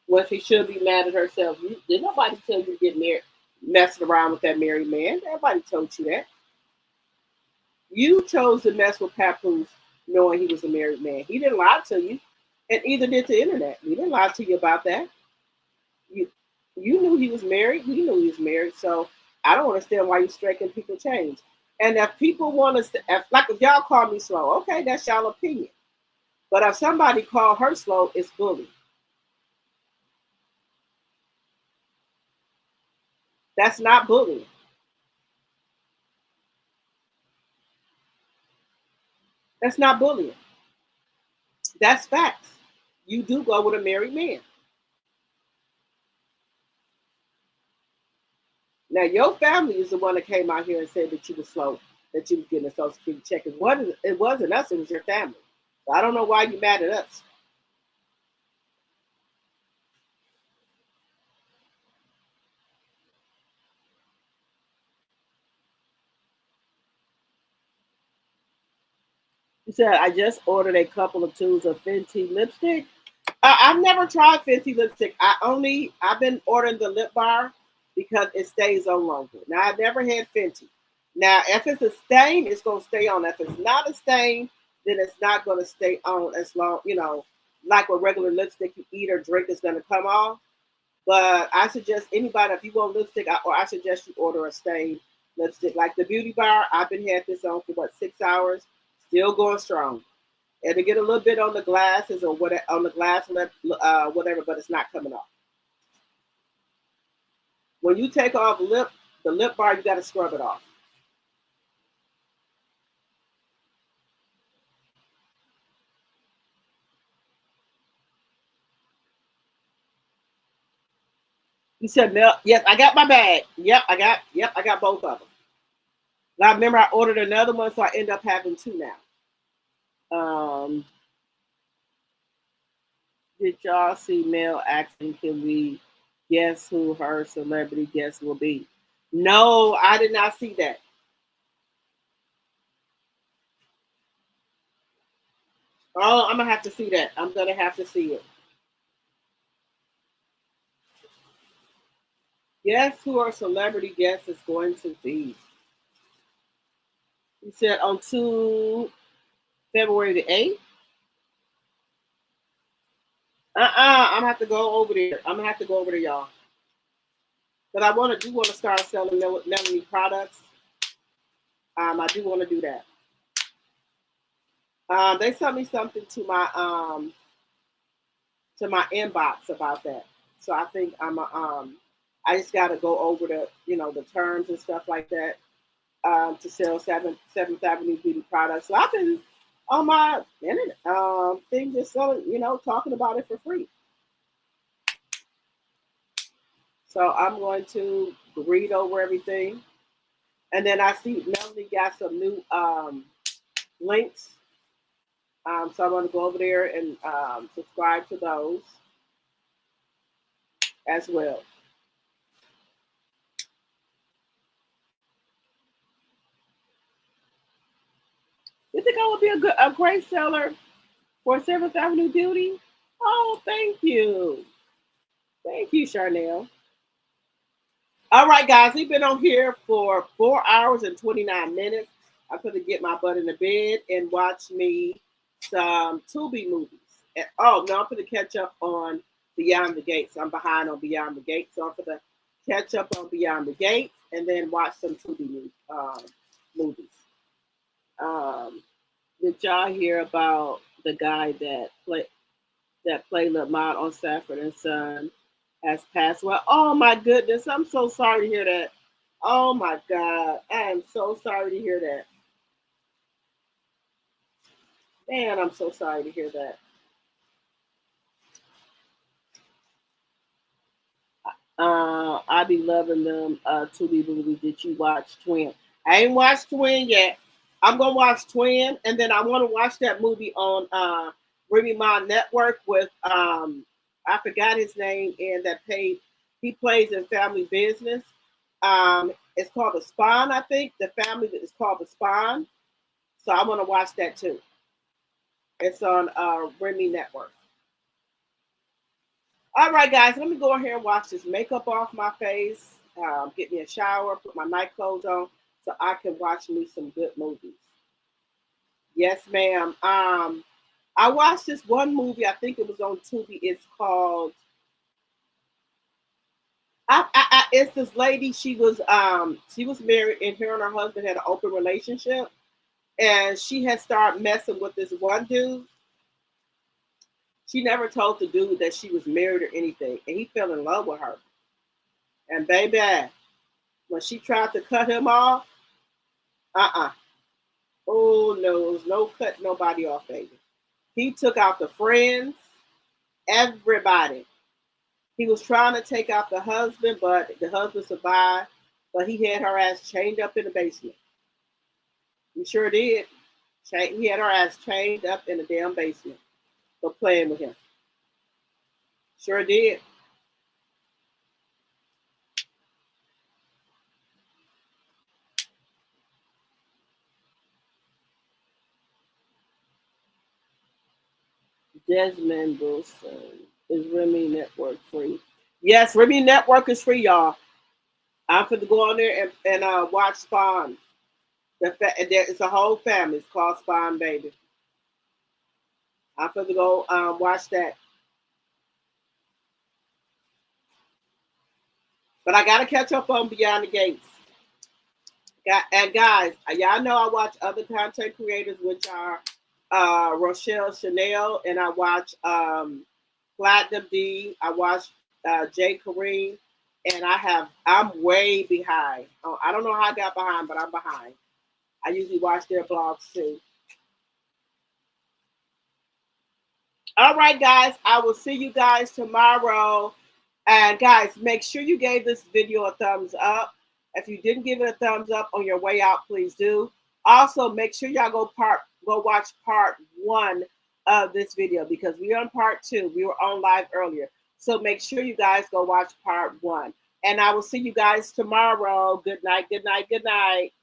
when she should be mad at herself. Did nobody tell you to get married, messing around with that married man? Nobody told you that. You chose to mess with Papoose knowing he was a married man. He didn't lie to you, and either did the internet. He didn't lie to you about that. You you knew he was married. He knew he was married. So I don't understand why you're striking people change. And if people want to, like if y'all call me slow, okay, that's y'all opinion. But if somebody call her slow, it's bullying. That's not bullying. That's not bullying. That's facts. You do go with a married man. Now your family is the one that came out here and said that you were slow, that you was getting a social security check. It wasn't us, it was your family. So I don't know why you mad at us. You said I just ordered a couple of tubes of Fenty lipstick. I've never tried Fenty lipstick. I've been ordering the lip bar because it stays on longer. Now I've never had Fenty. Now if it's a stain, it's gonna stay on. If it's not a stain, then it's not gonna stay on as long. Like with regular lipstick, you eat or drink, it's gonna come off. But I suggest anybody, if you want lipstick, I suggest you order a stain lipstick. Like the beauty bar, I've been had this on for 6 hours, still going strong. It'll get a little bit on the glasses or whatever on the glass, whatever, but it's not coming off. When you take off the lip bar, you got to scrub it off. You said milk. Yes, I got my bag. Yep, I got both of them. Now remember, I ordered another one, so I end up having two now. Did y'all see Mel asking, can we guess who her celebrity guest will be? No, I did not see that. Oh, I'm gonna have to see that. I'm gonna have to see it. Guess who our celebrity guest is going to be? He said on two. February the 8th. I'm gonna have to go over there. I'm gonna have to go over there, y'all. But I want to start selling Melanie products. I do want to do that. They sent me something to my inbox about that. So I think I just got to go over the terms and stuff like that to sell Seventh Avenue Beauty products. So I've been on my internet thing just selling, talking about it for free. So I'm going to read over everything. And then I see Melanie got some new links. So I'm going to go over there and subscribe to those as well. You think I would be a great seller for Seventh Avenue Beauty? Oh, thank you. Thank you, Charnel. All right, guys, we've been on here for 4 hours and 29 minutes. I'm going to get my butt in the bed and watch me some Tubi movies. I'm going to catch up on Beyond the Gates. I'm behind on Beyond the Gates, so I'm going to catch up on Beyond the Gates and then watch some Tubi movies. Did y'all hear about the guy that played Lamont on Sanford and Son has passed away? Oh my goodness, I'm so sorry to hear that. Oh my God, I am so sorry to hear that. Man, I'm so sorry to hear that. I be loving them Tubi movies. Did you watch Twin? I ain't watched Twin yet. I'm gonna watch Twin, and then I want to watch that movie on ROMECA Network with I forgot his name, and he plays in Family Business. It's called The Spawn, I think. The family is called The Spawn. So I want to watch that too. It's on ROMECA Network. All right, guys, let me go ahead and wash this makeup off my face, get me a shower, put my night clothes on so I can watch me some good movies. Yes, ma'am. I watched this one movie. I think it was on Tubi. It's called. It's this lady. She was married, and her and her husband had an open relationship, and she had started messing with this one dude. She never told the dude that she was married or anything, and he fell in love with her. And baby, when she tried to cut him off, oh no cut nobody off, baby. He took out the friends, everybody. He was trying to take out the husband, but the husband survived. But he had her ass chained up in the basement. He sure did. He had her ass chained up in the damn basement for playing with him. Sure did. Desmond Wilson. Is ROMECA Network free? Yes, ROMECA Network is free, y'all. I'm going to go on there and watch Spawn. It's a whole family. It's called Spawn, baby. I'm going to go watch that. But I got to catch up on Beyond the Gates. And guys, y'all know I watch other content creators, which are Rochelle Chanel, and I watch Platinum D. I watch Jay Kareem, and I'm way behind. Oh, I don't know how I got behind, but I'm behind. I usually watch their blogs too. All right, guys, I will see you guys tomorrow. And guys, make sure you gave this video a thumbs up. If you didn't give it a thumbs up on your way out, please do. Also, make sure y'all go watch part 1 of this video, because we're on part 2. We were on live earlier. So make sure you guys go watch part 1. And I will see you guys tomorrow. Good night, good night, good night.